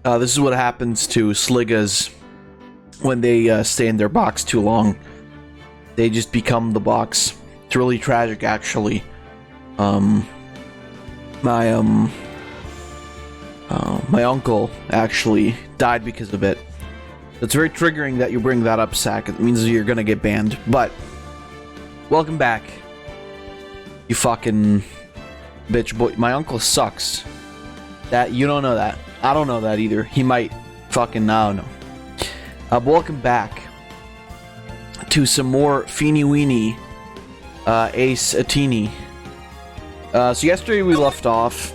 This is what happens to Sliggas when they stay in their box too long. They just become the box. It's really tragic, actually. My uncle actually died because of it. It's very triggering that you bring that up, Sack. It means you're gonna get banned. But welcome back, you fucking bitch boy. My uncle sucks. That you don't know that. I don't know that either. He might fucking I don't know. But welcome back to some more Feeny Weeny Ace Atini. So yesterday we left off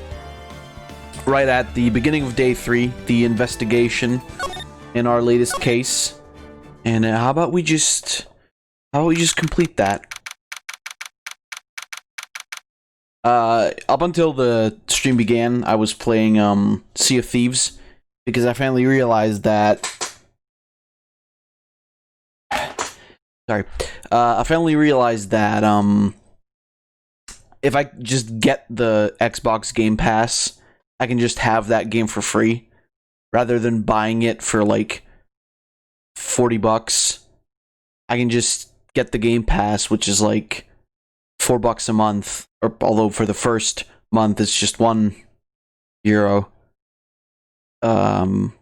right at the beginning of day 3, the investigation in our latest case. And how about we just complete that? Up until the stream began, I was playing Sea of Thieves because I finally realized that. I finally realized that if I just get the Xbox Game Pass, I can just have that game for free rather than buying it for like $40. I can just get the Game Pass, which is like $4 a month, or although for the first month it's just €1. And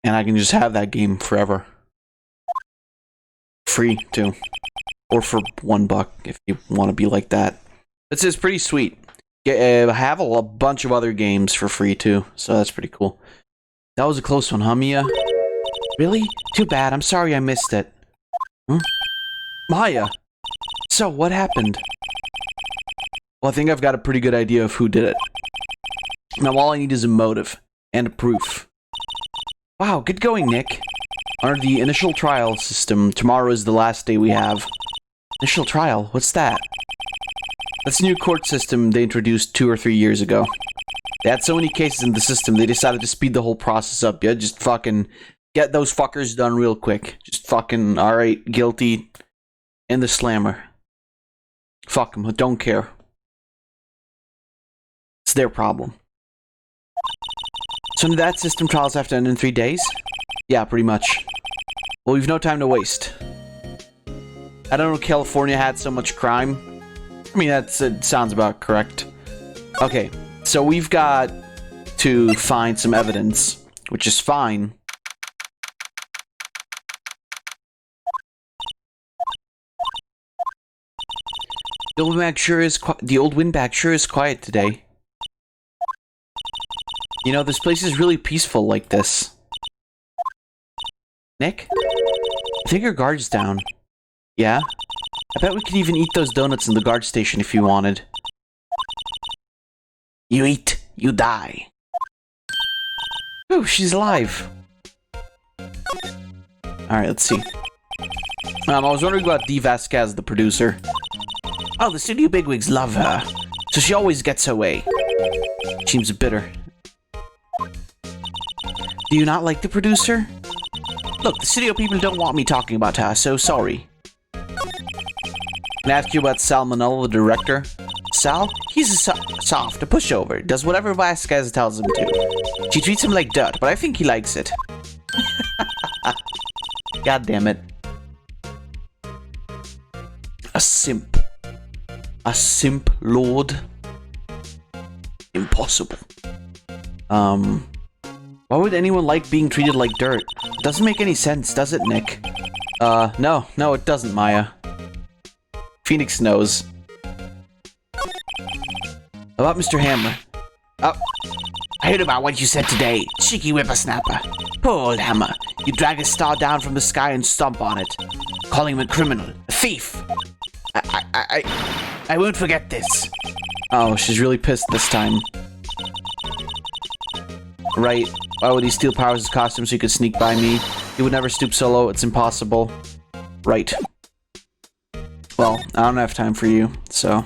I can just have that game forever. Free too. Or for $1 if you want to be like that. It's pretty sweet. I have a bunch of other games for free too, so that's pretty cool. That was a close one, huh, Mia? Really? Too bad. I'm sorry I missed it. Huh? Maya! So, what happened? Well, I think I've got a pretty good idea of who did it. Now, all I need is a motive and a proof. Wow, good going, Nick. Under the initial trial system, tomorrow is the last day we have. Initial trial? What's that? That's a new court system they introduced 2 or 3 years ago. They had so many cases in the system, they decided to speed the whole process up. Yeah, just fucking get those fuckers done real quick. Just fucking, alright, guilty, in the slammer. Fuck them, don't care. It's their problem. So that system trials have to end in 3 days? Yeah, pretty much. Well, we've no time to waste. I don't know California had so much crime. I mean, it sounds about correct. Okay, so we've got to find some evidence, which is fine. The old windbag sure is quiet today. You know, this place is really peaceful like this. Nick? I think our guard's down. Yeah? I bet we could even eat those donuts in the guard station if you wanted. You eat, you die. Ooh, she's alive. Alright, let's see. I was wondering about Dee Vasquez, the producer. Oh, the studio bigwigs love her, so she always gets her way. Seems bitter. Do you not like the producer? Look, the studio people don't want me talking about her, so sorry. Can I ask you about Sal Manolo, the director? Sal? He's a soft, a pushover. Does whatever Vasquez tells him to. She treats him like dirt, but I think he likes it. God damn it. A simp. A simp lord. Impossible. Why would anyone like being treated like dirt? It doesn't make any sense, does it, Nick? No, it doesn't, Maya. Phoenix knows. About Mr. Hammer. Oh, I heard about what you said today, cheeky whippersnapper. Poor old Hammer. You drag a star down from the sky and stomp on it, calling him a criminal, a thief. I won't forget this. Oh, she's really pissed this time. Right. Why would he steal Powers' costume so he could sneak by me? He would never stoop so low, it's impossible. Right. Well, I don't have time for you, so...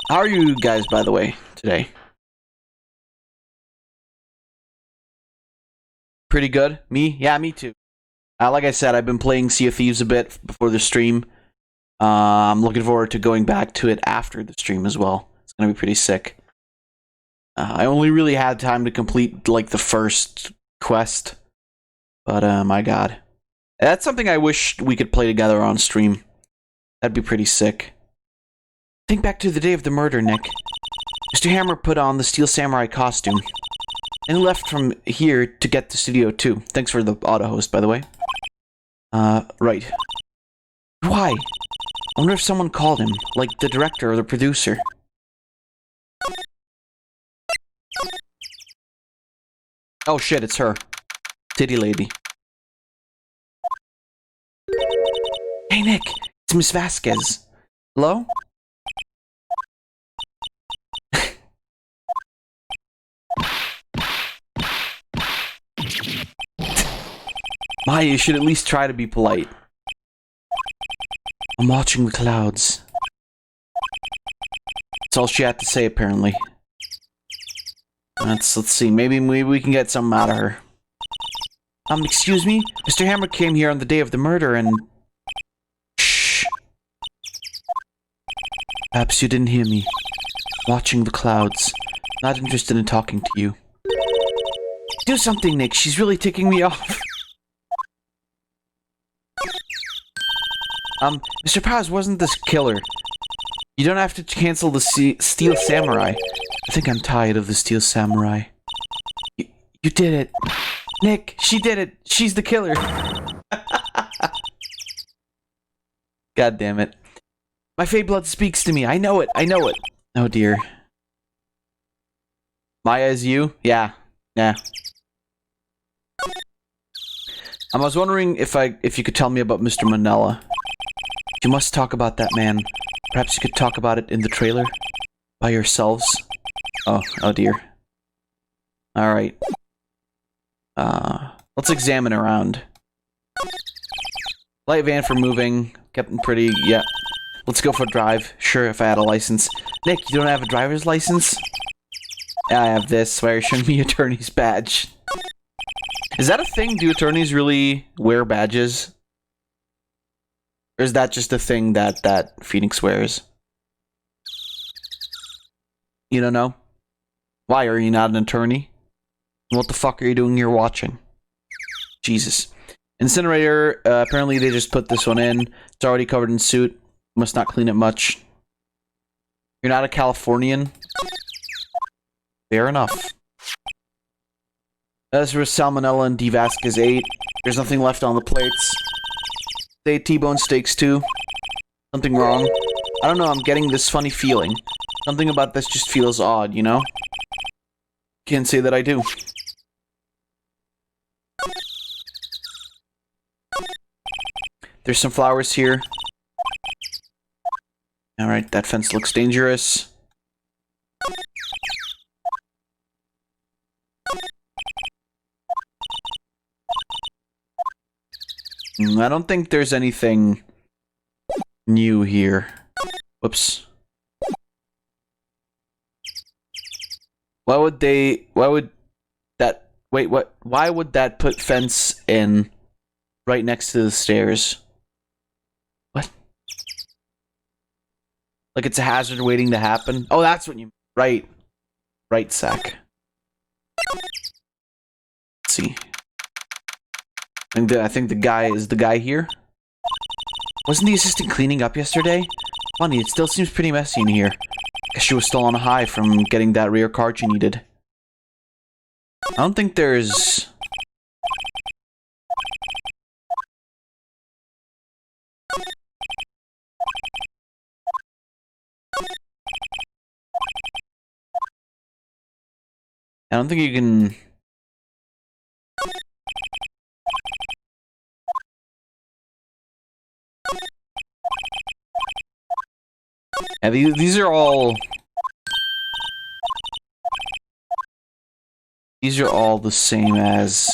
How are you guys, by the way, today? Pretty good? Me? Yeah, me too. Like I said, I've been playing Sea of Thieves a bit before the stream. I'm looking forward to going back to it after the stream as well. It's gonna be pretty sick. I only really had time to complete like the first quest, but my god, that's something I wish we could play together on stream. That'd be pretty sick. Think back to the day of the murder, Nick. Mr. Hammer put on the Steel Samurai costume and left from here to get to Studio 2. Thanks for the auto host, by the way. Right. Why? I wonder if someone called him, like the director or the producer. Oh shit, it's her. Titty lady. Hey Nick, it's Miss Vasquez. Hello? Maya, you should at least try to be polite. I'm watching the clouds. That's all she had to say, apparently. Let's see, maybe we can get something out of her. Excuse me? Mr. Hammer came here on the day of the murder and... Shh. Perhaps you didn't hear me. Watching the clouds. Not interested in talking to you. Do something, Nick. She's really ticking me off. Mr. Paz wasn't this killer. You don't have to cancel the Steel Samurai. I think I'm tired of the Steel Samurai. You did it. Nick, she did it. She's the killer. God damn it. My fey blood speaks to me. I know it. I know it. Oh dear. Maya is you? Yeah. Yeah. I was wondering if you could tell me about Mr. Manella. You must talk about that man. Perhaps you could talk about it in the trailer? By yourselves? Oh dear. Alright. Let's examine around. Light van for moving. Kept pretty, yeah. Let's go for a drive. Sure, if I had a license. Nick, you don't have a driver's license? Yeah, I have this. Why are you showing me attorney's badge? Is that a thing? Do attorneys really wear badges? Or is that just a thing that Phoenix wears? You don't know? Why are you not an attorney? What the fuck are you doing here watching? Jesus. Incinerator, apparently they just put this one in. It's already covered in soot. Must not clean it much. You're not a Californian? Fair enough. As for Salmonella and D. Vasquez 8, there's nothing left on the plates. They ate T-bone steaks too. Something wrong. I don't know, I'm getting this funny feeling. Something about this just feels odd, you know? Can't say that I do. There's some flowers here. Alright, that fence looks dangerous. I don't think there's anything new here. Whoops. Why would that put fence in right next to the stairs? What? Like it's a hazard waiting to happen? Oh, that's what you mean. Right. Right, Sack. Let's see. I think the guy is the guy here. Wasn't the assistant cleaning up yesterday? Funny, it still seems pretty messy in here. Guess she was still on a high from getting that rare card she needed. I don't think there's... I don't think you can... Yeah, these are all... These are all the same as...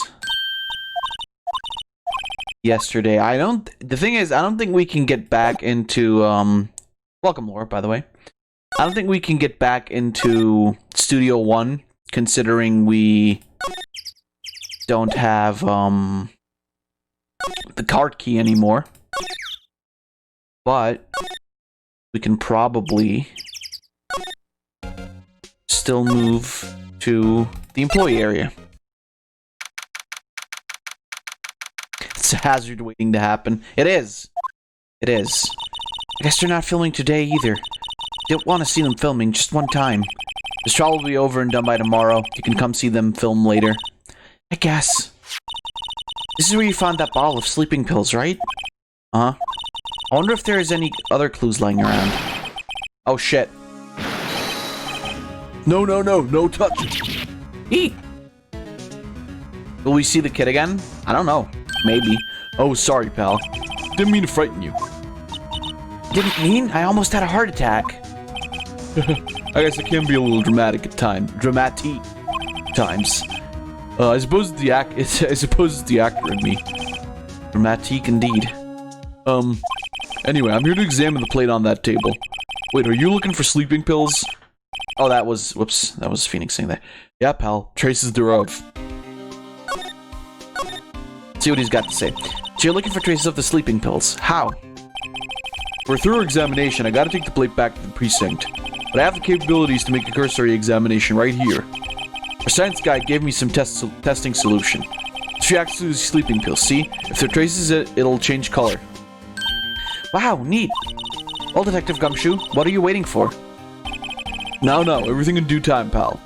yesterday. The thing is, I don't think we can get back into, welcome, Laura, by the way. I don't think we can get back into Studio 1, considering we don't have, the card key anymore. But we can probably still move to the employee area. It's a hazard waiting to happen. It is. It is. I guess they're not filming today either. Didn't want to see them filming just one time. This trial will be over and done by tomorrow. You can come see them film later. I guess. This is where you found that bottle of sleeping pills, right? Uh-huh. I wonder if there's any other clues lying around. Oh, shit. No, no, no. No touch. Eat. Will we see the kid again? I don't know. Maybe. Oh, sorry, pal. Didn't mean to frighten you. Didn't mean? I almost had a heart attack. I guess it can be a little dramatic at times. Dramatic times. I suppose it's the actor in me. Dramatic indeed. Anyway, I'm here to examine the plate on that table. Wait, are you looking for sleeping pills? Oh, that was... Whoops. That was Phoenix saying that. Yeah, pal. Traces thereof. See what he's got to say. So you're looking for traces of the sleeping pills. How? For a thorough examination, I gotta take the plate back to the precinct. But I have the capabilities to make a cursory examination right here. Our science guy gave me some testing solution. This reacts to the sleeping pills, see? If there traces it, it'll change color. Wow, neat. Well, Detective Gumshoe, what are you waiting for? No, everything in due time, pal.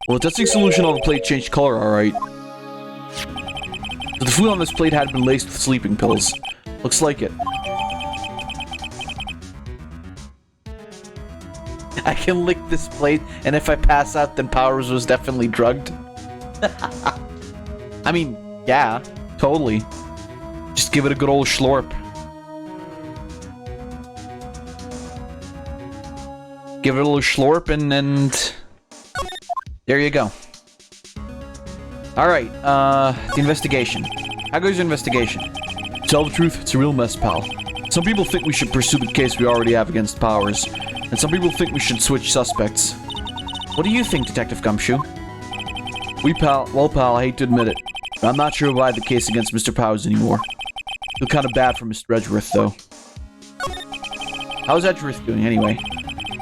Well, the testing solution on the plate changed color, alright. So the food on this plate had been laced with sleeping pills. Looks like it. I can lick this plate, and if I pass out, then Powers was definitely drugged. I mean, yeah, totally. Just give it a good old slurp. Give it a little slurp, and there you go. Alright, the investigation. How goes your investigation? To tell the truth, it's a real mess, pal. Some people think we should pursue the case we already have against Powers. And some people think we should switch suspects. What do you think, Detective Gumshoe? Well, pal, I hate to admit it, but I'm not sure why the case against Mr. Powers anymore. Feel kind of bad for Mr. Edgeworth, though. How's Edgeworth doing, anyway?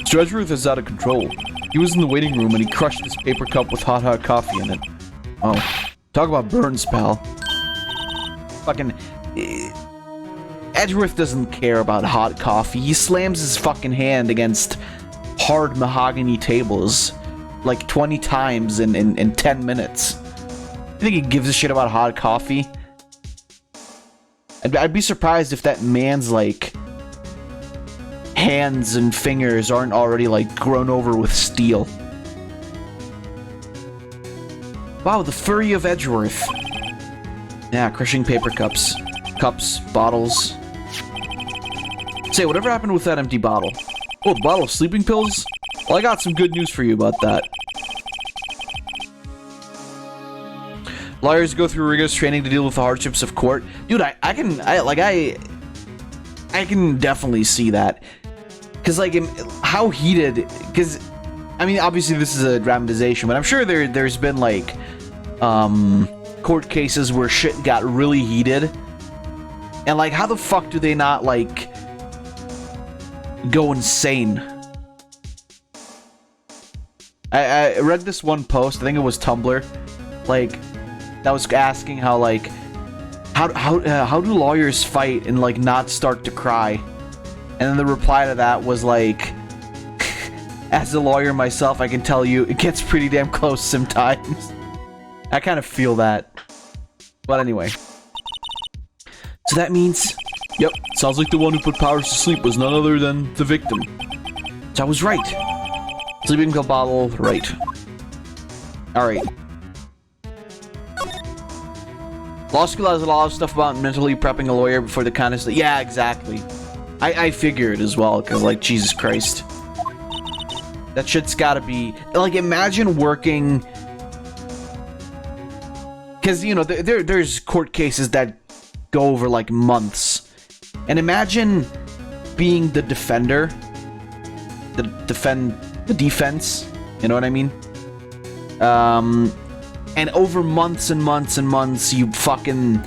Mr. Edgeworth is out of control. He was in the waiting room and he crushed this paper cup with hot coffee in it. Oh, talk about burns, pal. Fucking... Edgeworth doesn't care about hot coffee. He slams his fucking hand against hard mahogany tables like 20 times in 10 minutes. You think he gives a shit about hot coffee? I'd be surprised if that man's, like, hands and fingers aren't already, like, grown over with steel. Wow, the fury of Edgeworth. Yeah, crushing paper cups. Cups, bottles. Say, whatever happened with that empty bottle? Oh, the bottle of sleeping pills? Well, I got some good news for you about that. Lawyers go through rigorous training to deal with the hardships of court. Dude, I can definitely see that. Because, like, how heated... Because, I mean, obviously this is a dramatization, but I'm sure there's been, like, court cases where shit got really heated. And, like, how the fuck do they not, like, go insane? I read this one post, I think it was Tumblr, like, that was asking how, like, how do lawyers fight and, like, not start to cry? And then the reply to that was, like, as a lawyer myself, I can tell you, it gets pretty damn close sometimes. I kind of feel that. But anyway. So that means... Yep, sounds like the one who put Powers to sleep was none other than the victim. So I was right. Sleeping pill bottle, right. Alright. Law school has a lot of stuff about mentally prepping a lawyer before the kind of stuff. Yeah, exactly. I figured as well, because, like, Jesus Christ. That shit's gotta be... Like, imagine working... Because, you know, there's court cases that go over, like, months. And imagine being the defender. The defense. You know what I mean? And over months and months and months, you fucking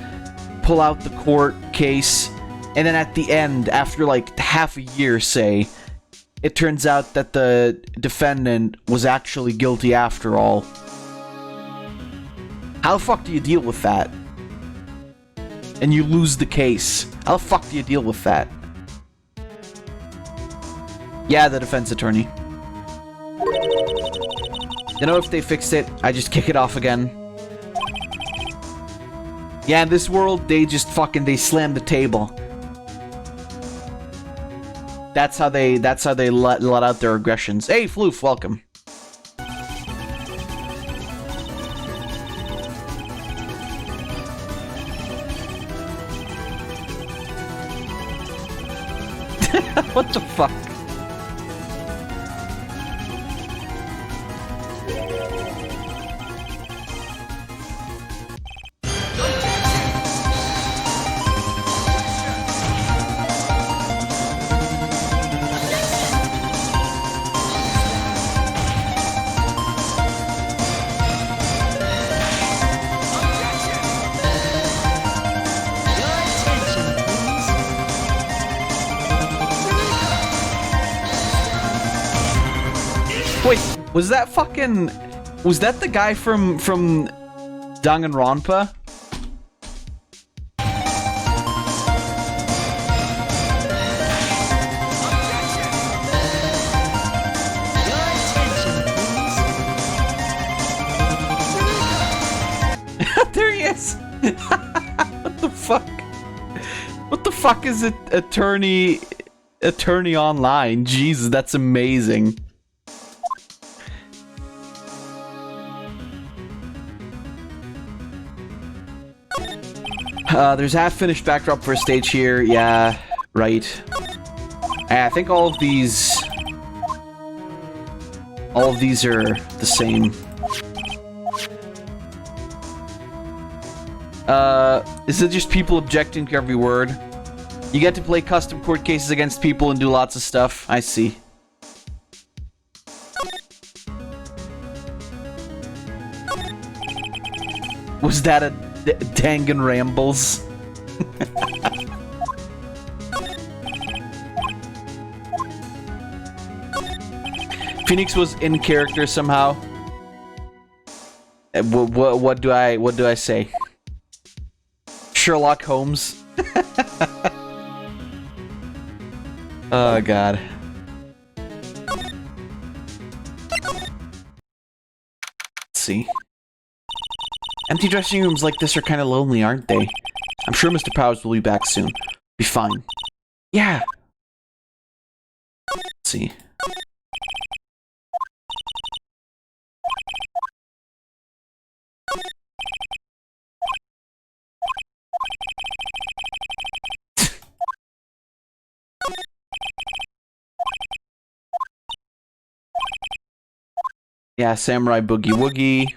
pull out the court case, and then at the end, after like half a year, say, it turns out that the defendant was actually guilty after all. How the fuck do you deal with that? And you lose the case. How the fuck do you deal with that? Yeah, the defense attorney. You know, if they fixed it, I just kick it off again. Yeah, in this world, they just fucking, they slam the table. That's how they let out their aggressions. Hey, Floof, welcome. What the fuck? Wait, was that fucking... Was that the guy from Danganronpa? There he is! What the fuck? What the fuck is it? Attorney Online? Jesus, that's amazing. There's half-finished backdrop for a stage here. Yeah, right. I think all of these are the same. Is it just people objecting to every word? You get to play custom court cases against people and do lots of stuff. I see. Was that a Dangan Rambles? Phoenix was in character somehow. What do I say? Sherlock Holmes. Oh god. Let's see. Empty dressing rooms like this are kind of lonely, aren't they? I'm sure Mr. Powers will be back soon. Be fine. Yeah. Let's see. Yeah, Samurai Boogie Woogie.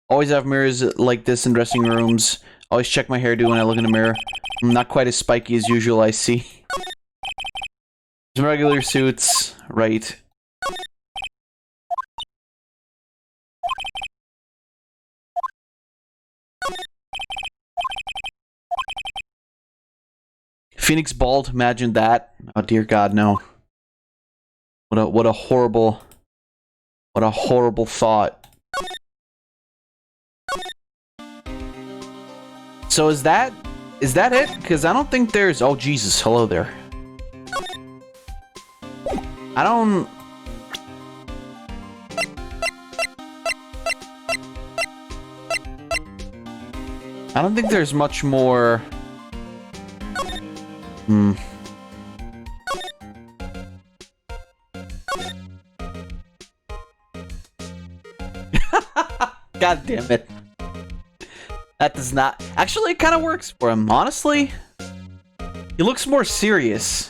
Always have mirrors like this in dressing rooms. Always check my hairdo when I look in the mirror. Not quite as spiky as usual, I see. Some regular suits, right. Phoenix bald, imagine that. Oh dear god, no. What a horrible thought. So is that it? Because I don't think there's... Oh, Jesus. Hello there. I don't think there's much more... God damn it. That does not... Actually, it kind of works for him, honestly. He looks more serious.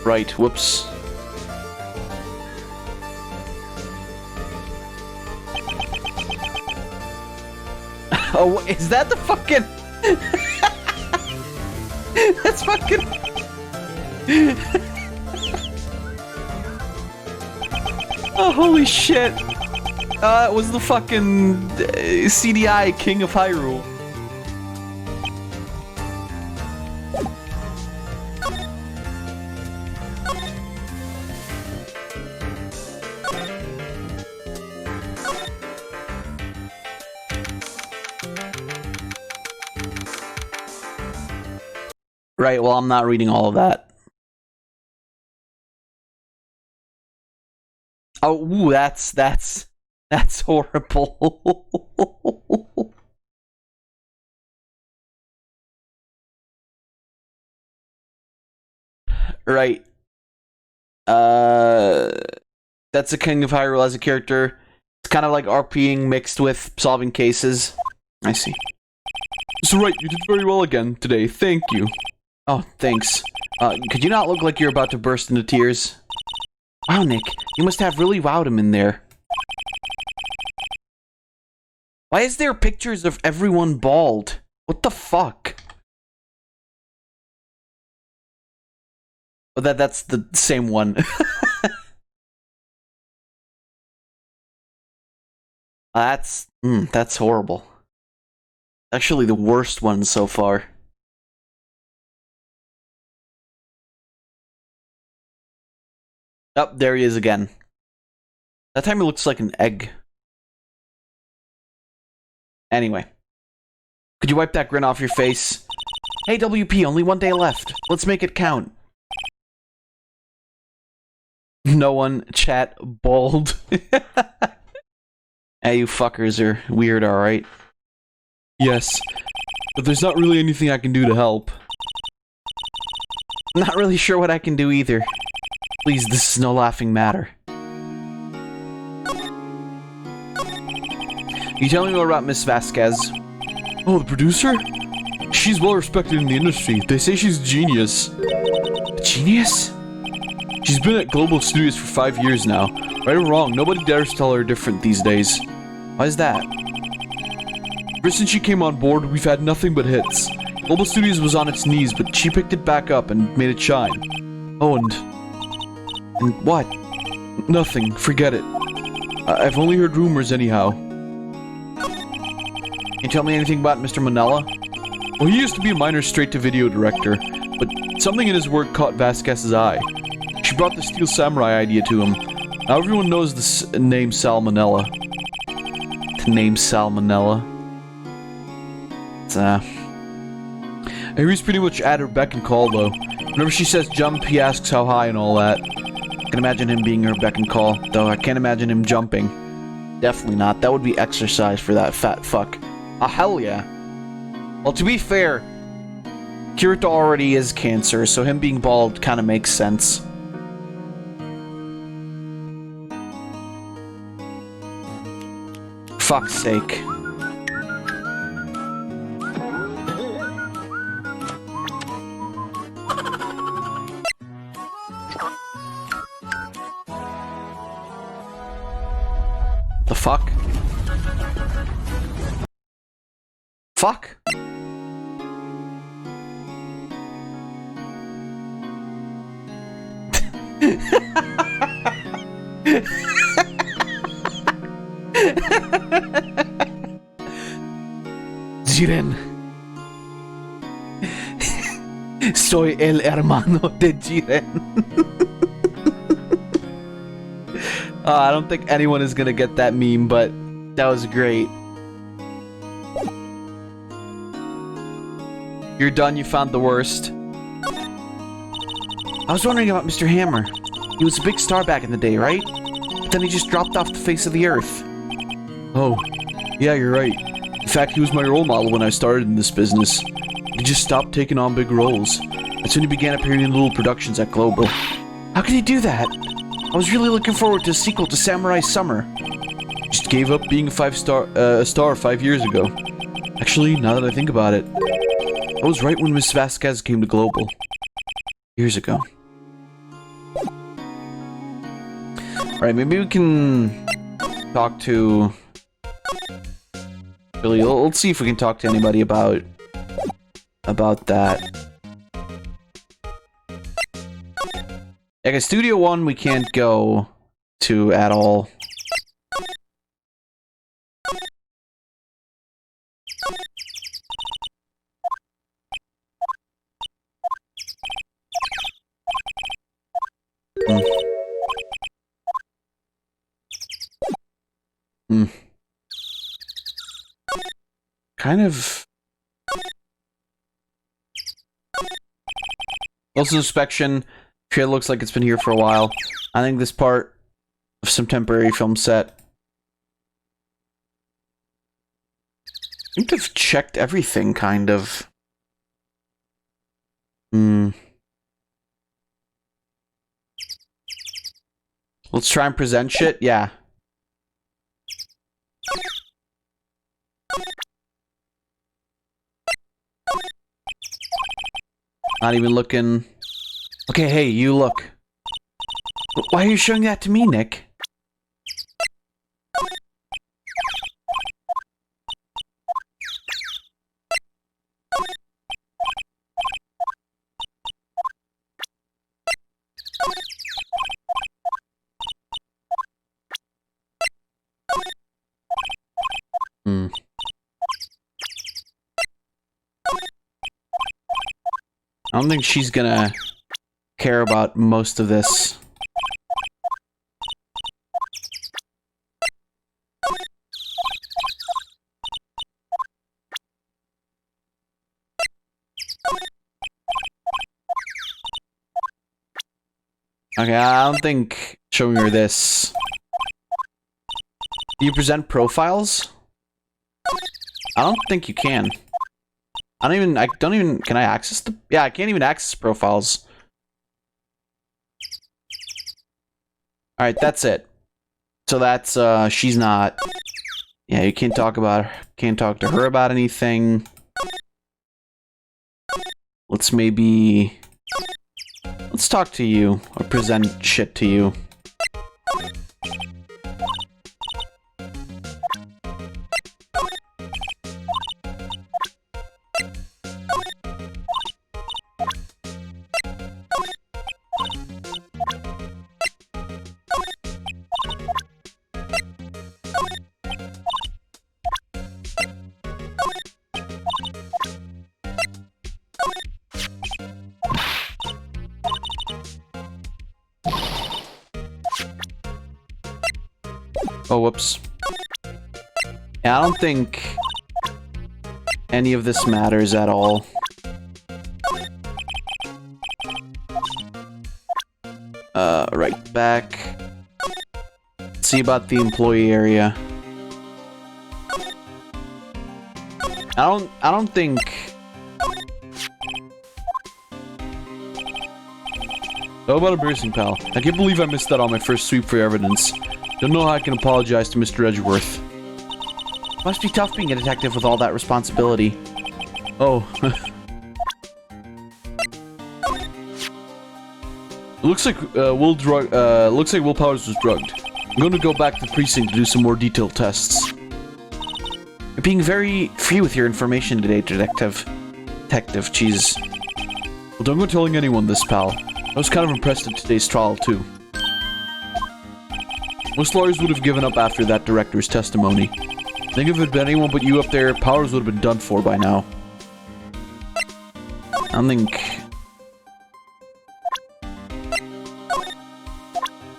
Right, whoops. Oh, is that the fucking... That's fucking... Oh, holy shit. It was the fucking CDI King of Hyrule. Right, well, I'm not reading all of that. Oh, ooh, that's horrible. Right. That's a King of Hyrule as a character. It's kind of like RPing mixed with solving cases. I see. So right, you did very well again today. Thank you. Oh, thanks. Could you not look like you're about to burst into tears? Wow, Nick, you must have really wowed him in there. Why is there pictures of everyone bald? What the fuck? Oh, that's the same one. That's horrible. Actually, the worst one so far. Oh, there he is again. That time he looks like an egg. Anyway. Could you wipe that grin off your face? Hey, WP, only one day left. Let's make it count. No one, chat, bald. Hey, you fuckers are weird, alright? Yes, but there's not really anything I can do to help. Not really sure what I can do either. Please, this is no laughing matter. You telling me more about Miss Vasquez? Oh, the producer? She's well respected in the industry. They say she's a genius. A genius? She's been at Global Studios for 5 years now. Right or wrong, nobody dares tell her different these days. Why is that? Ever since she came on board, we've had nothing but hits. Global Studios was on its knees, but she picked it back up and made it shine. Oh, and what? Nothing. Forget it. I've only heard rumors anyhow. Can you tell me anything about Mr. Manella? Well, he used to be a minor straight-to-video director, but something in his work caught Vasquez's eye. She brought the Steel Samurai idea to him. Now everyone knows the name Salmonella. The name Salmonella. It's, I hear he's pretty much at her beck and call, though. Whenever she says jump, he asks how high and all that. I can imagine him being her beck and call, though I can't imagine him jumping. Definitely not. That would be exercise for that fat fuck. Ah, hell yeah. Well, to be fair, Kirito already is cancer, so him being bald kind of makes sense. Fuck's sake. The fuck? Fuck? Jiren. Soy el hermano de Jiren. I don't think anyone is gonna get that meme, but that was great. You're done, you found the worst. I was wondering about Mr. Hammer. He was a big star back in the day, right? But then he just dropped off the face of the earth. Oh, yeah, you're right. In fact, he was my role model when I started in this business. He just stopped taking on big roles. That's when he began appearing in little productions at Global. How could he do that? I was really looking forward to a sequel to Samurai Summer. Just just gave up being a star 5 years ago. Actually, now that I think about it, I was right when Miss Vasquez came to Global. Years ago. Alright, maybe we can talk to... Really, let's see if we can talk to anybody about that. Like, Studio 1 we can't go to at all. Kind of... Also, inspection. It looks like it's been here for a while. I think this part of some temporary film set. I think they've checked everything, kind of. Let's try and present shit? Yeah. Not even looking... Okay, hey, you look. Why are you showing that to me, Nick? I don't think she's gonna care about most of this. Okay, I don't think showing her this. Do you present profiles? I don't think you can. Can I access the... Yeah, I can't even access profiles. Alright, that's it. So that's, she's not... Yeah, you can't talk to her about anything. Let's talk to you, or present shit to you. Oh, whoops. Yeah, I don't think any of this matters at all. Right back. Let's see about the employee area. I don't think... How about embarrassing, pal? I can't believe I missed that on my first sweep for evidence. Don't know how I can apologize to Mr. Edgeworth. Must be tough being a detective with all that responsibility. Oh. Looks like Will Powers was drugged. I'm going to go back to the precinct to do some more detailed tests. You're being very free with your information today, Detective. Jeez. Well, don't go telling anyone this, pal. I was kind of impressed at today's trial, too. Most lawyers would have given up after that director's testimony. I think if it had been anyone but you up there, Powers would have been done for by now. I don't think...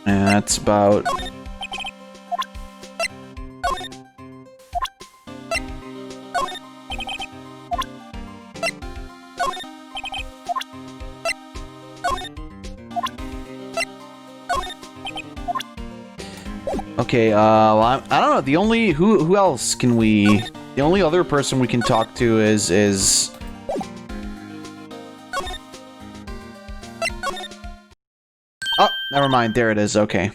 Yeah, that's about... Okay, well, I don't know, the only... Who else can we... The only other person we can talk to is... Oh, never mind, there it is, okay.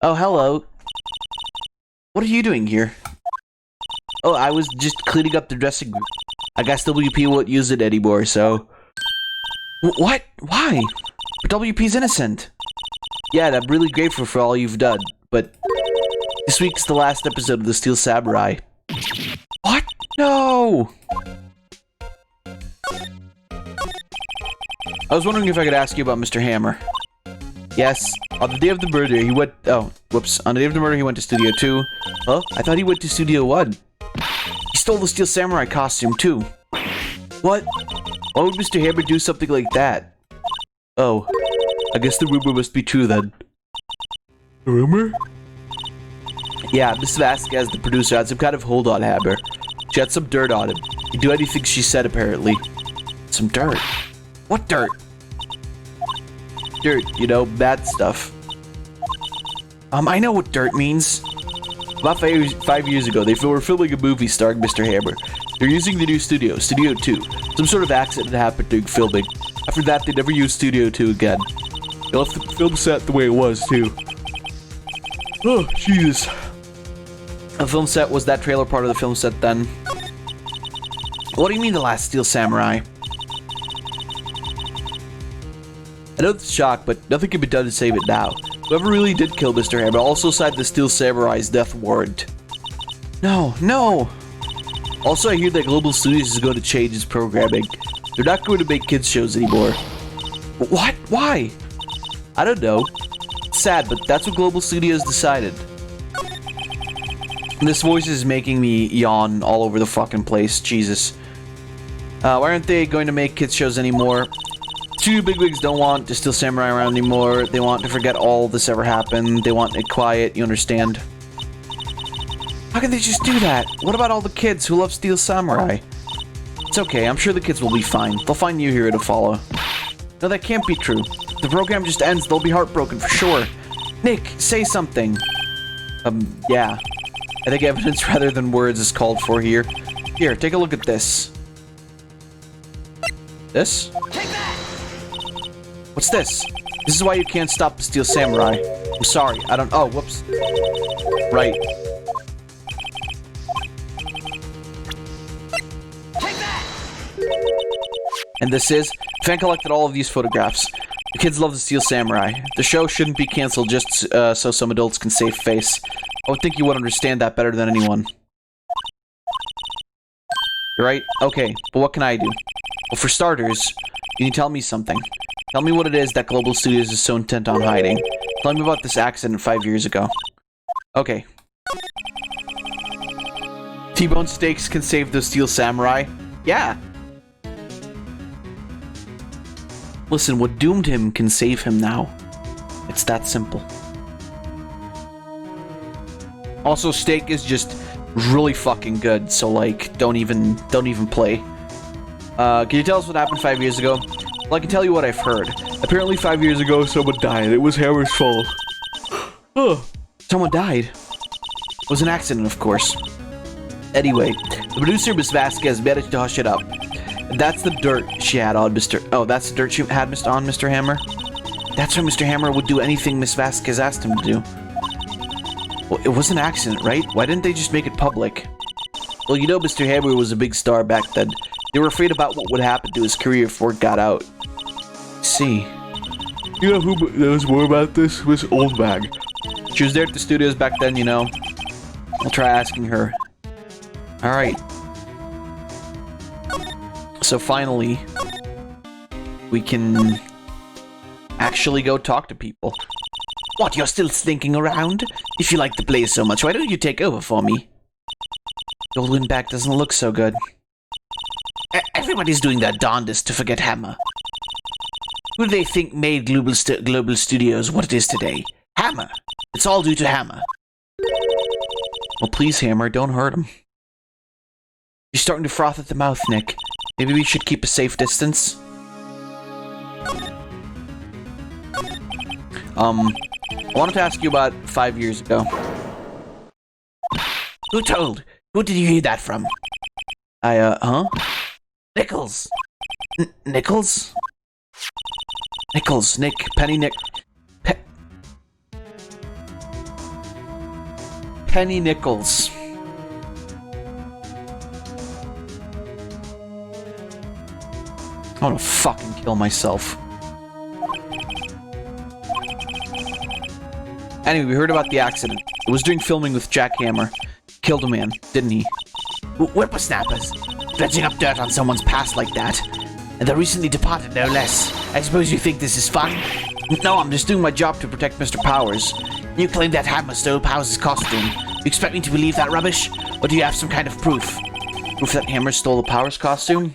Oh, hello. What are you doing here? Oh, I was just cleaning up the dressing room. I guess WP won't use it anymore, so... What? Why? But WP's innocent. Yeah, I'm really grateful for all you've done, but... This week's the last episode of the Steel Samurai. What? No! I was wondering if I could ask you about Mr. Hammer. Yes, on the day of the murder, he went... Oh, whoops. On the day of the murder, he went to Studio 2. Huh? I thought he went to Studio 1. He stole the Steel Samurai costume, too. What? Why would Mr. Hammer do something like that? Oh, I guess the rumor must be true, then. The rumor? Yeah, Miss Vasquez, the producer, had some kind of hold on Hammer. She had some dirt on him. He'd do anything she said, apparently. Some dirt? What dirt? Dirt, you know, bad stuff. I know what dirt means. About 5 years ago, they were filming a movie starring Mr. Hammer. They're using the new studio, Studio 2. Some sort of accident happened during filming. After that, they never used Studio 2 again. They left the film set the way it was, too. Oh, Jesus. The film set, was that trailer part of the film set then? What do you mean the last Steel Samurai? I know it's a shock, but nothing can be done to save it now. Whoever really did kill Mr. Hammer also signed the Steel Samurai's death warrant. No, no! Also, I hear that Global Studios is going to change its programming. They're not going to make kids shows anymore. What? Why? I don't know. It's sad, but that's what Global Studios decided. This voice is making me yawn all over the fucking place. Jesus. Why aren't they going to make kids shows anymore? Two bigwigs don't want the Steel Samurai around anymore. They want to forget all this ever happened. They want it quiet, you understand? How can they just do that? What about all the kids who love Steel Samurai? It's okay, I'm sure the kids will be fine. They'll find new hero to follow. No, that can't be true. If the program just ends, they'll be heartbroken for sure. Nick, say something. Yeah. I think evidence rather than words is called for here. Here, take a look at this. This? Take that! What's this? This is why you can't stop the Steel Samurai. I'm sorry, I don't... Oh, whoops. Right. Take that! And this is... Fan collected all of these photographs. The kids love the Steel Samurai. The show shouldn't be cancelled just so some adults can save face. I would think you would understand that better than anyone. You're right? Okay, but what can I do? Well, for starters, can you tell me something? Tell me what it is that Global Studios is so intent on hiding. Tell me about this accident 5 years ago. Okay. T-bone steaks can save the Steel Samurai? Yeah. Listen, what doomed him can save him now. It's that simple. Also, steak is just really fucking good, so like, don't even play. Can you tell us what happened 5 years ago? Well, I can tell you what I've heard. Apparently 5 years ago, someone died. It was Hammer's fault. Oh, someone died. It was an accident, of course. Anyway, the producer, Miss Vasquez, managed to hush it up. And that's the dirt she had on Mr. Oh, that's the dirt she had on Mr. Hammer? That's why Mr. Hammer would do anything Miss Vasquez asked him to do. Well, it was an accident, right? Why didn't they just make it public? Well, you know Mr. Hammer was a big star back then. They were afraid about what would happen to his career if word got out. See. You know who knows more about this? Was Old Bag. She was there at the studios back then, you know. I'll try asking her. Alright. So finally, we can actually go talk to people. What, you're still slinking around? If you like the place so much, why don't you take over for me? The old windbag doesn't look so good. Everybody's doing their darndest to forget Hammer. Who do they think made Global Studios what it is today? Hammer. It's all due to Hammer. Well, please, Hammer, don't hurt him. You're starting to froth at the mouth, Nick. Maybe we should keep a safe distance? I wanted to ask you about 5 years ago. Who told? Who did you hear that from? Huh? Nichols! Nichols? Nichols, Nick, Penny, Nick... penny nickels. I want to fucking kill myself. Anyway, we heard about the accident. It was during filming with Jack Hammer. Killed a man, didn't he? Whippersnappers, dredging up dirt on someone's past like that. And the recently departed, no less. I suppose you think this is fun? No, I'm just doing my job to protect Mr. Powers. You claim that Hammer stole Powers' costume. You expect me to believe that rubbish? Or do you have some kind of proof? Proof that Hammer stole the Powers costume?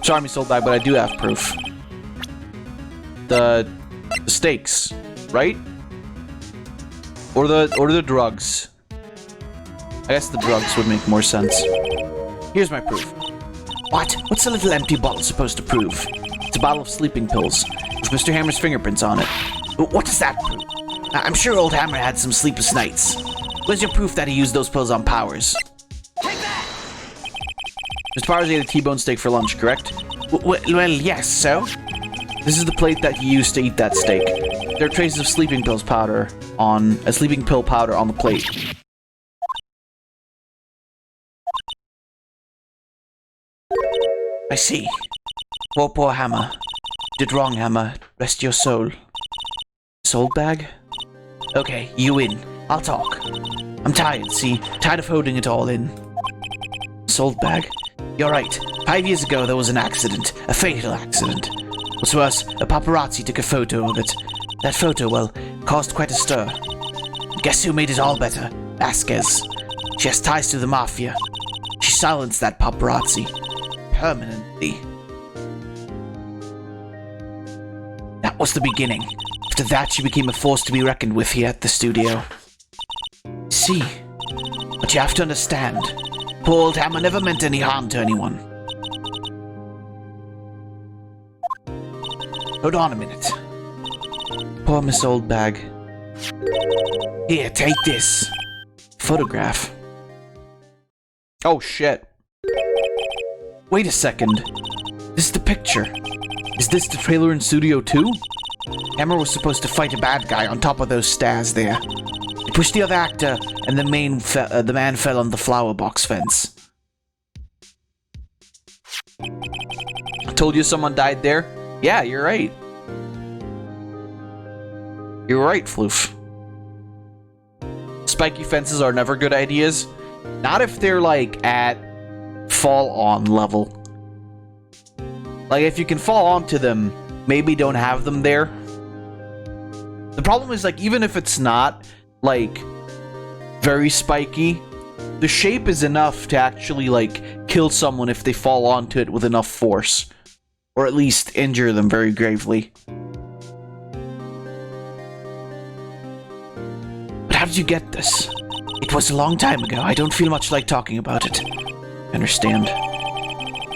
Sorry, Miss Oldbag, but I do have proof. The stakes, right? Or the drugs. I guess the drugs would make more sense. Here's my proof. What? What's a little empty bottle supposed to prove? It's a bottle of sleeping pills with Mr. Hammer's fingerprints on it. What does that prove? I'm sure old Hammer had some sleepless nights. Where's your proof that he used those pills on Powers? Take that! Mr. Powers ate a T-bone steak for lunch, correct? Well, yes, so? This is the plate that he used to eat that steak. There are traces of sleeping pill powder on the plate. I see. Poor Hammer. Did wrong, Hammer. Rest your soul. Soul bag? Okay, you win. I'll talk. I'm tired, see? Tired of holding it all in. Soul bag? You're right. 5 years ago, there was an accident. A fatal accident. What's worse, a paparazzi took a photo of it. That photo, well, caused quite a stir. Guess who made it all better? Vasquez. She has ties to the Mafia. She silenced that paparazzi. Permanently. That was the beginning. After that, she became a force to be reckoned with here at the studio. See? But you have to understand. Poor old Hammer never meant any harm to anyone. Hold on a minute. Poor Miss Oldbag. Here, take this. Photograph. Oh shit. Wait a second. This is the picture. Is this the trailer in Studio 2? Hammer was supposed to fight a bad guy on top of those stairs there. He pushed the other actor, and the man fell on the flower box fence. I told you someone died there? Yeah, you're right. You're right, Floof. Spiky fences are never good ideas. Not if they're, like, at fall-on level. Like, if you can fall onto them, maybe don't have them there. The problem is, like, even if it's not, like, very spiky, the shape is enough to actually, like, kill someone if they fall onto it with enough force. Or at least injure them very gravely. But how did you get this? It was a long time ago. I don't feel much like talking about it. I understand.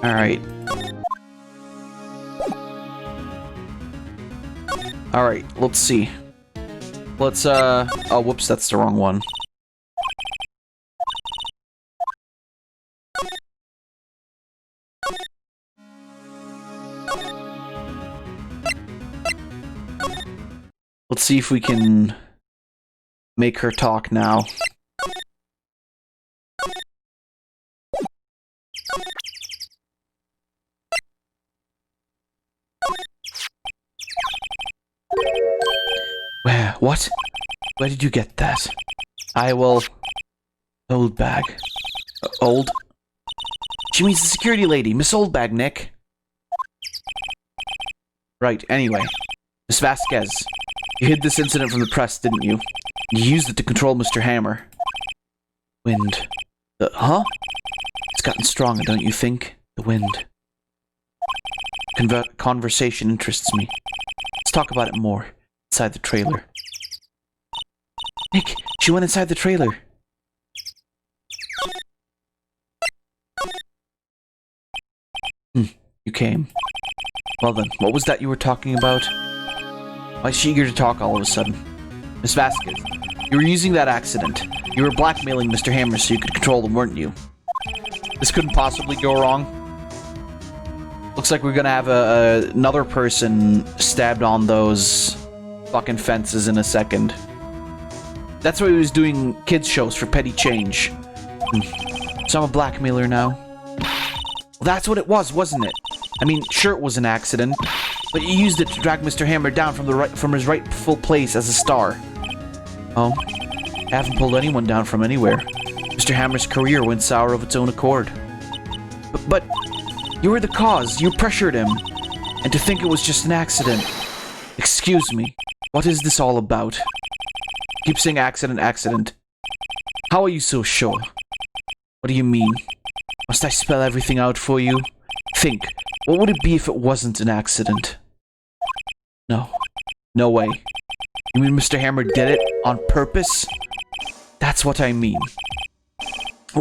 Alright. Alright, let's see. Let's, oh, whoops, that's the wrong one. Let's see if we can make her talk now. What? Where did you get that? I will... Oldbag. Old? She means the security lady, Miss Oldbag, Nick. Right, anyway. Miss Vasquez. You hid this incident from the press, didn't you? You used it to control Mr. Hammer. Wind. Huh? It's gotten stronger, don't you think? The wind. Conversation interests me. Let's talk about it more. Inside the trailer. Nick, she went inside the trailer. You came. Well then, what was that you were talking about? Why is she eager to talk all of a sudden? Miss Vasquez, you were using that accident. You were blackmailing Mr. Hammer so you could control them, weren't you? This couldn't possibly go wrong. Looks like we're gonna have another person stabbed on those fucking fences in a second. That's why he was doing kids shows for petty change. So I'm a blackmailer now. Well, that's what it was, wasn't it? I mean, sure it was an accident, but you used it to drag Mr. Hammer down from his rightful place as a star. Oh, I haven't pulled anyone down from anywhere. Mr. Hammer's career went sour of its own accord. But you were the cause. You pressured him. And to think it was just an accident. Excuse me. What is this all about? Keep saying accident, accident. How are you so sure? What do you mean? Must I spell everything out for you? Think. What would it be if it wasn't an accident? No. No way. You mean Mr. Hammer did it on purpose? That's what I mean.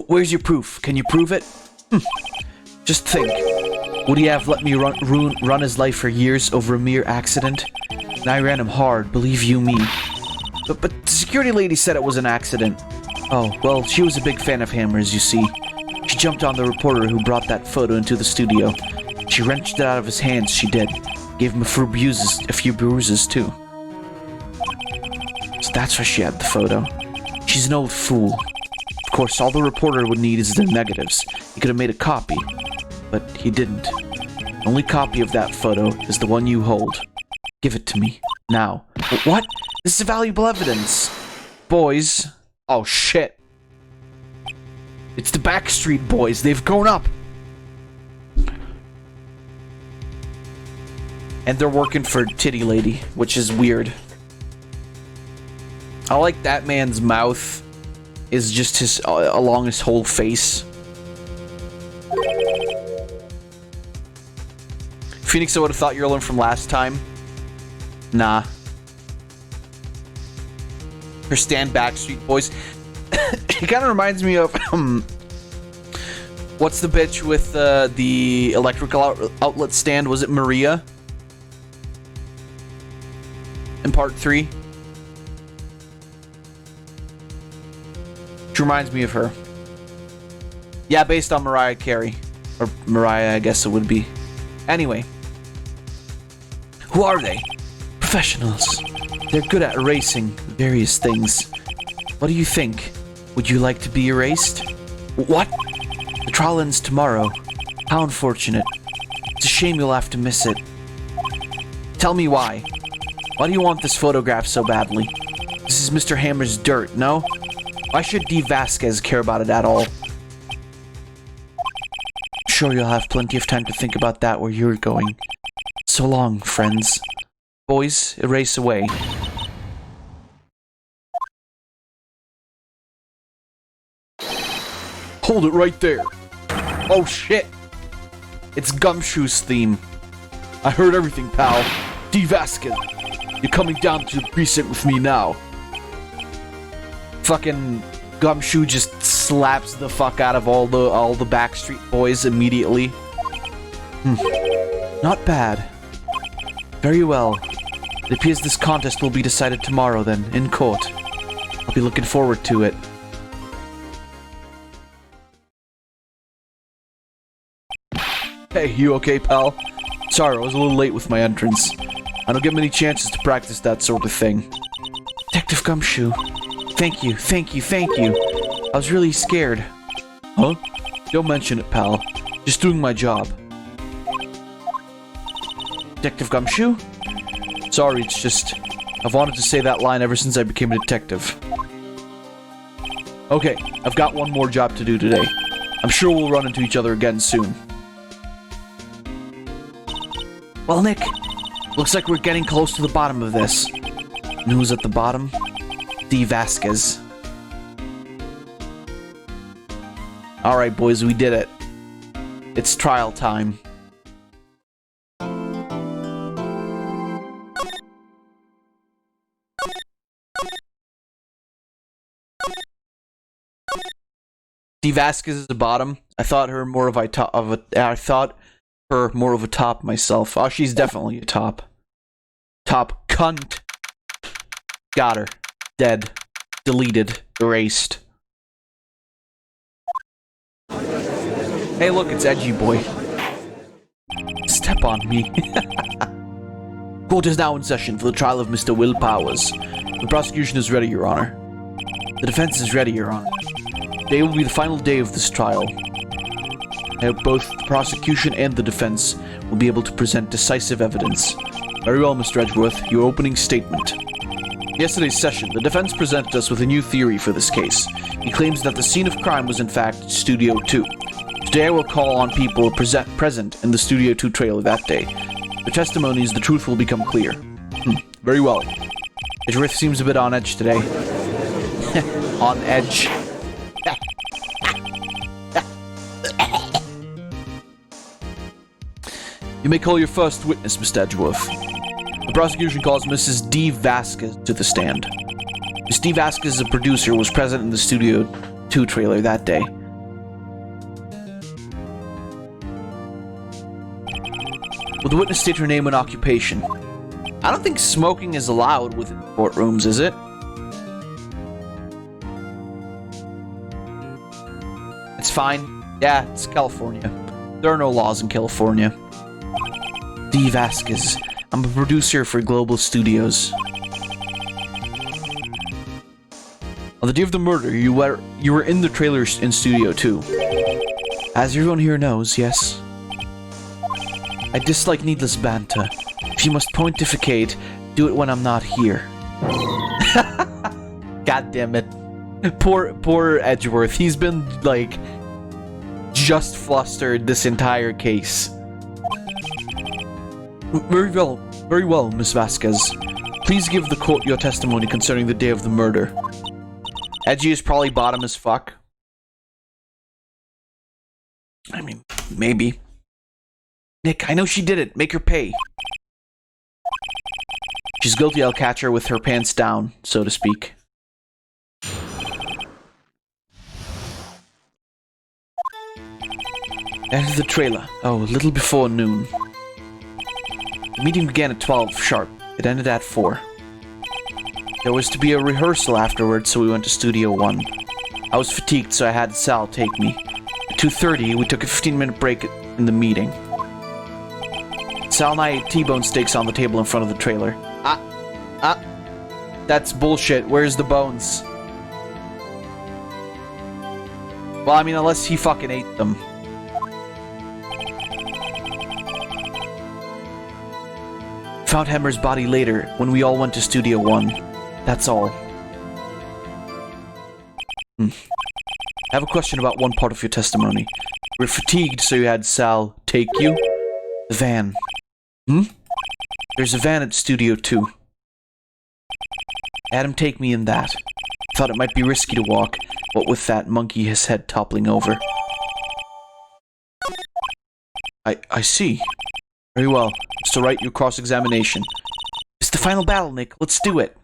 Where's your proof? Can you prove it? Just think. Would he have let me run his life for years over a mere accident? And I ran him hard, believe you me. But the security lady said it was an accident. Oh, well, she was a big fan of Hammer's, you see. She jumped on the reporter who brought that photo into the studio. She wrenched it out of his hands, she did. Gave him a few bruises, too. So that's why she had the photo. She's an old fool. Of course, all the reporter would need is the negatives. He could have made a copy, but he didn't. The only copy of that photo is the one you hold. Give it to me, now. What? This is valuable evidence. Boys. Oh, shit. It's the Backstreet Boys. They've grown up. And they're working for Titty Lady, which is weird. I like that man's mouth is just his along his whole face. Phoenix, I would have thought you were from last time. Nah. Her stand Backstreet Boys. It kind of reminds me of what's the bitch with the electrical outlet stand? Was it Maria? In part 3? Which reminds me of her. Yeah, based on Mariah Carey. Or Mariah, I guess it would be. Anyway. Who are they? Professionals. They're good at erasing various things. What do you think? Would you like to be erased? What? The trial ends tomorrow. How unfortunate. It's a shame you'll have to miss it. Tell me why. Why do you want this photograph so badly? This is Mr. Hammer's dirt, no? Why should D. Vasquez care about it at all? I'm sure you'll have plenty of time to think about that where you're going. So long, friends. Boys, erase away. Hold it right there. Oh shit. It's Gumshoe's theme. I heard everything, pal. D. Vasquez. You're coming down to the precinct with me now. Fucking Gumshoe just slaps the fuck out of all the Backstreet Boys immediately. Not bad. Very well. It appears this contest will be decided tomorrow then, in court. I'll be looking forward to it. Hey, you okay, pal? Sorry, I was a little late with my entrance. I don't get many chances to practice that sort of thing. Detective Gumshoe. Thank you, thank you, thank you. I was really scared. Huh? Don't mention it, pal. Just doing my job. Detective Gumshoe? Sorry, it's just... I've wanted to say that line ever since I became a detective. Okay, I've got one more job to do today. I'm sure we'll run into each other again soon. Well, Nick, looks like we're getting close to the bottom of this. And who's at the bottom? D. Vasquez. Alright, boys, we did it. It's trial time. D. Vasquez is the bottom. I thought her more of a top myself. Oh, she's definitely a top. Top cunt. Got her. Dead. Deleted. Erased. Hey, look, it's Edgy Boy. Step on me. Court is now in session for the trial of Mr. Will Powers. The prosecution is ready, Your Honor. The defense is ready, Your Honor. Today will be the final day of this trial. I hope both the prosecution and the defense will be able to present decisive evidence. Very well, Mr. Edgeworth, your opening statement. In yesterday's session, the defense presented us with a new theory for this case. He claims that the scene of crime was in fact Studio 2. Today I will call on people present in the Studio 2 trailer that day. The testimonies, the truth will become clear. Very well. Edgeworth seems a bit on edge today. On edge. You may call your first witness, Mr. Edgeworth. The prosecution calls Mrs. D. Vasquez to the stand. Miss D. Vasquez, a producer, was present in the Studio 2 trailer that day. Will the witness state her name and occupation? I don't think smoking is allowed within courtrooms, is it? It's fine. Yeah, it's California. There are no laws in California. D. Vasquez. I'm a producer for Global Studios. On the day of the murder, you were in the trailer in Studio 2. As everyone here knows, yes. I dislike needless banter. If you must pontificate, do it when I'm not here. God damn it. Poor Edgeworth. He's been, like, just flustered this entire case. Very well, Miss Vasquez. Please give the court your testimony concerning the day of the murder. Edgy is probably bottom as fuck. I mean, maybe. Nick, I know she did it. Make her pay. She's guilty, I'll catch her with her pants down, so to speak. Enter the trailer. Oh, a little before noon. The meeting began at 12 sharp. It ended at 4. There was to be a rehearsal afterwards, so we went to Studio 1. I was fatigued, so I had Sal take me. At 2:30, we took a 15-minute break in the meeting. Sal and I ate T-bone steaks on the table in front of the trailer. That's bullshit. Where's the bones? Well, I mean, unless he fucking ate them. Found Hemmer's body later, when we all went to Studio 1. That's all. I have a question about one part of your testimony. You were fatigued, so you had Sal take you? The van. There's a van at Studio 2. I had him take me in that. Thought it might be risky to walk, what with that monkey his head toppling over. I see. Very well. Mr. Wright, your cross-examination. It's the final battle, Nick. Let's do it.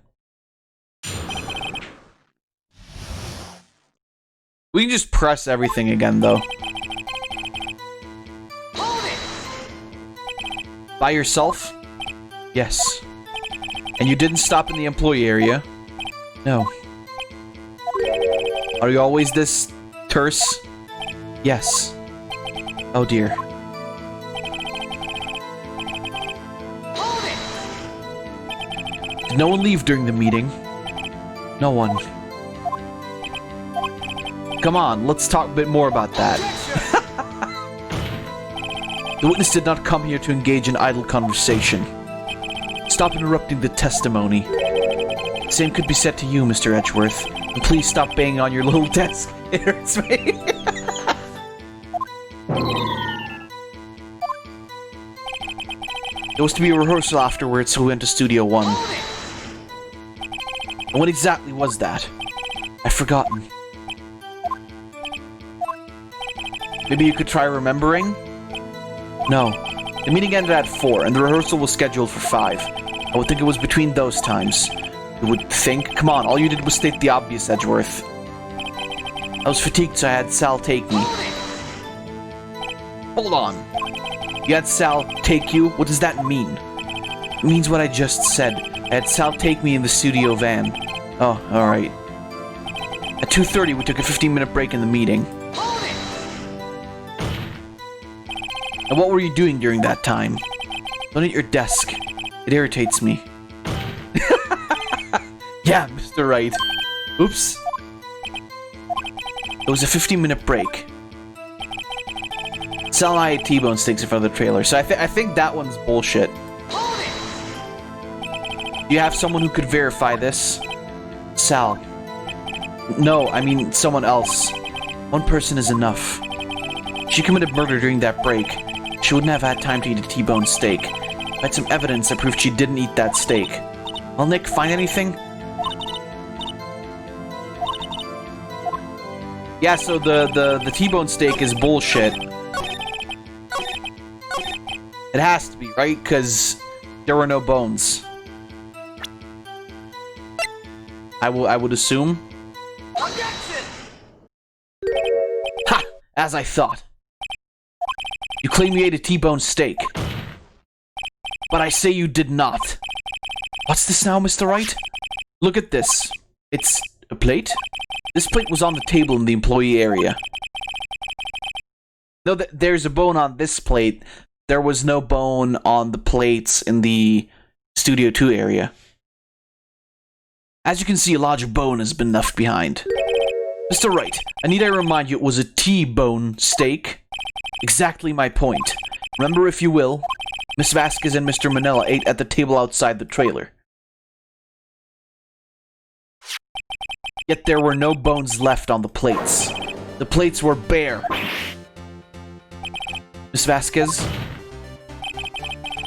We can just press everything again, though. By yourself? Yes. And you didn't stop in the employee area? No. Are you always this terse? Yes. Oh dear. Did no one leave during the meeting? No one. Come on, let's talk a bit more about that. The witness did not come here to engage in idle conversation. Stop interrupting the testimony. Same could be said to you, Mr. Edgeworth. And please stop banging on your little desk. It hurts me. There was to be a rehearsal afterwards, so we went to Studio 1. And when exactly was that? I've forgotten. Maybe you could try remembering? No. The meeting ended at 4, and the rehearsal was scheduled for 5. I would think it was between those times. You would think? Come on, all you did was state the obvious, Edgeworth. I was fatigued, so I had Sal take me. Hold on. You had Sal take you? What does that mean? It means what I just said. I had Sal take me in the studio van. Oh, alright. At 2:30, we took a 15-minute break in the meeting. And what were you doing during that time? Don't at your desk. It irritates me. Yeah, Mr. Wright. Oops. It was a 15-minute break. Sal and I ate T-bone steaks in front of the trailer, so I think that one's bullshit. Do you have someone who could verify this? Sal. No, I mean someone else. One person is enough. She committed murder during that break. She wouldn't have had time to eat a T-bone steak. I had some evidence that proved she didn't eat that steak. Well, Nick, find anything? Yeah, so the T-bone steak is bullshit. It has to be, right? Because there were no bones. I would assume. Ha! As I thought. You claim you ate a T-bone steak. But I say you did not. What's this now, Mr. Wright? Look at this. It's a plate? This plate was on the table in the employee area. No, there's a bone on this plate. There was no bone on the plates in the Studio 2 area. As you can see, a large bone has been left behind. Mr. Wright, I need I remind you it was a T-bone steak. Exactly my point. Remember, if you will, Miss Vasquez and Mr. Manila ate at the table outside the trailer. Yet there were no bones left on the plates. The plates were bare. Miss Vasquez?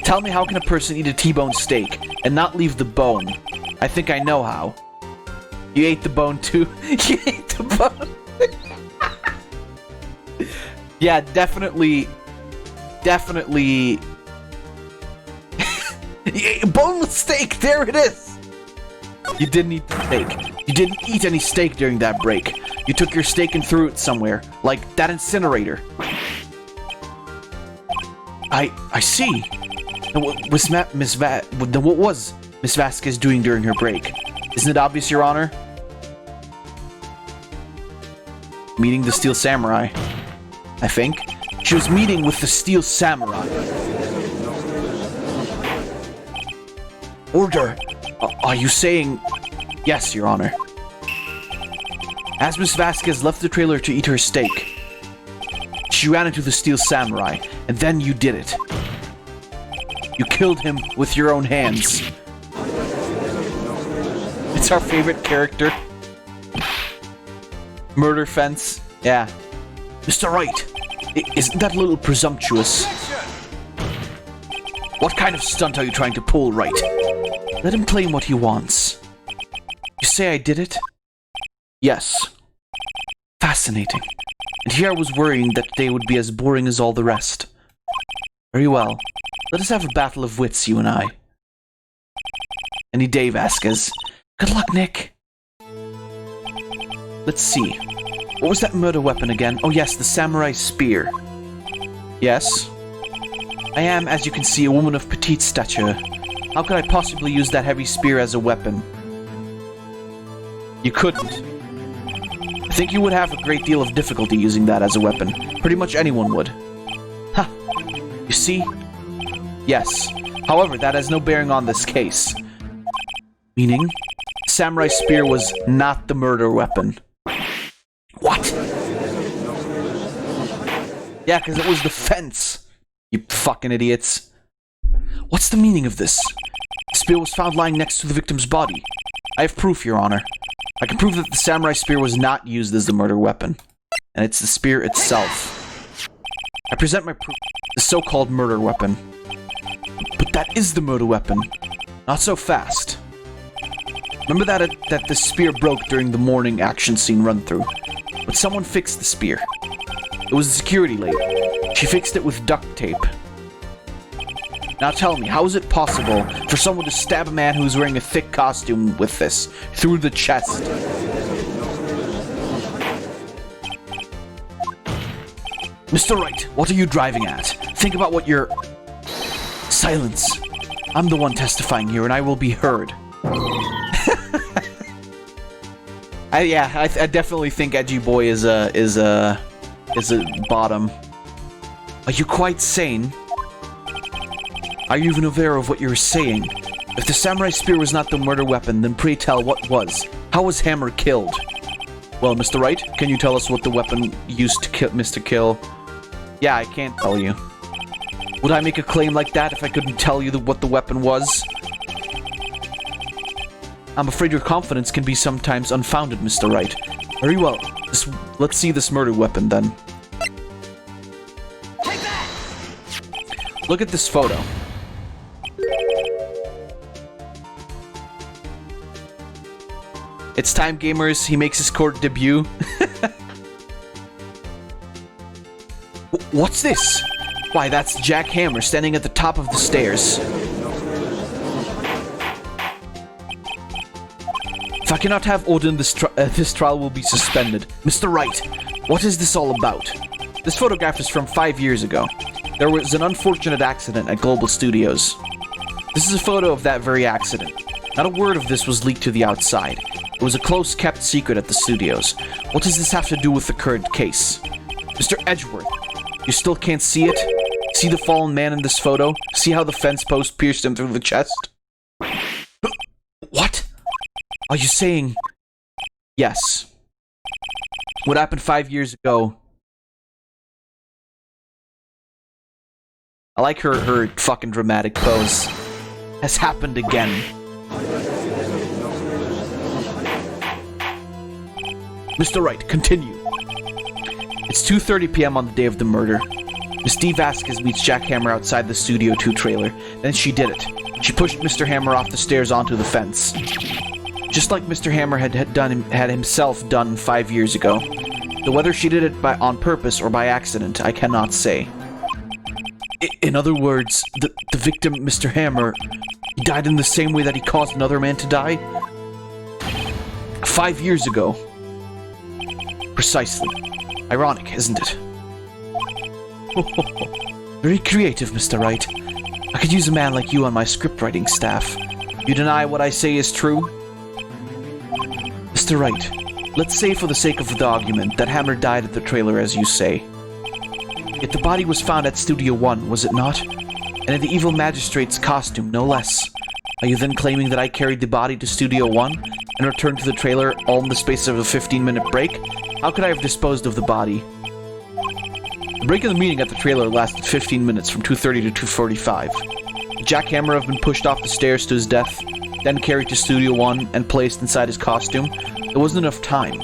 Tell me, how can a person eat a T-bone steak and not leave the bone? I think I know how. You ate the bone too? You ate the bone? Yeah, definitely. Definitely. Boneless steak, there it is! You didn't eat the steak. You didn't eat any steak during that break. You took your steak and threw it somewhere, like that incinerator. I see. What was Miss Vasquez doing during her break? Isn't it obvious, Your Honor? Meeting the Steel Samurai. I think. She was meeting with the Steel Samurai. Order! Are you saying... Yes, Your Honor. As Miss Vasquez left the trailer to eat her steak, she ran into the Steel Samurai, and then you did it. You killed him with your own hands. It's our favorite character. Murder fence. Yeah. Mr. Wright, isn't that a little presumptuous? What kind of stunt are you trying to pull, Wright? Let him claim what he wants. You say I did it? Yes. Fascinating. And here I was worrying that today would be as boring as all the rest. Very well. Let us have a battle of wits, you and I. Any day, Vasquez. Good luck, Nick. Let's see. What was that murder weapon again? Oh yes, the samurai spear. Yes. I am, as you can see, a woman of petite stature. How could I possibly use that heavy spear as a weapon? You couldn't. I think you would have a great deal of difficulty using that as a weapon. Pretty much anyone would. Ha! You see? Yes. However, that has no bearing on this case. Meaning? Samurai spear was not the murder weapon. What? Yeah, because it was the fence. You fucking idiots. What's the meaning of this? The spear was found lying next to the victim's body. I have proof, Your Honor. I can prove that the samurai spear was not used as the murder weapon. And it's the spear itself. I present my proof. The so-called murder weapon. But that is the murder weapon. Not so fast. Remember that the spear broke during the morning action scene run-through. But someone fixed the spear. It was a security lady. She fixed it with duct tape. Now tell me, how is it possible for someone to stab a man who's wearing a thick costume with this through the chest? Mr. Wright, what are you driving at? Think about what you're... Silence. I'm the one testifying here, and I will be heard. I definitely think Edgy Boy is a bottom. Are you quite sane? Are you even aware of what you're saying? If the samurai spear was not the murder weapon, then pray tell what was. How was Hammer killed? Well, Mr. Wright, can you tell us what the weapon used to kill Mr. Kill? Yeah, I can't tell you. Would I make a claim like that if I couldn't tell you what the weapon was? I'm afraid your confidence can be sometimes unfounded, Mr. Wright. Very well. Let's see this murder weapon, then. Take that! Look at this photo. It's time, gamers. He makes his court debut. What's this? Why, that's Jack Hammer standing at the top of the stairs. If I cannot have Odin, this trial will be suspended. Mr. Wright, what is this all about? This photograph is from 5 years ago. There was an unfortunate accident at Global Studios. This is a photo of that very accident. Not a word of this was leaked to the outside. It was a close-kept secret at the studios. What does this have to do with the current case? Mr. Edgeworth, you still can't see it? See the fallen man in this photo? See how the fence post pierced him through the chest? What? Are you saying... Yes. What happened 5 years ago... I like her fucking dramatic pose. Has happened again. Mr. Wright, continue. It's 2:30 p.m. on the day of the murder. Miss D. Vasquez meets Jack Hammer outside the Studio 2 trailer. Then she did it. She pushed Mr. Hammer off the stairs onto the fence. Just like Mr. Hammer had himself done 5 years ago. Though whether she did it on purpose or by accident, I cannot say. In other words, the victim, Mr. Hammer, he died in the same way that he caused another man to die? 5 years ago. Precisely. Ironic, isn't it? Very creative, Mr. Wright. I could use a man like you on my scriptwriting staff. You deny what I say is true? Mr. Wright, let's say for the sake of the argument that Hammer died at the trailer as you say. Yet the body was found at Studio 1, was it not? And in the evil magistrate's costume, no less. Are you then claiming that I carried the body to Studio 1 and returned to the trailer all in the space of a 15-minute break? How could I have disposed of the body? The break in the meeting at the trailer lasted 15 minutes, from 2:30 to 2:45. Would Jack Hammer have been pushed off the stairs to his death, then carried to Studio 1 and placed inside his costume? There wasn't enough time.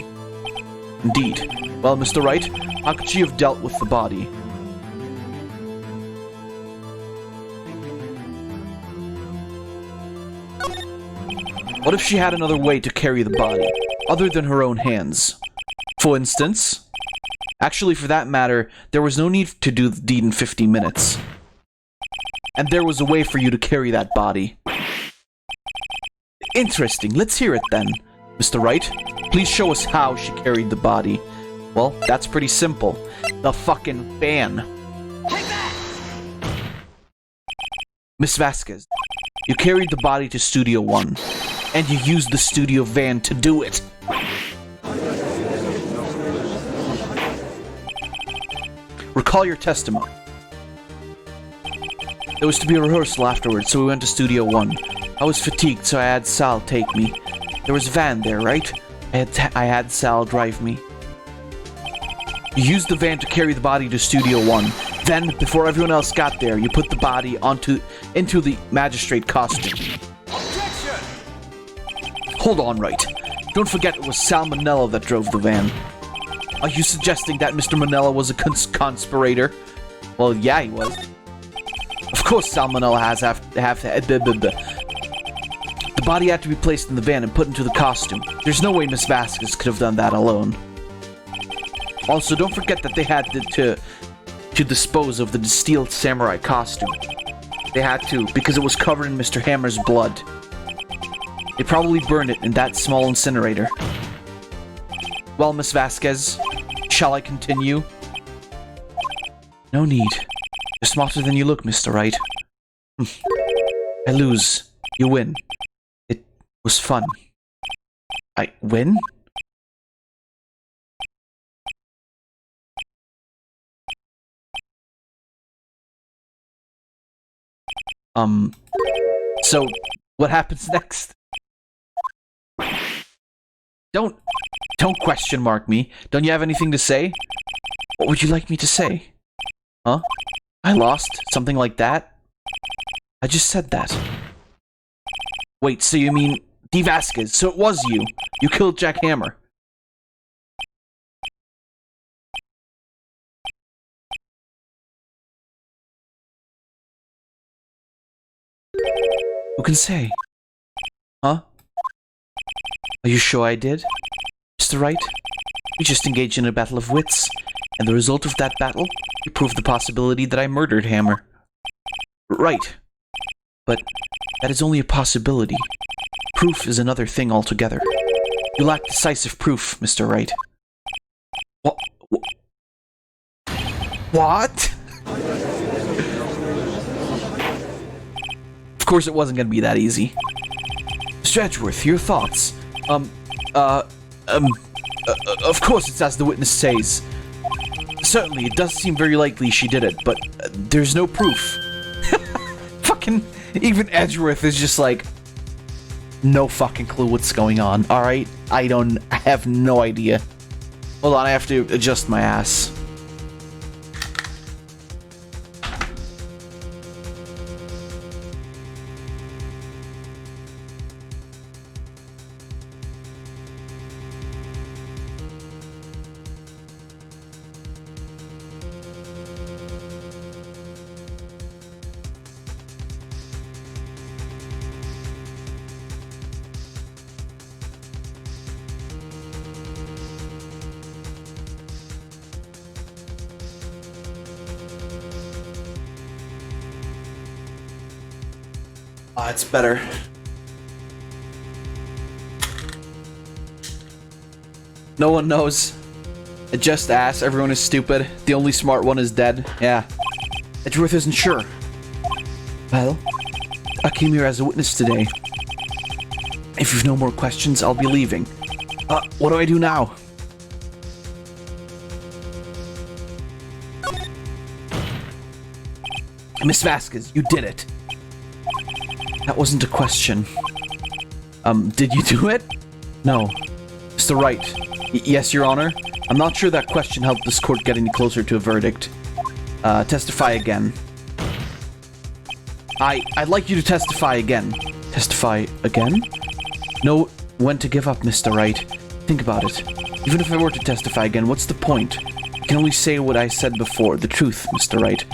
Indeed. Well, Mr. Wright, how could she have dealt with the body? What if she had another way to carry the body, other than her own hands? For instance? Actually, for that matter, there was no need to do the deed in 15 minutes. And there was a way for you to carry that body. Interesting, let's hear it then. Mr. Wright, please show us how she carried the body. Well, that's pretty simple. The fucking van. Miss Vasquez, you carried the body to Studio 1, and you used the studio van to do it. Recall your testimony. There was to be a rehearsal afterwards, so we went to Studio 1. I was fatigued, so I had Sal take me. There was a van there, right? I had Sal drive me. You used the van to carry the body to Studio 1. Then, before everyone else got there, you put the body into the magistrate costume. Objection! Hold on, Wright. Don't forget it was Sal Manella that drove the van. Are you suggesting that Mr. Manella was a conspirator? Well, yeah, he was. Of course Sal Manella has the body had to be placed in the van and put into the costume. There's no way Miss Vasquez could have done that alone. Also, don't forget that they had to dispose of the steel samurai costume. They had to, because it was covered in Mr. Hammer's blood. They probably burned it in that small incinerator. Well, Miss Vasquez, shall I continue? No need. You're smarter than you look, Mr. Wright. I lose. You win. It was fun. I win? So, what happens next? Don't question mark me. Don't you have anything to say? What would you like me to say? Huh? I lost? Something like that? I just said that. Wait, so you mean D. Vasquez? So it was you. You killed Jack Hammer. Who can say? Huh? Are you sure I did? Mr. Wright? We just engaged in a battle of wits, and the result of that battle, you proved the possibility that I murdered Hammer. Right. But that is only a possibility. Proof is another thing altogether. You lack decisive proof, Mr. Wright. What? Of course it wasn't gonna be that easy. Mr. Edgeworth, your thoughts? Of course it's as the witness says. Certainly, it does seem very likely she did it, but there's no proof. Fucking, even Edgeworth is just like, no fucking clue what's going on, alright? I have no idea. Hold on, I have to adjust my ass. It's better. No one knows. Just ass. Everyone is stupid. The only smart one is dead. Yeah. Edgeworth isn't sure. Well, I came here as a witness today. If you've no more questions, I'll be leaving. What do I do now? Miss Vasquez, you did it. That wasn't a question. Did you do it? No. Mr. Wright. Yes, Your Honor. I'm not sure that question helped this court get any closer to a verdict. Testify again. I'd like you to testify again. Testify again? Know when to give up, Mr. Wright. Think about it. Even if I were to testify again, what's the point? I can only say what I said before, the truth, Mr. Wright.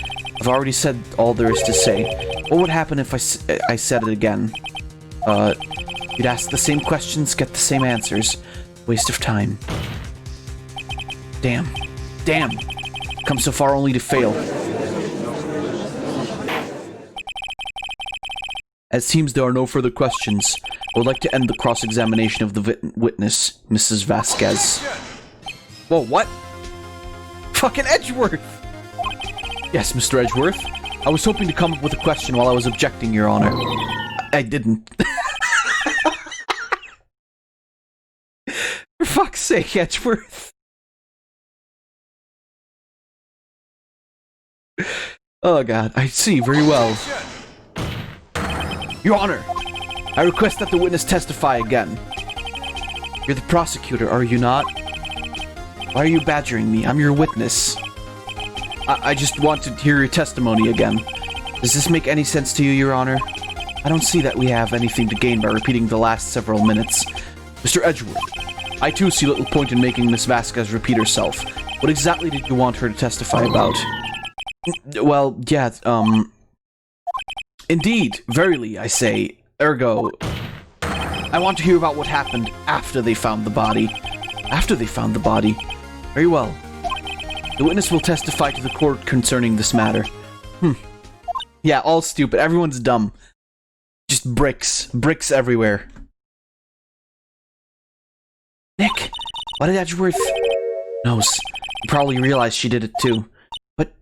I've already said all there is to say. What would happen if I said it again? You'd ask the same questions, get the same answers. Waste of time. Damn. Damn. Come so far only to fail. As seems there are no further questions, I would like to end the cross-examination of the witness, Mrs. Vasquez. Whoa, what? Fucking Edgeworth! Yes, Mr. Edgeworth. I was hoping to come up with a question while I was objecting, Your Honor. I didn't. For fuck's sake, Edgeworth. Oh god, I see very well. Your Honor, I request that the witness testify again. You're the prosecutor, are you not? Why are you badgering me? I'm your witness. I just want to hear your testimony again. Does this make any sense to you, Your Honor? I don't see that we have anything to gain by repeating the last several minutes. Mr. Edgeworth, I too see little point in making Miss Vasquez repeat herself. What exactly did you want her to testify about? Well, yeah, Indeed, verily, I say. Ergo, I want to hear about what happened after they found the body. After they found the body? Very well. The witness will testify to the court concerning this matter. Yeah, all stupid. Everyone's dumb. Just bricks. Bricks everywhere. Nick, why did Edgeworth... knows. He probably realized she did it too. But...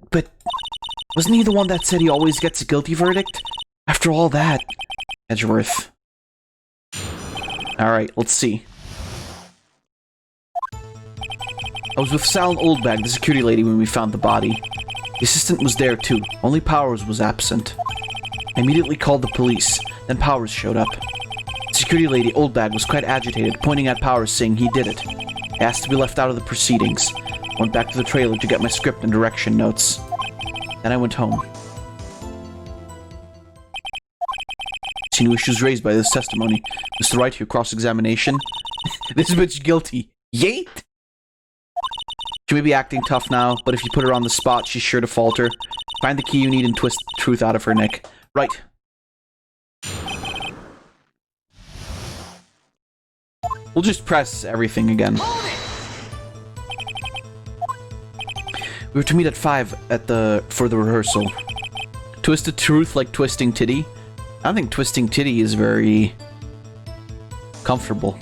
wasn't he the one that said he always gets a guilty verdict? After all that... Edgeworth. Alright, let's see. I was with Sal and Oldbag, the security lady, when we found the body. The assistant was there too, only Powers was absent. I immediately called the police, then Powers showed up. Security lady Oldbag was quite agitated, pointing at Powers saying he did it. I asked to be left out of the proceedings. I went back to the trailer to get my script and direction notes. Then I went home. See no issues raised by this testimony. Mr. Wright, your cross-examination. This bitch guilty. Yeet! She may be acting tough now, but if you put her on the spot, she's sure to falter. Find the key you need and twist the truth out of her, Nick. Right. We'll just press everything again. We were to meet at 5 for the rehearsal. Twist the truth like twisting titty? I don't think twisting titty is very comfortable.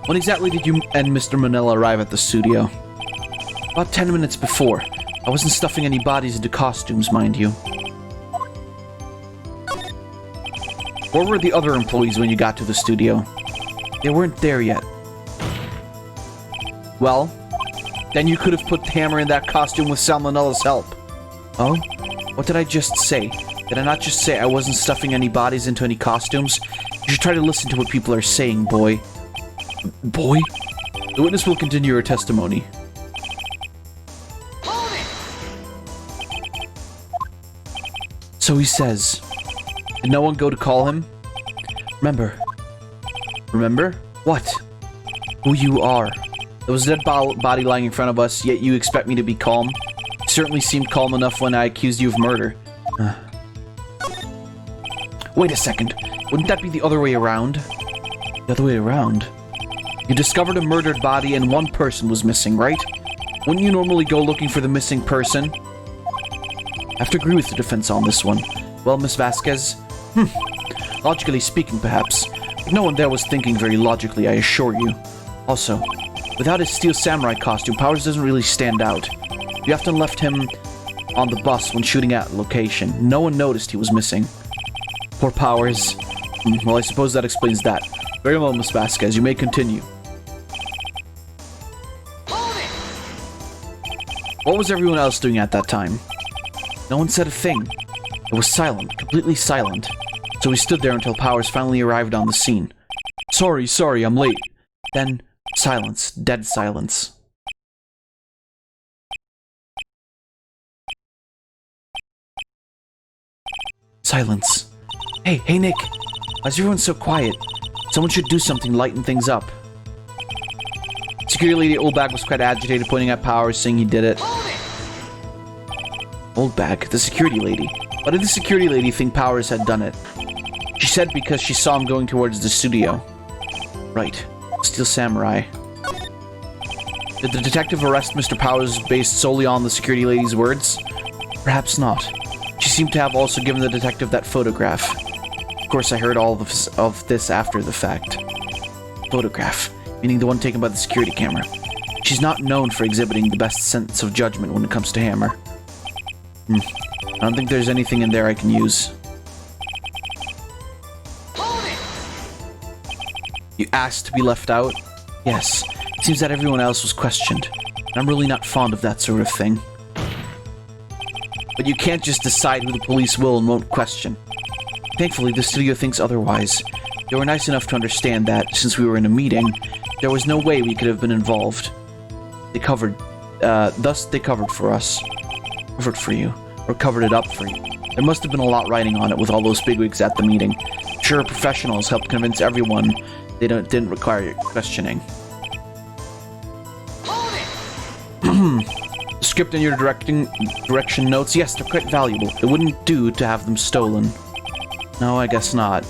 When exactly did you and Mr. Manila arrive at the studio? About 10 minutes before. I wasn't stuffing any bodies into costumes, mind you. Where were the other employees when you got to the studio? They weren't there yet. Well, then you could have put Hammer in that costume with Salmonella's help. Oh? What did I just say? Did I not just say I wasn't stuffing any bodies into any costumes? You should try to listen to what people are saying, boy. Boy? The witness will continue her testimony. So he says. Did no one go to call him? Remember? Remember? What? Who you are. There was a dead body lying in front of us, yet you expect me to be calm? You certainly seemed calm enough when I accused you of murder. Wait a second. Wouldn't that be the other way around? The other way around? You discovered a murdered body and one person was missing, right? Wouldn't you normally go looking for the missing person? I have to agree with the defense on this one. Well, Miss Vasquez? Logically speaking, perhaps. But no one there was thinking very logically, I assure you. Also, without his steel samurai costume, Powers doesn't really stand out. You often left him on the bus when shooting at location. No one noticed he was missing. Poor Powers. Well, I suppose that explains that. Very well, Miss Vasquez, you may continue. What was everyone else doing at that time? No one said a thing. It was silent, completely silent. So we stood there until Powers finally arrived on the scene. Sorry, I'm late. Then, silence, dead silence. Silence. Hey, Nick. Why is everyone so quiet? Someone should do something, lighten things up. Security lady Oldbag was quite agitated, pointing at Powers, saying he did it. Oldbag, the security lady. Why did the security lady think Powers had done it? She said because she saw him going towards the studio. Right. Steel Samurai. Did the detective arrest Mr. Powers based solely on the security lady's words? Perhaps not. She seemed to have also given the detective that photograph. Of course, I heard all of this after the fact. Photograph, meaning the one taken by the security camera. She's not known for exhibiting the best sense of judgment when it comes to Hammer. I don't think there's anything in there I can use. You asked to be left out? Yes. It seems that everyone else was questioned. And I'm really not fond of that sort of thing. But you can't just decide who the police will and won't question. Thankfully, the studio thinks otherwise. They were nice enough to understand that, since we were in a meeting, there was no way we could have been involved. Thus they covered for us. Covered for you. Or covered it up for you. There must have been a lot writing on it with all those bigwigs at the meeting. Sure, professionals helped convince everyone they didn't require questioning. The script and your direction notes, yes, they're quite valuable. It wouldn't do to have them stolen. No, I guess not.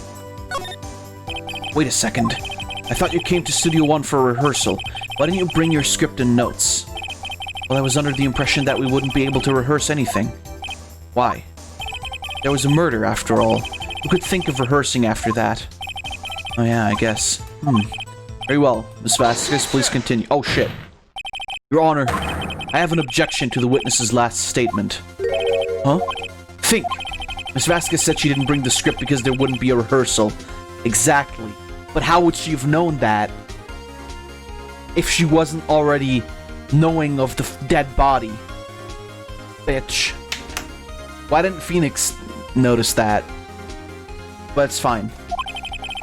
Wait a second. I thought you came to Studio 1 for a rehearsal. Why didn't you bring your script and notes? Well, I was under the impression that we wouldn't be able to rehearse anything. Why? There was a murder, after all. Who could think of rehearsing after that? Oh yeah, I guess. Very well. Miss Vasquez, please continue. Oh shit. Your Honor, I have an objection to the witness's last statement. Huh? Think. Miss Vasquez said she didn't bring the script because there wouldn't be a rehearsal. Exactly. But how would she have known that if she wasn't already knowing of the dead body? Bitch. Why didn't Phoenix notice that? But it's fine.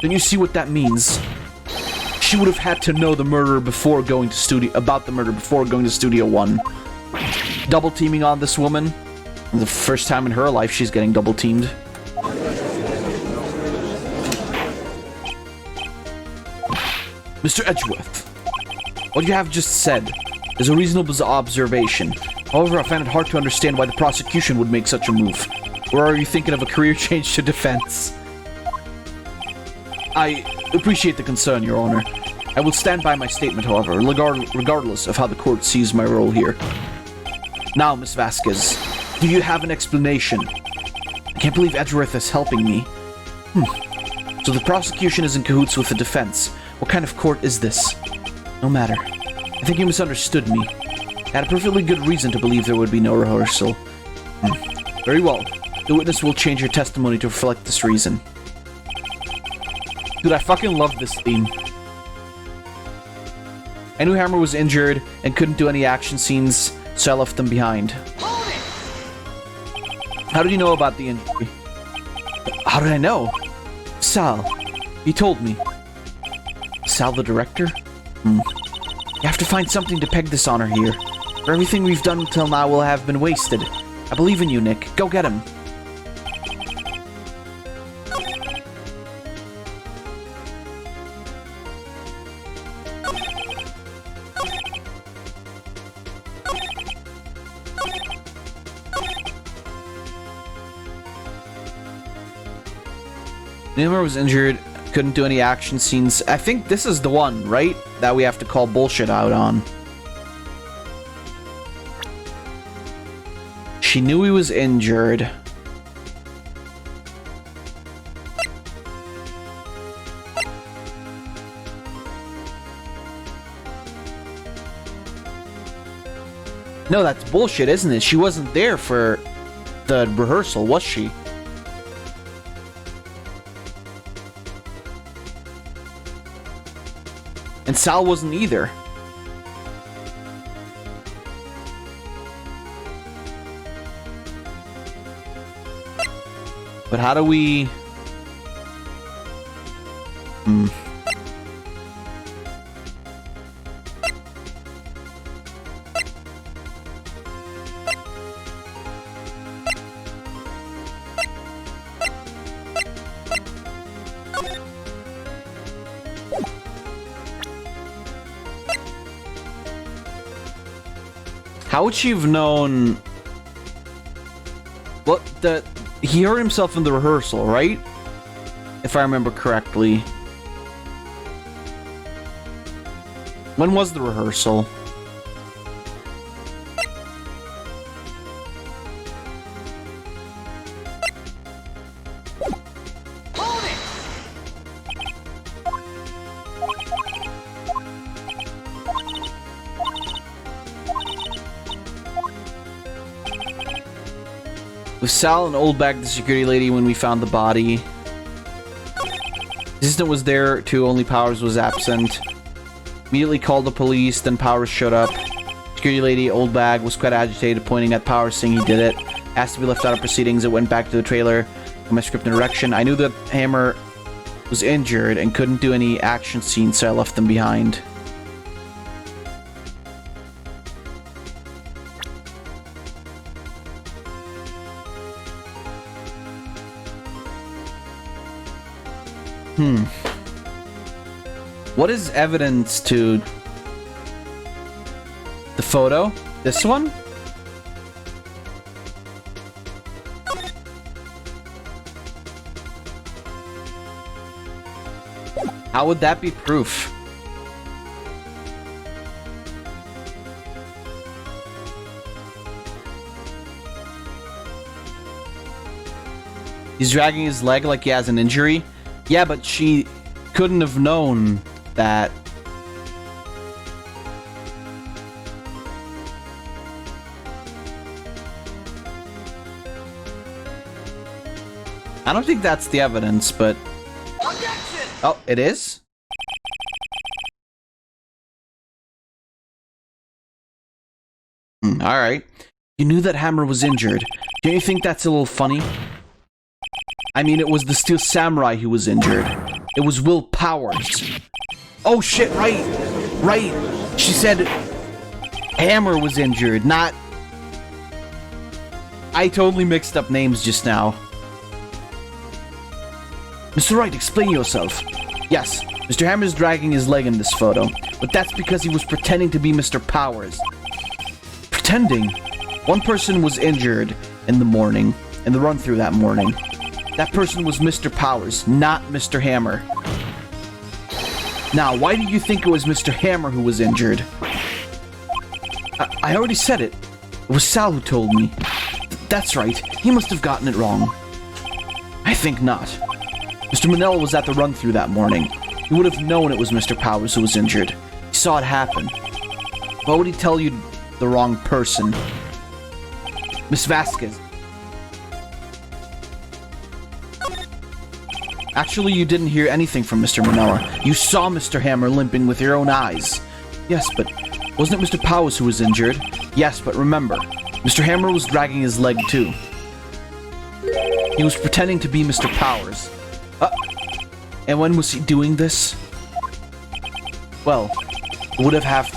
Then you see what that means. She would have had to know the murder before going to about the murder before going to Studio 1. Double teaming on this woman. The first time in her life she's getting double teamed. Mr. Edgeworth, what you have just said is a reasonable observation. However, I find it hard to understand why the prosecution would make such a move. Or are you thinking of a career change to defense? I appreciate the concern, Your Honor. I will stand by my statement, however, regardless of how the court sees my role here. Now, Miss Vasquez, do you have an explanation? I can't believe Edgeworth is helping me. So the prosecution is in cahoots with the defense. What kind of court is this? No matter. I think you misunderstood me. I had a perfectly good reason to believe there would be no rehearsal. Very well. The witness will change her testimony to reflect this reason. Dude, I fucking love this theme. I knew Hammer was injured and couldn't do any action scenes, so I left them behind. How did you know about the injury? How did I know? Sal. He told me. Sal the director? You have to find something to peg this honor here. For everything we've done until now will have been wasted. I believe in you, Nick. Go get him. Hammer was injured, couldn't do any action scenes. I think this is the one, right? That we have to call bullshit out on. She knew he was injured. No, that's bullshit, isn't it? She wasn't there for the rehearsal, was she? And Sal wasn't either. But how do we... How would she have known... What the... He hurt himself in the rehearsal, right? If I remember correctly. When was the rehearsal? With Sal and Oldbag, the security lady, when we found the body. Assistant was there too, only Powers was absent. Immediately called the police, then Powers showed up. Security lady, Oldbag, was quite agitated, pointing at Powers, saying he did it. Asked to be left out of proceedings. It went back to the trailer. My script and direction. I knew that Hammer was injured and couldn't do any action scenes, so I left them behind. What is evidence to the photo? This one? How would that be proof? He's dragging his leg like he has an injury? Yeah, but she couldn't have known that. I don't think that's the evidence, but... Oh, it is? Alright. You knew that Hammer was injured. Don't you think that's a little funny? I mean, it was the Steel Samurai who was injured. It was Will Powers. Oh shit, right. She said Hammer was injured, not... I totally mixed up names just now. Mr. Wright, explain yourself. Yes, Mr. Hammer's dragging his leg in this photo, but that's because he was pretending to be Mr. Powers. Pretending? One person was injured in the morning, in the run-through that morning. That person was Mr. Powers, not Mr. Hammer. Now, why do you think it was Mr. Hammer who was injured? I already said it. It was Sal who told me. That's right, he must have gotten it wrong. I think not. Mr. Manella was at the run-through that morning. He would have known it was Mr. Powers who was injured. He saw it happen. Why would he tell you the wrong person? Miss Vasquez. Actually, you didn't hear anything from Mr. Manella. You saw Mr. Hammer limping with your own eyes. Yes, but wasn't it Mr. Powers who was injured? Yes, but remember, Mr. Hammer was dragging his leg too. He was pretending to be Mr. Powers. And when was he doing this? Well, it would have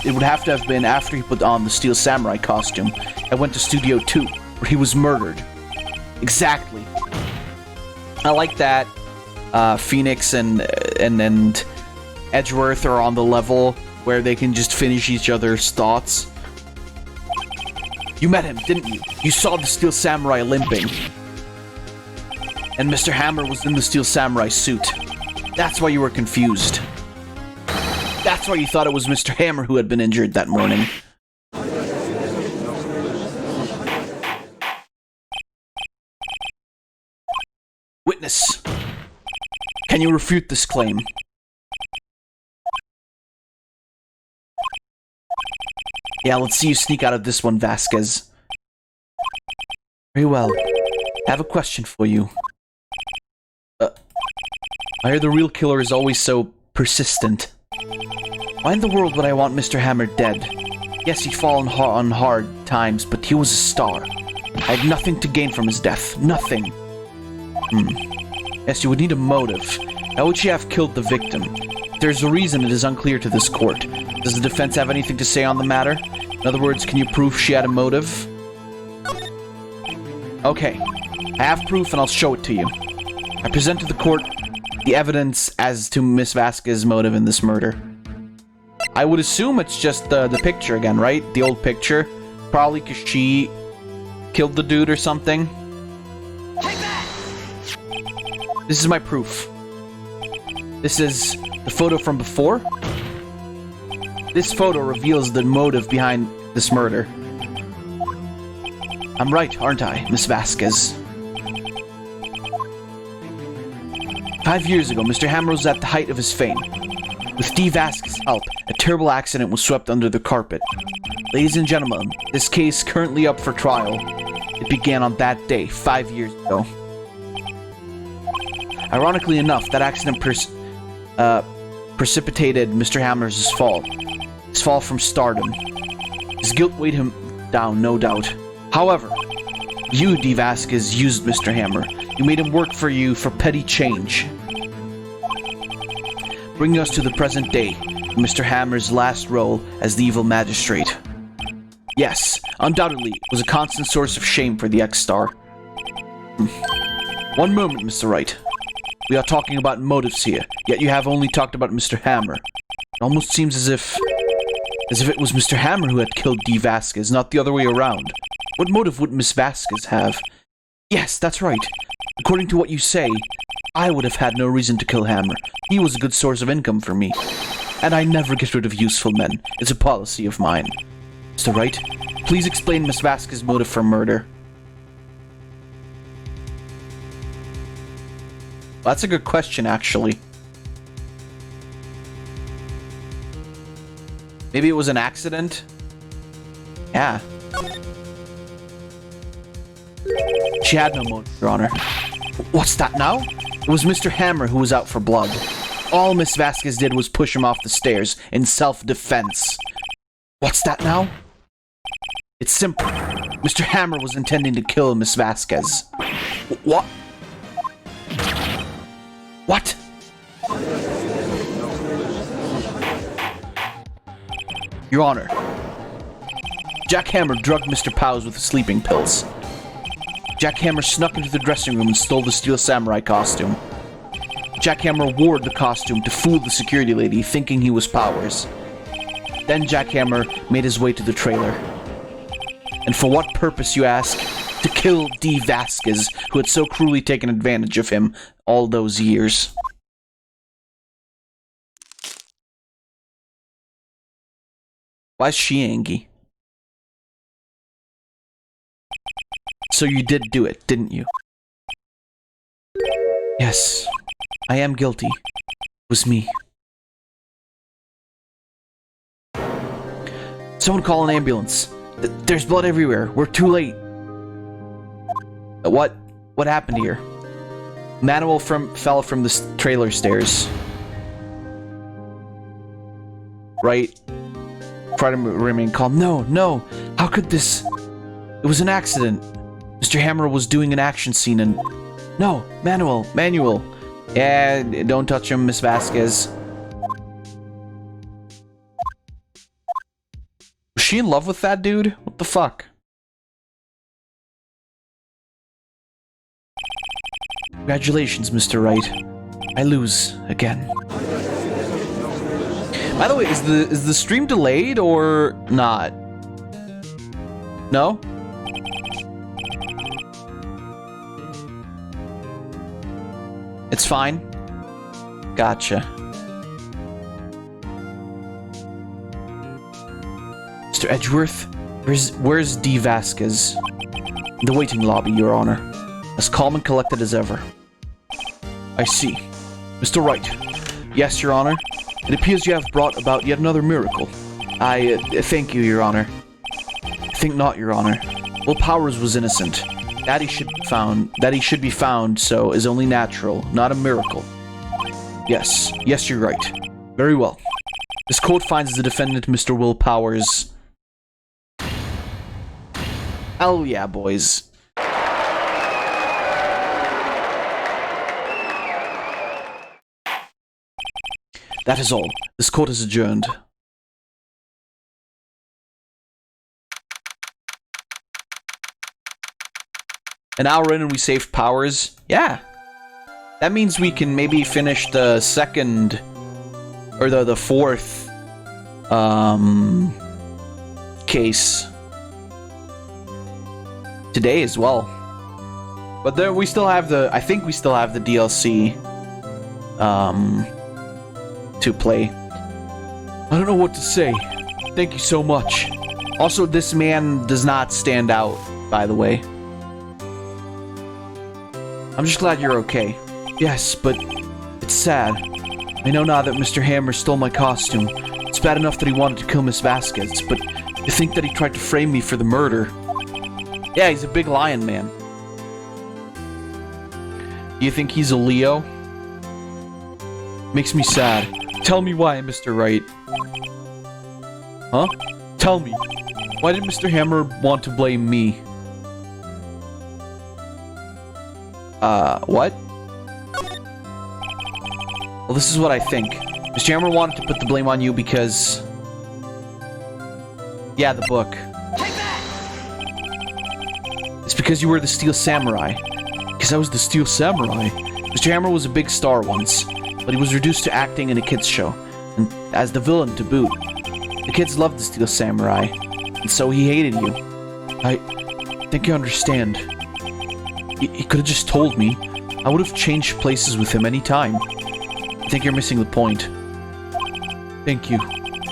to have been after he put on the Steel Samurai costume and went to Studio 2, where he was murdered. Exactly. I like that Phoenix and Edgeworth are on the level where they can just finish each other's thoughts. You met him, didn't you? You saw the Steel Samurai limping. And Mr. Hammer was in the Steel Samurai suit. That's why you were confused. That's why you thought it was Mr. Hammer who had been injured that morning. Witness. Can you refute this claim? Yeah, let's see you sneak out of this one, Vasquez. Very well. I have a question for you. I hear the real killer is always so persistent. Why in the world would I want Mr. Hammer dead? Yes, he'd fallen on hard times, but he was a star. I had nothing to gain from his death. Nothing. Yes, you would need a motive. How would she have killed the victim? If there's a reason, it is unclear to this court. Does the defense have anything to say on the matter? In other words, can you prove she had a motive? Okay. I have proof and I'll show it to you. I present to the court the evidence as to Miss Vasquez's motive in this murder. I would assume it's just the picture again, right? The old picture. Probably because she killed the dude or something. Take that! This is my proof. This is the photo from before. This photo reveals the motive behind this murder. I'm right, aren't I, Miss Vasquez? 5 years ago, Mr. Hammer was at the height of his fame. With D. Vasquez's help, a terrible accident was swept under the carpet. Ladies and gentlemen, this case currently up for trial. It began on that day, 5 years ago. Ironically enough, that accident precipitated Mr. Hammer's fall. His fall from stardom. His guilt weighed him down, no doubt. However, you, D. Vasquez, used Mr. Hammer. You made him work for you for petty change. Bringing us to the present day, Mr. Hammer's last role as the evil magistrate. Yes, undoubtedly, it was a constant source of shame for the ex-star. One moment, Mr. Wright. We are talking about motives here, yet you have only talked about Mr. Hammer. It almost seems as if it was Mr. Hammer who had killed D. Vasquez, not the other way around. What motive would Miss Vasquez have? Yes, that's right. According to what you say, I would have had no reason to kill Hammer. He was a good source of income for me. And I never get rid of useful men. It's a policy of mine. Mr. Wright, please explain Miss Vasquez's motive for murder. Well, that's a good question, actually. Maybe it was an accident? Yeah. She had no motive, Your Honor. What's that now? It was Mr. Hammer who was out for blood. All Miss Vasquez did was push him off the stairs in self-defense. What's that now? It's simple. Mr. Hammer was intending to kill Miss Vasquez. What? What? Your Honor, Jack Hammer drugged Mr. Powers with sleeping pills. Jack Hammer snuck into the dressing room and stole the Steel Samurai costume. Jack Hammer wore the costume to fool the security lady, thinking he was Powers. Then Jack Hammer made his way to the trailer. And for what purpose, you ask? To kill Dee Vasquez, who had so cruelly taken advantage of him all those years. Why is she angry? So you did do it, didn't you? Yes, I am guilty. It was me. Someone call an ambulance. There's blood everywhere. We're too late. What happened here? Manuel fell from the trailer stairs. Right? Try to remain calm. No. How could this? It was an accident. Mr. Hammer was doing an action scene and... No, Manuel. Yeah, don't touch him, Miss Vasquez. Was she in love with that dude? What the fuck? Congratulations, Mr. Wright. I lose again. By the way, is the stream delayed or not? No? It's fine. Gotcha. Mr. Edgeworth, where's Dee Vasquez? In the waiting lobby, Your Honor. As calm and collected as ever. I see. Mr. Wright. Yes, Your Honor. It appears you have brought about yet another miracle. I thank you, Your Honor. I think not, Your Honor. Will Powers was innocent. That he should be found so is only natural, not a miracle. Yes, you're right. Very well. This court finds the defendant, Mr. Will Powers. Hell yeah, boys. That is all. This court is adjourned. An hour in and we saved Powers. Yeah. That means we can maybe finish the second... Or the fourth... case. Today as well. But there we still have the... I think we still have the DLC... to play. I don't know what to say. Thank you so much. Also, this man does not stand out, by the way. I'm just glad you're okay. Yes, but it's sad. I know now that Mr. Hammer stole my costume. It's bad enough that he wanted to kill Miss Vasquez, but to think that he tried to frame me for the murder. Yeah, he's a big lion man. Do you think he's a Leo? Makes me sad. Tell me why, Mr. Wright. Huh? Tell me. Why did Mr. Hammer want to blame me? What? Well, this is what I think. Mr. Hammer wanted to put the blame on you because... Yeah, the book. It's because you were the Steel Samurai. Because I was the Steel Samurai. Mr. Hammer was a big star once, but he was reduced to acting in a kids' show, and as the villain to boot. The kids loved the Steel Samurai, and so he hated you. I think you understand. He could have just told me. I would have changed places with him any time. I think you're missing the point. Thank you.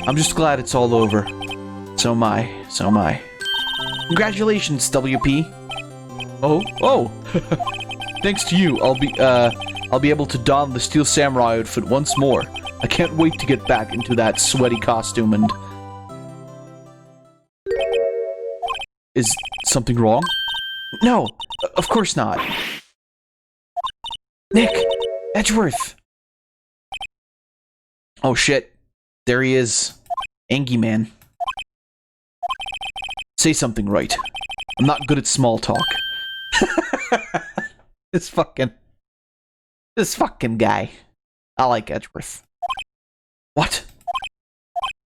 I'm just glad it's all over. So am I. Congratulations, WP. Oh. Thanks to you, I'll be able to don the Steel Samurai outfit once more. I can't wait to get back into that sweaty costume and... Is something wrong? No, of course not. Nick! Edgeworth! Oh shit. There he is. Angie Man. Say something, Wright. I'm not good at small talk. This fucking guy. I like Edgeworth. What?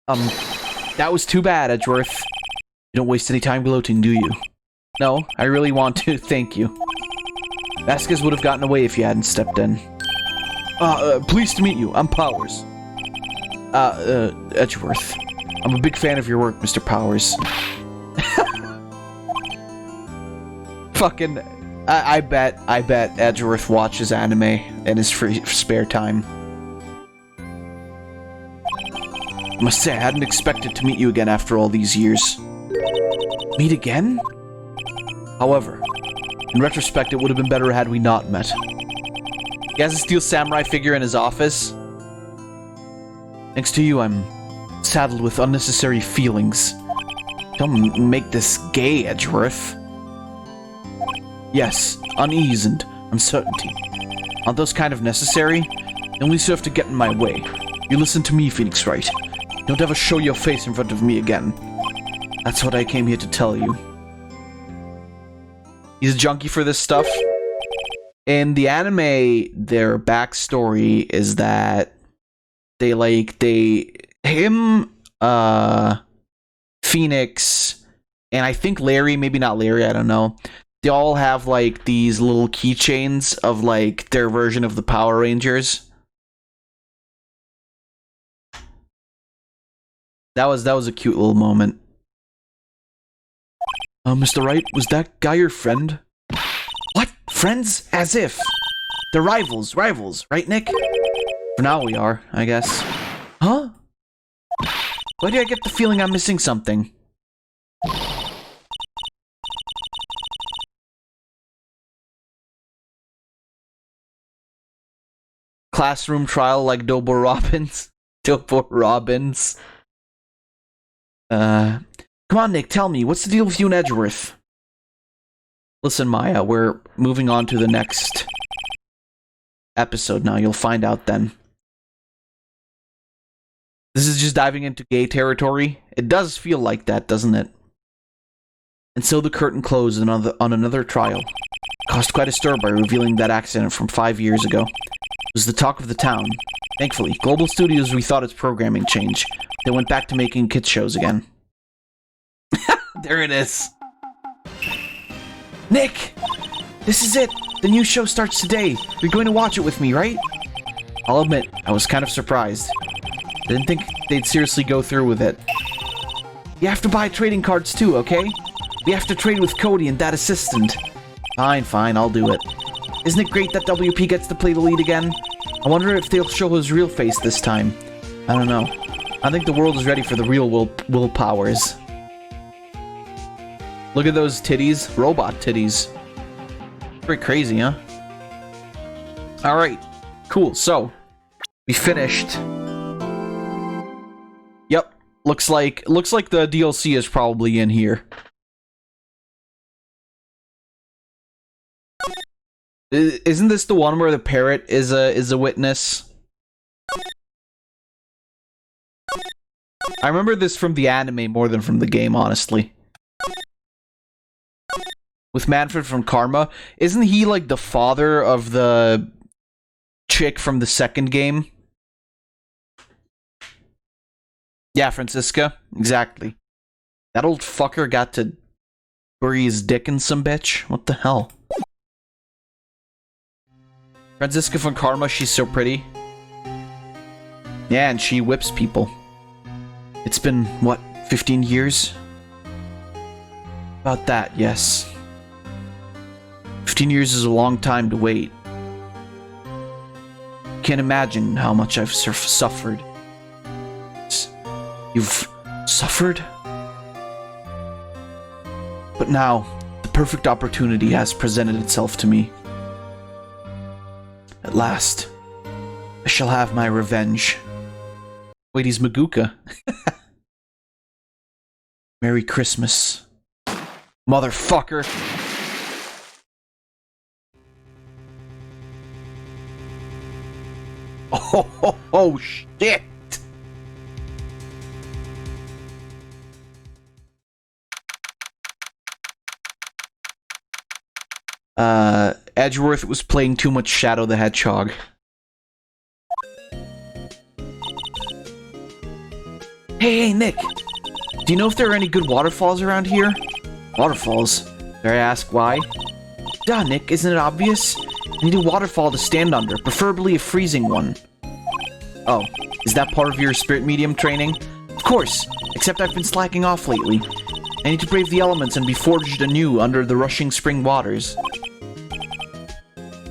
That was too bad, Edgeworth. You don't waste any time gloating, do you? No, I really want to, thank you. Vasquez would have gotten away if you hadn't stepped in. Pleased to meet you, I'm Powers. Edgeworth. I'm a big fan of your work, Mr. Powers. Fucking... I bet Edgeworth watches anime in his spare time. I must say, I hadn't expected to meet you again after all these years. Meet again? However, in retrospect, it would have been better had we not met. He has a steel samurai figure in his office. Thanks to you, I'm saddled with unnecessary feelings. Don't make this gay, Edgeworth. Yes, unease and uncertainty. Aren't those kind of necessary? They only serve to get in my way. You listen to me, Phoenix Wright. Don't ever show your face in front of me again. That's what I came here to tell you. He's a junkie for this stuff. In the anime, their backstory is that Phoenix, and I think Larry, maybe not Larry, I don't know. They all have like these little keychains of like their version of the Power Rangers. That was a cute little moment. Mr. Wright, was that guy your friend? What? Friends? As if. They're rivals, right, Nick? For now we are, I guess. Huh? Why do I get the feeling I'm missing something? Classroom trial like Dobo Robbins. Dobo Robbins. Come on, Nick, tell me, what's the deal with you and Edgeworth? Listen, Maya, we're moving on to the next episode now. You'll find out then. This is just diving into gay territory. It does feel like that, doesn't it? And so the curtain closed on another trial. Caused quite a stir by revealing that accident from 5 years ago. It was the talk of the town. Thankfully, Global Studios rethought its programming change. They went back to making kids shows again. There it is. Nick! This is it! The new show starts today. You're going to watch it with me, right? I'll admit, I was kind of surprised. Didn't think they'd seriously go through with it. You have to buy trading cards too, okay? We have to trade with Cody and that assistant. Fine, I'll do it. Isn't it great that WP gets to play the lead again? I wonder if they'll show his real face this time. I don't know. I think the world is ready for the real Will Powers. Look at those titties. Robot titties. Pretty crazy, huh? Alright. Cool. So, we finished. Yep. Looks like the DLC is probably in here. Isn't this the one where the parrot is a witness? I remember this from the anime more than from the game, honestly. With Manfred from Karma. Isn't he like the father of the chick from the second game? Yeah, Francisca. Exactly. That old fucker got to bury his dick in some bitch? What the hell? Francisca from Karma, she's so pretty. Yeah, and she whips people. It's been, what, 15 years? About that, yes. 15 years is a long time to wait. Can't imagine how much I've suffered. You've suffered? But now, the perfect opportunity has presented itself to me. At last, I shall have my revenge. Wait, he's Maguka. Merry Christmas. Motherfucker. Oh, shit. Edgeworth was playing too much Shadow the Hedgehog. Hey, Nick! Do you know if there are any good waterfalls around here? Waterfalls? Dare I ask why? Duh, Nick, isn't it obvious? I need a waterfall to stand under, preferably a freezing one. Oh, is that part of your spirit medium training? Of course, except I've been slacking off lately. I need to brave the elements and be forged anew under the rushing spring waters.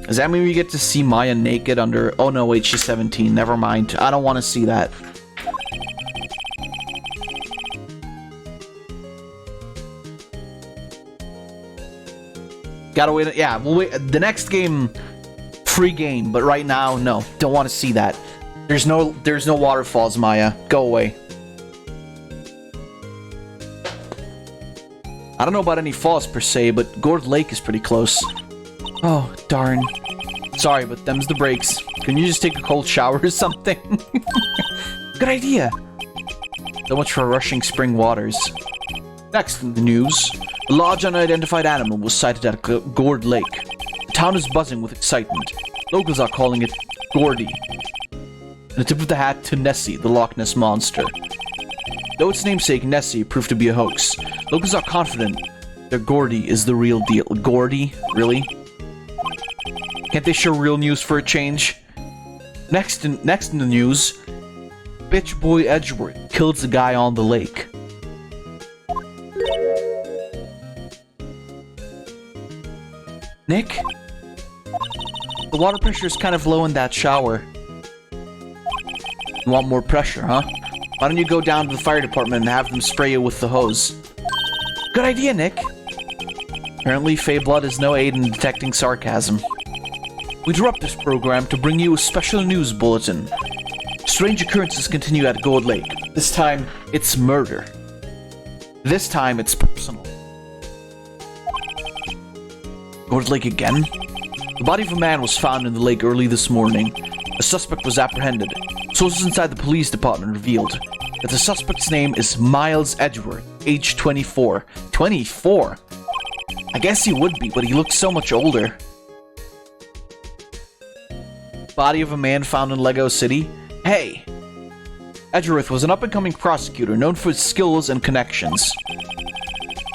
Does that mean we get to see Maya naked under... Oh no, wait, she's 17. Never mind. I don't want to see that. Gotta wait. Yeah, we'll wait. The next game, free game. But right now, no. Don't want to see that. There's no waterfalls, Maya. Go away. I don't know about any falls per se, but Gourd Lake is pretty close. Oh, darn. Sorry, but them's the breaks. Can you just take a cold shower or something? Good idea. So much for rushing spring waters. Next in the news, a large unidentified animal was sighted at Gourd Lake. The town is buzzing with excitement. Locals are calling it Gordy. And a tip of the hat to Nessie, the Loch Ness Monster. Though its namesake, Nessie, proved to be a hoax, locals are confident that Gordy is the real deal. Gordy? Really? Can't they show real news for a change? Next in the news, Bitch Boy Edgeworth kills a guy on the lake. Nick? The water pressure is kind of low in that shower. You want more pressure, huh? Why don't you go down to the fire department and have them spray you with the hose? Good idea, Nick. Apparently, Fey Blood is no aid in detecting sarcasm. We interrupt this program to bring you a special news bulletin. Strange occurrences continue at Gold Lake. This time, it's murder. This time, it's personal. Gold Lake again? The body of a man was found in the lake early this morning. A suspect was apprehended. Sources inside the police department revealed that the suspect's name is Miles Edgeworth, age 24. 24? I guess he would be, but he looks so much older. Body of a man found in Lego City? Hey! Edgeworth was an up-and-coming prosecutor known for his skills and connections.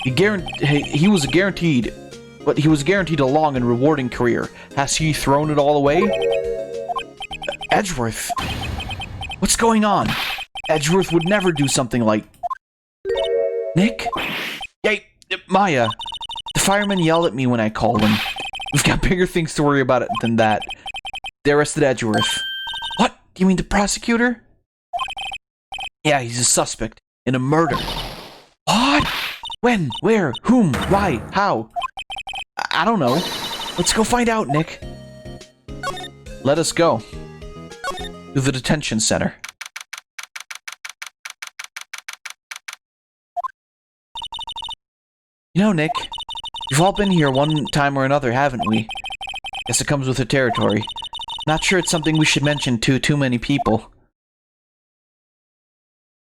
He was guaranteed a long and rewarding career. Has he thrown it all away? Edgeworth? What's going on? Edgeworth would never do something like... Nick? Hey, Maya. The firemen yelled at me when I called him. We've got bigger things to worry about than that. They arrested Edgeworth. What? Do you mean the prosecutor? Yeah, he's a suspect in a murder. What? When? Where? Whom? Why? How? I don't know. Let's go find out, Nick. Let us go. To the detention center. You know, Nick, we've all been here one time or another, haven't we? Guess it comes with the territory. Not sure it's something we should mention to too many people.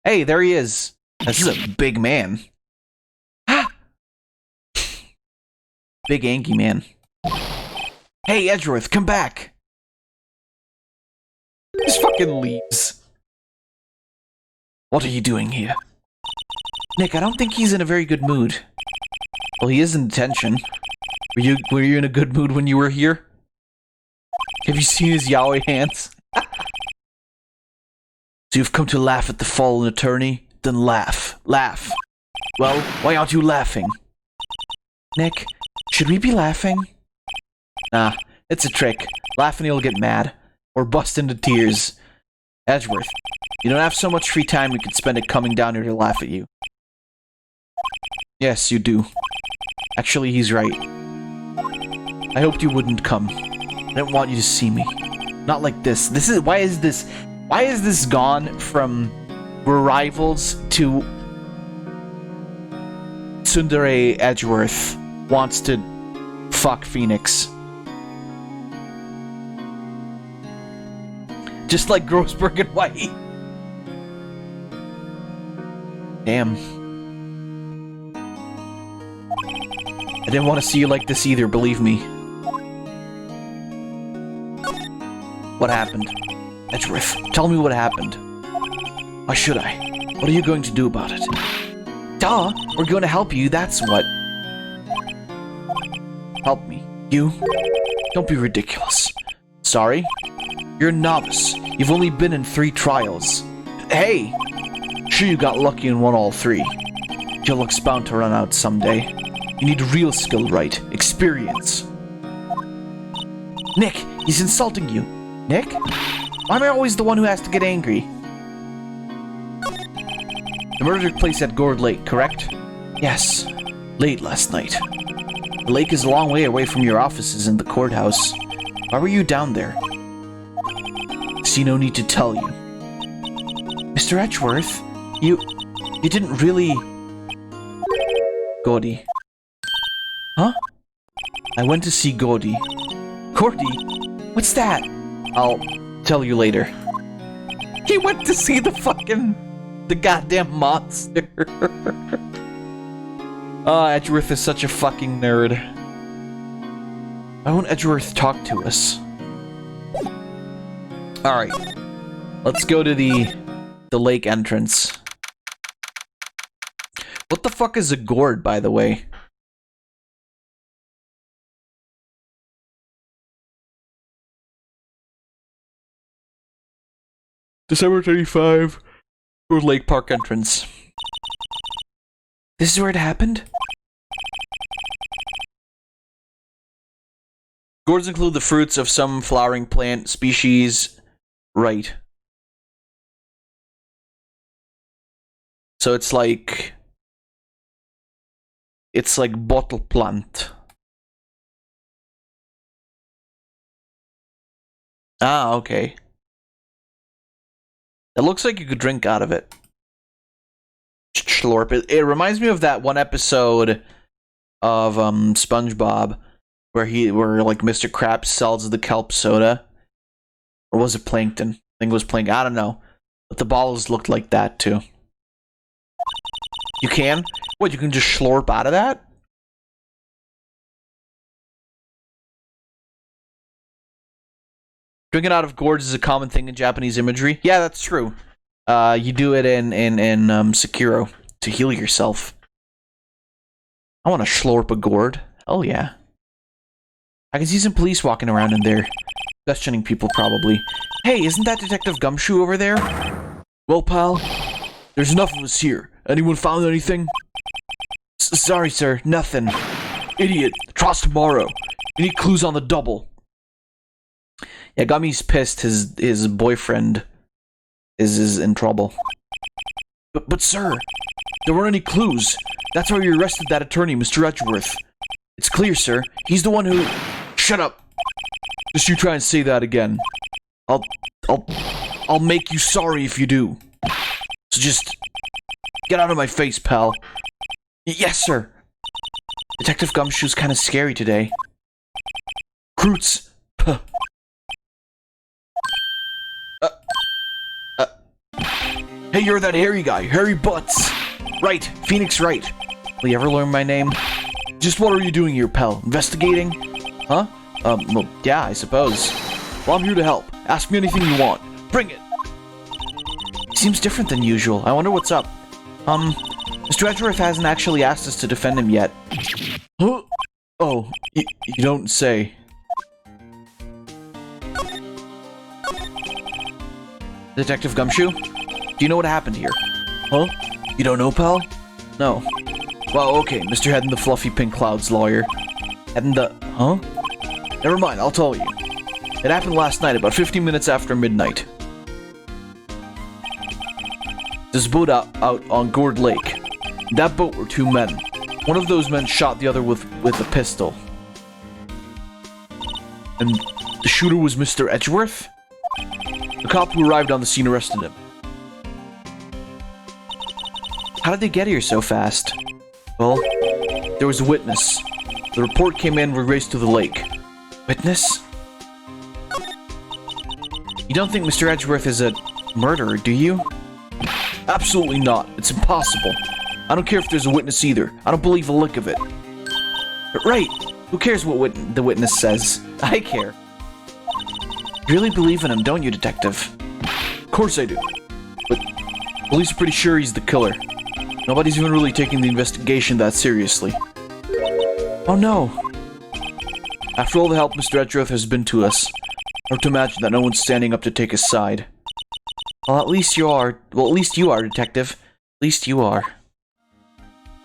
Hey, there he is. This is a big man. Big Anky man. Hey, Edgeworth, come back. He just fucking leaves. What are you doing here? Nick, I don't think he's in a very good mood. Well, he is in detention. Were you in a good mood when you were here? Have you seen his yaoi hands? So you've come to laugh at the fallen attorney? Then laugh. Laugh. Well, why aren't you laughing? Nick, should we be laughing? Nah, it's a trick. Laugh and you'll get mad. Or bust into tears. Edgeworth, you don't have so much free time we could spend it coming down here to laugh at you. Yes, you do. Actually, he's right. I hoped you wouldn't come. I didn't want you to see me. Not like this. Why is this gone from we're rivals to Tsundere Edgeworth wants to fuck Phoenix? Just like Grossberg and White. Damn. I didn't want to see you like this either, believe me. What happened? Edgeworth, tell me what happened. Why should I? What are you going to do about it? Duh, we're going to help you, that's what. Help me. You? Don't be ridiculous. Sorry? You're a novice. You've only been in 3 trials. Hey! Sure you got lucky and won all 3. Your luck's bound to run out someday. You need real skill, Wright. Experience. Nick, he's insulting you. Nick? Why am I always the one who has to get angry? The murder took place at Gourd Lake, correct? Yes. Late last night. The lake is a long way away from your offices in the courthouse. Why were you down there? See no need to tell you. Mr. Edgeworth, you didn't really... Gordy. Huh? I went to see Gordy. Gordy? What's that? I'll tell you later. He went to see the goddamn monster. Oh, Edgeworth is such a fucking nerd. Why won't Edgeworth talk to us? Alright. Let's go to the lake entrance. What the fuck is a gourd, by the way? December 35. Gourd Lake Park entrance. This is where it happened? Gourds include the fruits of some flowering plant species. Right. So it's like bottle plant. Ah, okay. It looks like you could drink out of it. Schlorp. It reminds me of that one episode of SpongeBob where like Mr. Krabs sells the kelp soda. Or was it Plankton? I think it was Plankton. I don't know. But the bottles looked like that too. You can? What, you can just schlorp out of that? Drinking out of gourds is a common thing in Japanese imagery. Yeah, that's true. You do it in Sekiro to heal yourself. I want to schlorp a gourd. Oh yeah. I can see some police walking around in there. Questioning people, probably. Hey, isn't that Detective Gumshoe over there? Well, pal, there's enough of us here. Anyone found anything? Sorry, sir. Nothing. Idiot. Trust tomorrow. You need clues on the double. Yeah, Gummy's pissed. His boyfriend is in trouble. But sir, there weren't any clues. That's why you arrested that attorney, Mr. Edgeworth. It's clear, sir. He's the one who... Shut up. Just you try and say that again. I'll make you sorry if you do. So just get out of my face, pal. Yes, sir. Detective Gumshoe's kind of scary today. Croots. Hey, you're that hairy guy. Hairy Butts. Right. Phoenix Wright. Will you ever learn my name? Just what are you doing here, pal? Investigating? Huh? Well, yeah, I suppose. Well, I'm here to help. Ask me anything you want. Bring it! Seems different than usual. I wonder what's up. Mr. Edgeworth hasn't actually asked us to defend him yet. Huh? Oh, you don't say. Detective Gumshoe? Do you know what happened here? Huh? You don't know, pal? No. Well, okay, Mr. Head in the Fluffy Pink Clouds lawyer. Head in the... Huh? Never mind, I'll tell you. It happened last night, about 15 minutes after midnight. There's a boat out on Gourd Lake. In that boat were 2 men. One of those men shot the other with a pistol. And the shooter was Mr. Edgeworth? The cop who arrived on the scene arrested him. How did they get here so fast? Well, there was a witness. The report came in, we raced to the lake. Witness? You don't think Mr. Edgeworth is a murderer, do you? Absolutely not. It's impossible. I don't care if there's a witness either. I don't believe a lick of it. But right. Who cares what the witness says? I care. You really believe in him, don't you, Detective? Of course I do. But police are pretty sure he's the killer. Nobody's even really taking the investigation that seriously. Oh no. After all the help Mr. Edgeworth has been to us, hard to imagine that no one's standing up to take his side. Well, at least you are. Well, at least you are, Detective. At least you are.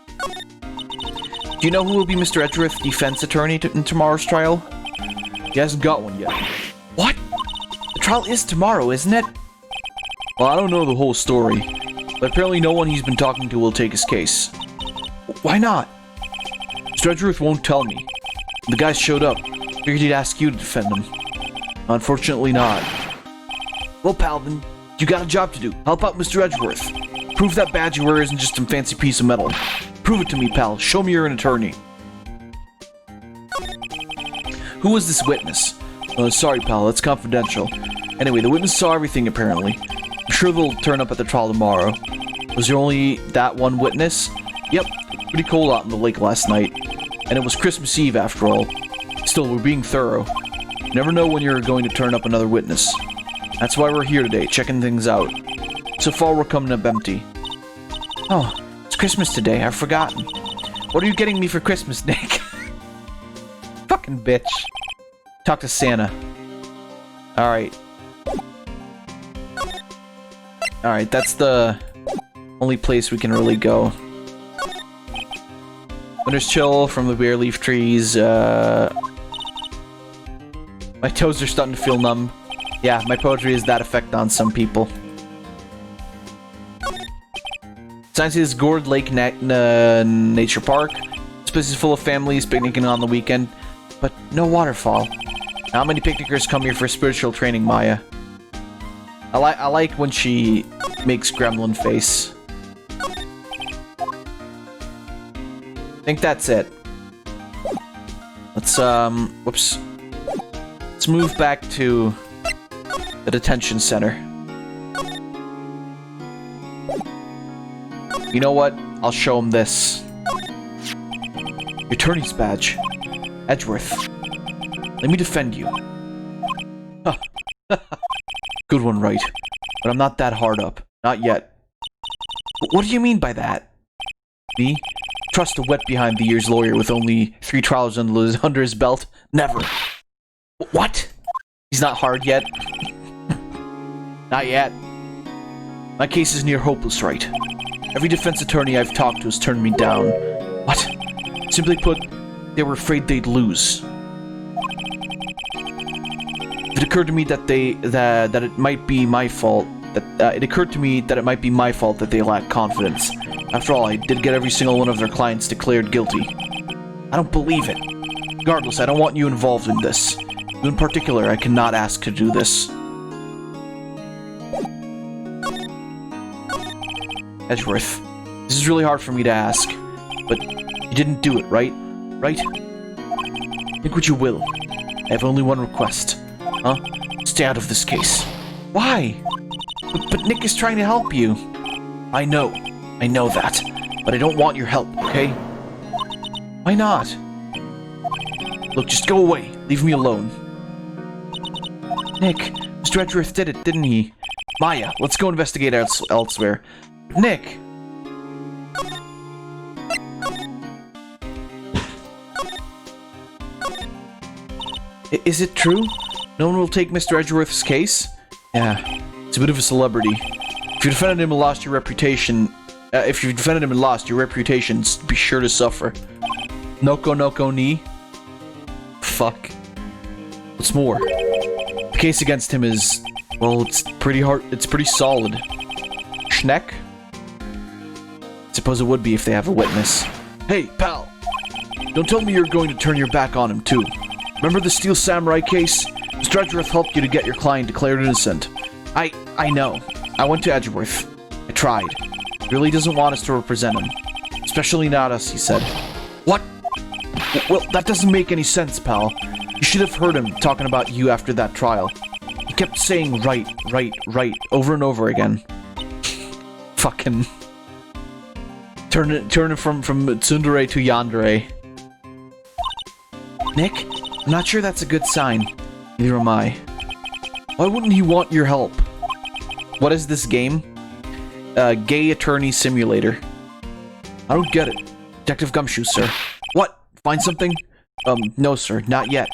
Do you know who will be Mr. Edgeworth's defense attorney in tomorrow's trial? He hasn't got one yet. What? The trial is tomorrow, isn't it? Well, I don't know the whole story, but apparently no one he's been talking to will take his case. Why not? Mr. Edgeworth won't tell me. When the guy showed up, figured he'd ask you to defend him. Unfortunately not. Well, pal, then you got a job to do. Help out Mr. Edgeworth. Prove that badge you wear isn't just some fancy piece of metal. Prove it to me, pal. Show me you're an attorney. Who was this witness? Sorry, pal. It's confidential. Anyway, the witness saw everything, apparently. I'm sure they'll turn up at the trial tomorrow. Was there only that one witness? Yep. Pretty cold out in the lake last night. And it was Christmas Eve, after all. Still, we're being thorough. You never know when you're going to turn up another witness. That's why we're here today, checking things out. So far, we're coming up empty. Oh, it's Christmas today. I've forgotten. What are you getting me for Christmas, Nick? Fucking bitch. Talk to Santa. Alright. Alright, that's the only place we can really go. Winter's chill from the bare leaf trees. My toes are starting to feel numb. Yeah, my poetry has that effect on some people. Science is Gourd Lake Nature Park. This place is full of families picnicking on the weekend, but no waterfall. How many picnickers come here for spiritual training, Maya? I like when she makes gremlin face. I think that's it. Let's whoops. Let's move back to the detention center. You know what? I'll show him this. Your attorney's badge. Edgeworth. Let me defend you. Huh. Good one, Wright. But I'm not that hard up. Not yet. What do you mean by that? Me? Trust a wet-behind-the-ears lawyer with only 3 trials under his belt? Never. What? He's not hard yet? Not yet. My case is near hopeless, Wright. Every defense attorney I've talked to has turned me down. What? Simply put, they were afraid they'd lose. It occurred to me that it might be my fault. It occurred to me that it might be my fault that they lack confidence. After all, I did get every single one of their clients declared guilty. I don't believe it. Regardless, I don't want you involved in this. You in particular, I cannot ask to do this. Edgeworth, this is really hard for me to ask, but you didn't do it, right? Right? Think what you will. I have only one request. Huh? Stay out of this case. Why? But Nick is trying to help you. I know that. But I don't want your help, okay? Why not? Look, just go away. Leave me alone. Nick, Mr. Edgeworth did it, didn't he? Maya, let's go investigate elsewhere. Nick! Is it true? No one will take Mr. Edgeworth's case? Yeah, it's a bit of a celebrity. If you defended him and lost your reputation, your reputation's be sure to suffer. Noko ni? Fuck. What's more, the case against him is, well, it's pretty hard, it's pretty solid. Schneck? Suppose it would be if they have a witness. Hey, pal! Don't tell me you're going to turn your back on him, too. Remember the Steel Samurai case? Mr. Edgeworth helped you to get your client declared innocent. I know. I went to Edgeworth. I tried. He really doesn't want us to represent him. Especially not us, he said. What? Well, that doesn't make any sense, pal. You should have heard him talking about you after that trial. He kept saying right, over and over again. Fucking... Turn it from tsundere to yandere. Nick, I'm not sure that's a good sign. Neither am I. Why wouldn't he want your help? What is this game? Gay Attorney Simulator. I don't get it. Detective Gumshoe, sir. What? Find something? No, sir. Not yet.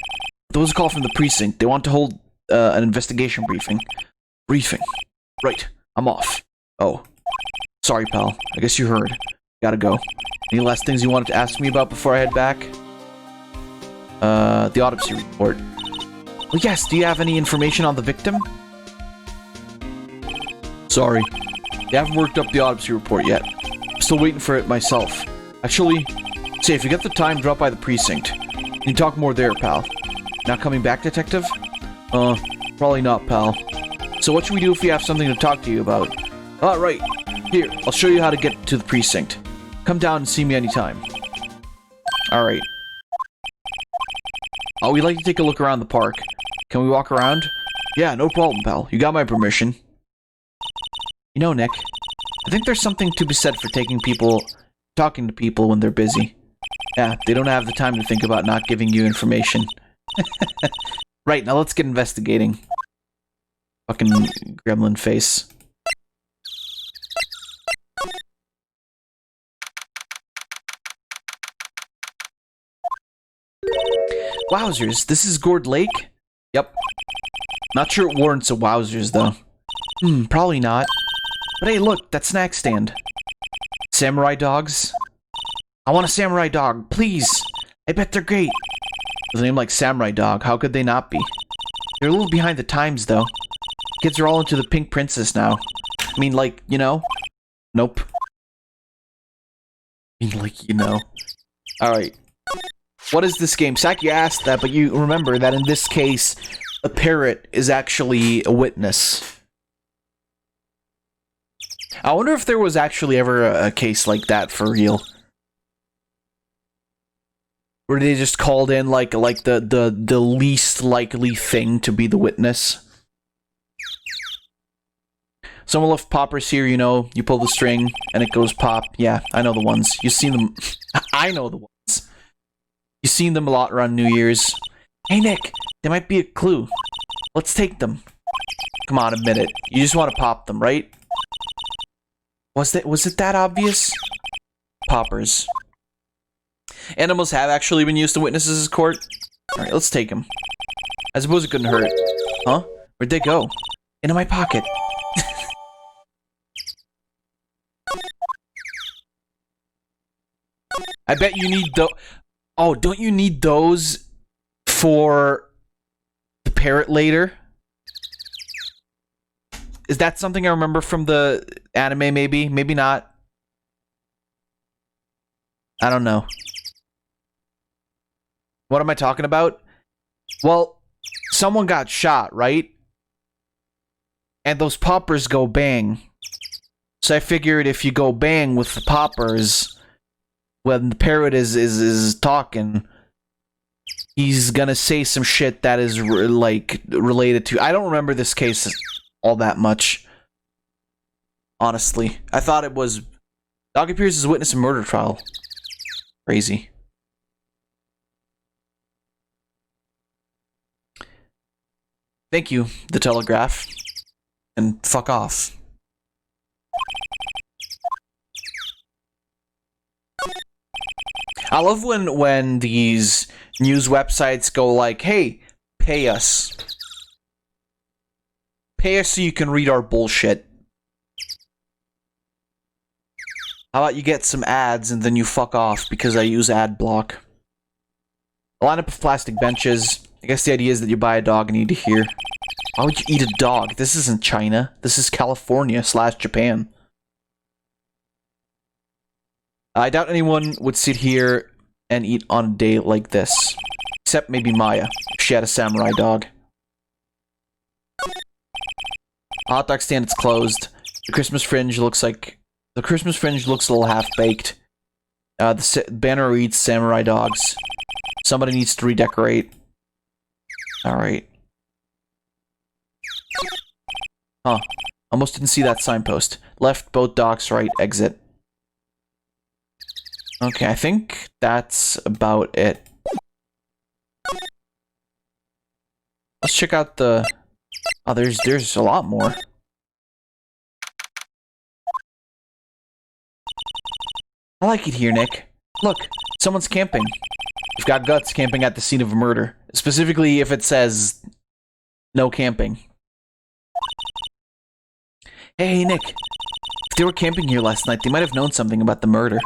There was a call from the precinct. They want to hold an investigation briefing. Briefing. Right. I'm off. Oh. Sorry, pal. I guess you heard. Gotta go. Any last things you wanted to ask me about before I head back? The autopsy report. Well, yes. Do you have any information on the victim? Sorry. They haven't worked up the autopsy report yet. I'm still waiting for it myself. Actually, say, if you get the time, drop by the precinct. You can talk more there, pal. Not coming back, detective? Probably not, pal. So what should we do if we have something to talk to you about? Right. Here, I'll show you how to get to the precinct. Come down and see me anytime. Alright. Oh, we'd like to take a look around the park. Can we walk around? Yeah, no problem, pal. You got my permission. You know, Nick, I think there's something to be said for talking to people when they're busy. Yeah, they don't have the time to think about not giving you information. Right, now let's get investigating. Fucking gremlin face. Wowzers, this is Gourd Lake? Yep. Not sure it warrants a wowzers, though. Probably not. But hey, look, that snack stand. Samurai dogs? I want a samurai dog, please! I bet they're great. With a name like Samurai Dog, how could they not be? They're a little behind the times, though. Kids are all into the Pink Princess now. I mean, like, you know? Nope. I mean, like, you know. Alright. What is this game? Saki asked that, but you remember that in this case, a parrot is actually a witness. I wonder if there was actually ever a case like that for real. Where they just called in like the least likely thing to be the witness. Someone left poppers here, you know, you pull the string and it goes pop. Yeah, I know the ones. You've seen them. I know the ones. You've seen them a lot around New Year's. Hey Nick, there might be a clue. Let's take them. Come on, admit it. You just want to pop them, right? Was it that obvious? Poppers. Animals have actually been used to witnesses' court. Alright, let's take them. I suppose it couldn't hurt. Huh? Where'd they go? Into my pocket. I bet you need those. Oh, don't you need those for the parrot later? Is that something I remember from the anime, maybe? Maybe not. I don't know. What am I talking about? Well, someone got shot, right? And those poppers go bang. So I figured if you go bang with the poppers, when the parrot is talking, he's gonna say some shit that is like related to. I don't remember this case all that much. Honestly, I thought it was Dog appears as a witness in murder trial. Crazy. Thank you, the Telegraph. And fuck off. I love when these news websites go like, hey, pay us. Pay us so you can read our bullshit. How about you get some ads and then you fuck off because I use ad block. A lineup of plastic benches. I guess the idea is that you buy a dog and eat it here. Why would you eat a dog? This isn't China. This is California / Japan. I doubt anyone would sit here and eat on a day like this. Except maybe Maya, if she had a samurai dog. Hot dog stand, it's closed. The Christmas fringe looks a little half-baked. The banner reads samurai dogs. Somebody needs to redecorate. Alright. Huh. Almost didn't see that signpost. Left, both docks, right, exit. Okay, I think that's about it. Let's check out the Oh, there's a lot more. I like it here, Nick. Look, someone's camping. You've got guts camping at the scene of a murder. Specifically if it says no camping. Hey, Nick. If they were camping here last night, they might have known something about the murder.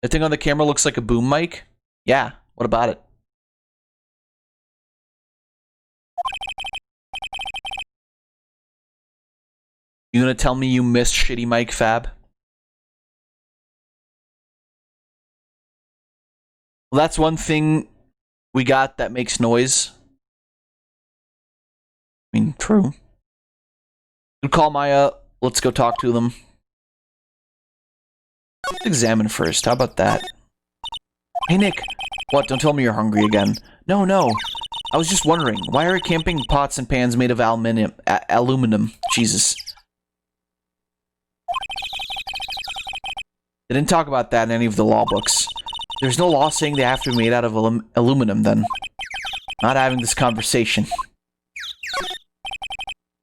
The thing on the camera looks like a boom mic? Yeah, what about it? You gonna tell me you missed shitty mic, Fab? Well, that's one thing we got that makes noise. I mean, true. Good call, Maya. Let's go talk to them. Let's examine first. How about that? Hey, Nick. What? Don't tell me you're hungry again. No, no. I was just wondering, why are camping pots and pans made of aluminum? Jesus. They didn't talk about that in any of the law books. There's no law saying they have to be made out of aluminum, then. Not having this conversation.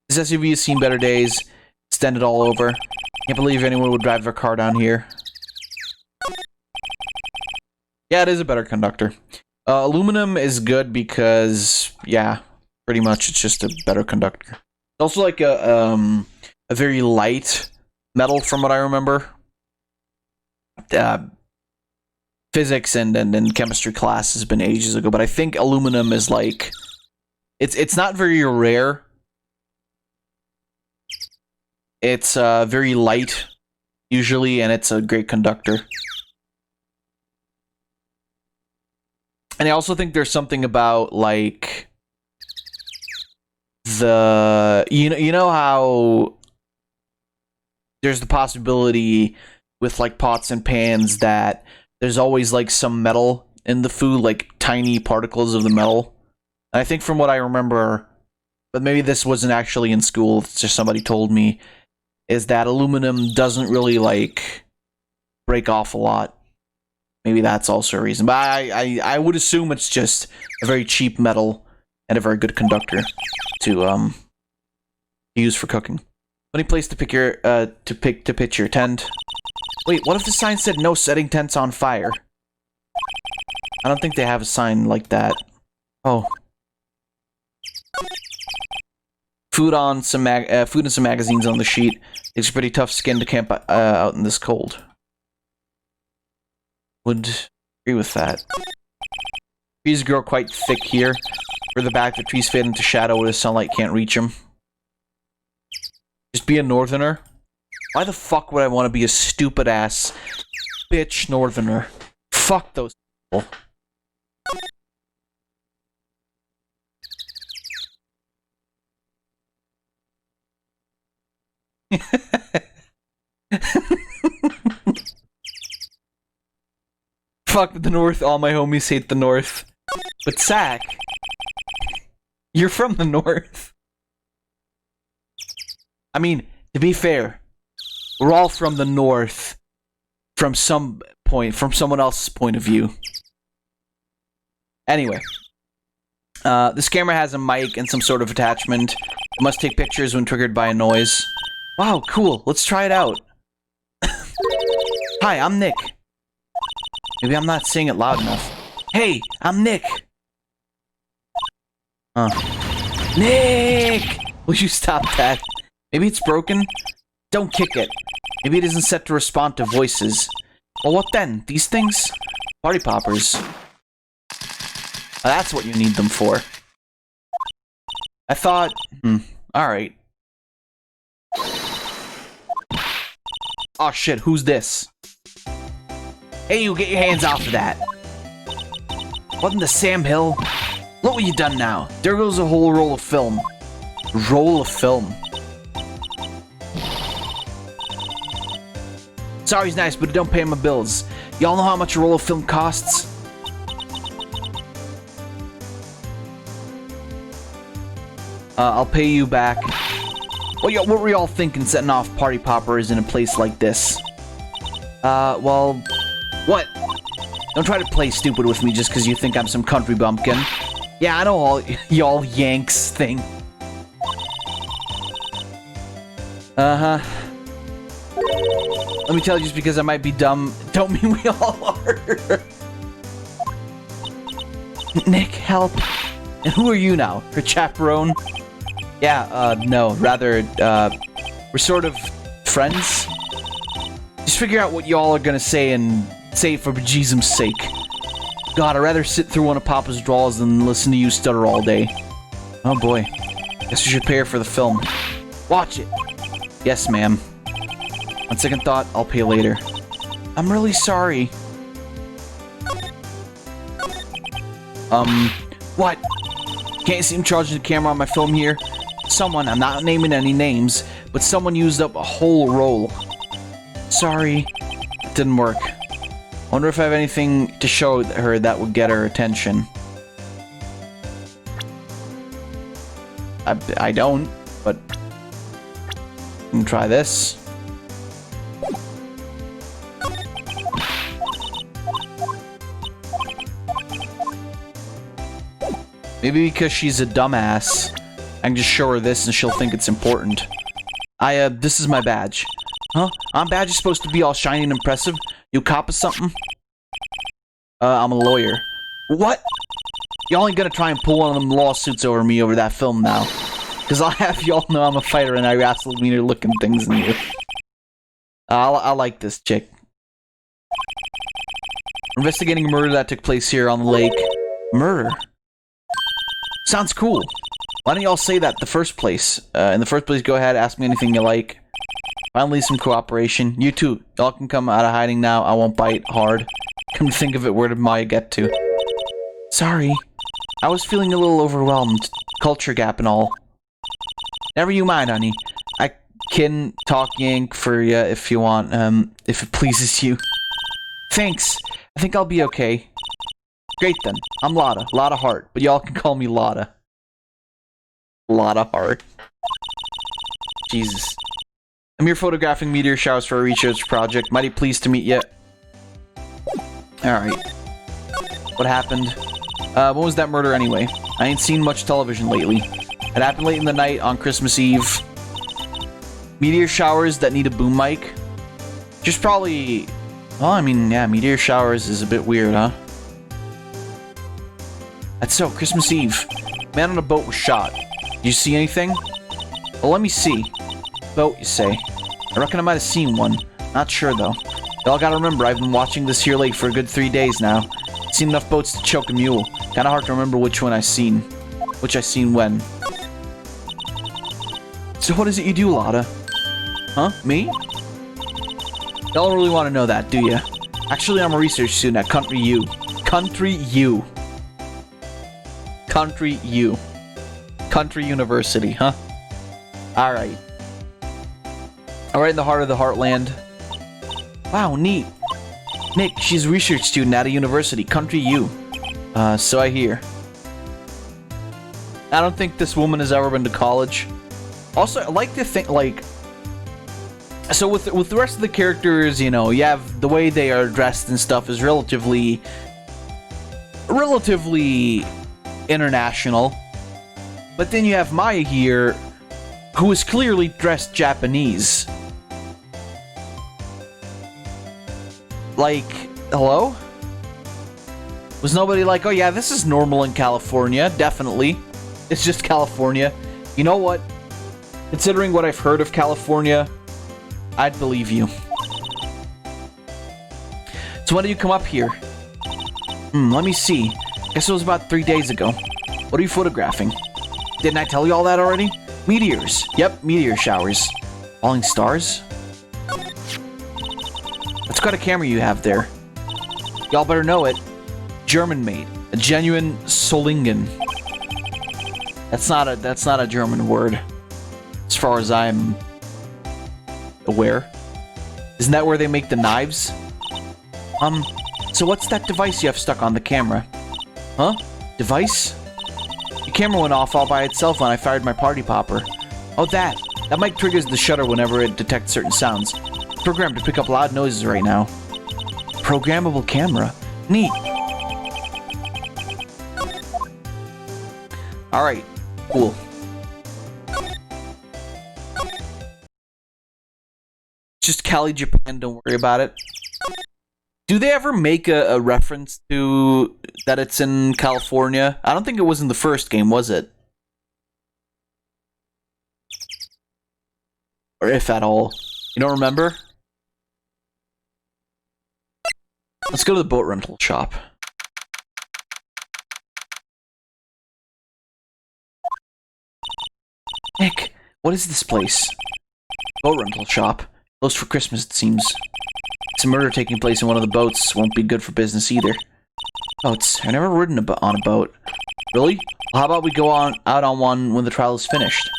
This SUV has seen better days. Extended all over. Can't believe anyone would drive their car down here. Yeah, it is a better conductor. Aluminum is good because, yeah, pretty much it's just a better conductor. It's also like a very light metal from what I remember. Physics and chemistry class has been ages ago, but I think aluminum is like it's not very rare. It's very light usually, and it's a great conductor. And I also think there's something about like the you know how there's the possibility with like pots and pans that there's always like some metal in the food, like tiny particles of the metal. And I think from what I remember, but maybe this wasn't actually in school, it's just somebody told me, is that aluminum doesn't really like break off a lot. Maybe that's also a reason. But I would assume it's just a very cheap metal and a very good conductor to use for cooking. Funny place to pick your to pitch your tent. Wait, what if the sign said no setting tents on fire? I don't think they have a sign like that. Oh. Food and some magazines on the sheet. It's pretty tough skin to camp out in this cold. Would agree with that. Trees grow quite thick here. Further back, the trees fade into shadow where the sunlight can't reach them. Just be a northerner? Why the fuck would I want to be a stupid-ass bitch northerner? Fuck those people. Fuck the North, all my homies hate the North. But Sack, you're from the North. I mean, to be fair, we're all from the North from some point, from someone else's point of view. Anyway, this camera has a mic and some sort of attachment. It must take pictures when triggered by a noise. Wow, cool. Let's try it out. Hi, I'm Nick. Maybe I'm not saying it loud enough. Hey, I'm Nick. Nick! Will you stop that? Maybe it's broken? Don't kick it. Maybe it isn't set to respond to voices. Well, what then? These things? Party poppers. That's what you need them for. I thought... Alright. Oh shit, who's this? Hey, you get your hands off of that. What in the Sam Hill? Look what you done now. There goes a whole roll of film. Roll of film. Sorry's nice, but it don't pay my bills. Y'all know how much a roll of film costs? I'll pay you back. Well, what were y'all thinking setting off party poppers in a place like this? Well... What? Don't try to play stupid with me just because you think I'm some country bumpkin. Yeah, I know all y'all Yanks thing. Uh-huh. Let me tell you, just because I might be dumb, don't mean we all are. Nick, help. And who are you now? Her chaperone? Yeah, no, rather, we're sort of friends. Just figure out what y'all are gonna say and say it for bejesus's sake. God, I'd rather sit through one of Papa's draws than listen to you stutter all day. Oh boy. Guess we should pay her for the film. Watch it! Yes, ma'am. On second thought, I'll pay later. I'm really sorry. What? Can't see him charging the camera on my film here? Someone, I'm not naming any names, but someone used up a whole roll. Sorry. It didn't work. Wonder if I have anything to show her that would get her attention. I don't, but I can try this. Maybe because she's a dumbass, I can just show her this and she'll think it's important. This is my badge. Huh? My badge is supposed to be all shiny and impressive. You cop or something? I'm a lawyer. What? Y'all ain't gonna try and pull one of them lawsuits over me over that film now. Because I'll have y'all know I'm a fighter and I wrestle meaner looking things than you. I like this chick. Investigating a murder that took place here on the lake. Murder? Sounds cool. Why don't y'all say that in the first place? In the first place, go ahead, ask me anything you like. Finally, some cooperation. You too. Y'all can come out of hiding now. I won't bite hard. Come to think of it, where did Maya get to? Sorry. I was feeling a little overwhelmed. Culture gap and all. Never you mind, honey. I can talk yank for you if you want, if it pleases you. Thanks. I think I'll be okay. Great then. I'm Lotta. Lotta Hart. But y'all can call me Lotta. Lotta Hart. Jesus. I'm here photographing meteor showers for a research project. Mighty pleased to meet you. Alright. What happened? When was that murder anyway? I ain't seen much television lately. It happened late in the night on Christmas Eve. Meteor showers that need a boom mic? Just probably... Well, I mean, yeah, meteor showers is a bit weird, huh? That's so, Christmas Eve. Man on a boat was shot. Did you see anything? Well, let me see. Boat, you say? I reckon I might have seen one. Not sure, though. Y'all gotta remember, I've been watching this here lake for a good 3 days now. Seen enough boats to choke a mule. Kinda hard to remember which one I seen. Which I seen when. So what is it you do, Lotta? Huh? Me? Y'all don't really want to know that, do ya? Actually, I'm a research student at Country U. Country U. Country U. Country University, huh? Alright. Alright in the heart of the heartland. Wow, neat. Nick, she's a research student at a university, Country U. So I hear. I don't think this woman has ever been to college. Also, I like to think, like... So with the rest of the characters, you know, you have the way they are dressed and stuff is relatively international. But then you have Maya here, who is clearly dressed Japanese. Like, hello? Was nobody like, oh yeah, this is normal in California? Definitely. It's just California. You know what? Considering what I've heard of California, I'd believe you. So when did you come up here? Let me see. Guess it was about 3 days ago. What are you photographing? Didn't I tell you all that already? Meteors. Yep, meteor showers. Falling stars? What kind of camera you have there? Y'all better know it. German made. A genuine Solingen. That's not a German word. As far as I'm aware. Isn't that where they make the knives? So what's that device you have stuck on the camera? Huh? Device? The camera went off all by itself when I fired my party popper. Oh, that! That mic triggers the shutter whenever it detects certain sounds. It's programmed to pick up loud noises right now. Programmable camera? Neat. Alright. Cool. just Cali, Japan. Don't worry about it. Do they ever make a reference to that it's in California? I don't think it was in the first game, was it? Or if at all. You don't remember? Let's go to the boat rental shop. Nick, what is this place? Boat rental shop. Closed for Christmas, it seems. It's a murder taking place in one of the boats. Won't be good for business either. Boats. I've never ridden on a boat. Really? Well, how about we go out on one when the trial is finished?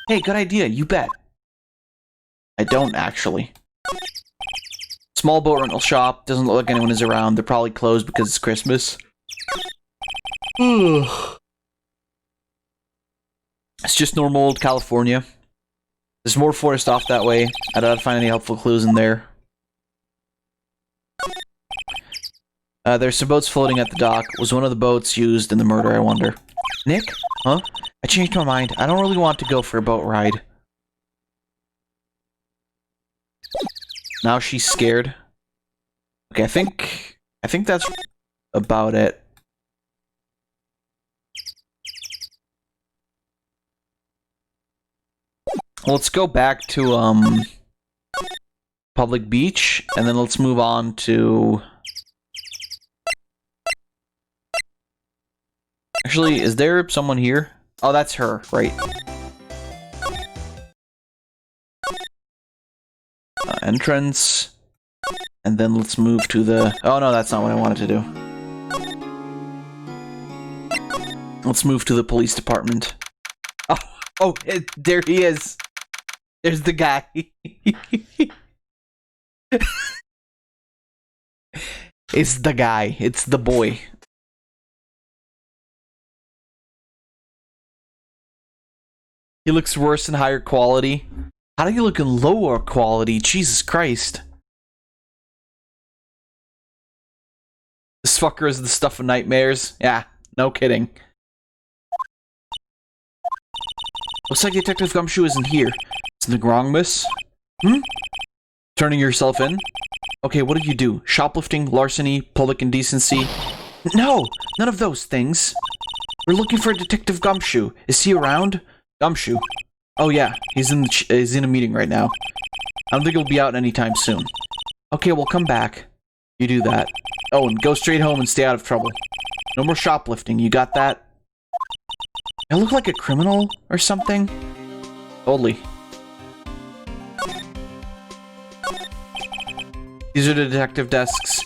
Hey, good idea. You bet. I don't, actually. Small boat rental shop. Doesn't look like anyone is around. They're probably closed because it's Christmas. It's just normal old California. There's more forest off that way. I doubt I'd find any helpful clues in there. There's some boats floating at the dock. Was one of the boats used in the murder, I wonder? Nick? Huh? I changed my mind. I don't really want to go for a boat ride. Now she's scared. Okay, I think that's about it. Let's go back to public beach, and then let's move on to... Actually, is there someone here? Oh, that's her, right. Entrance. And then let's move to the... Oh, no, that's not what I wanted to do. Let's move to the police department. Oh, there he is. There's the guy. It's the guy. It's the boy. He looks worse in higher quality. How do you look in lower quality? Jesus Christ. This fucker is the stuff of nightmares. Yeah, no kidding. Looks like Detective Gumshoe isn't here. Something wrong, miss? Turning yourself in? Okay, what did you do? Shoplifting, larceny, public indecency? No! None of those things. We're looking for Detective Gumshoe. Is he around? Gumshoe? Oh yeah, he's in a meeting right now. I don't think he'll be out anytime soon. Okay, well come back. You do that. Oh, and go straight home and stay out of trouble. No more shoplifting, you got that? I look like a criminal or something? Totally. These are the detective desks.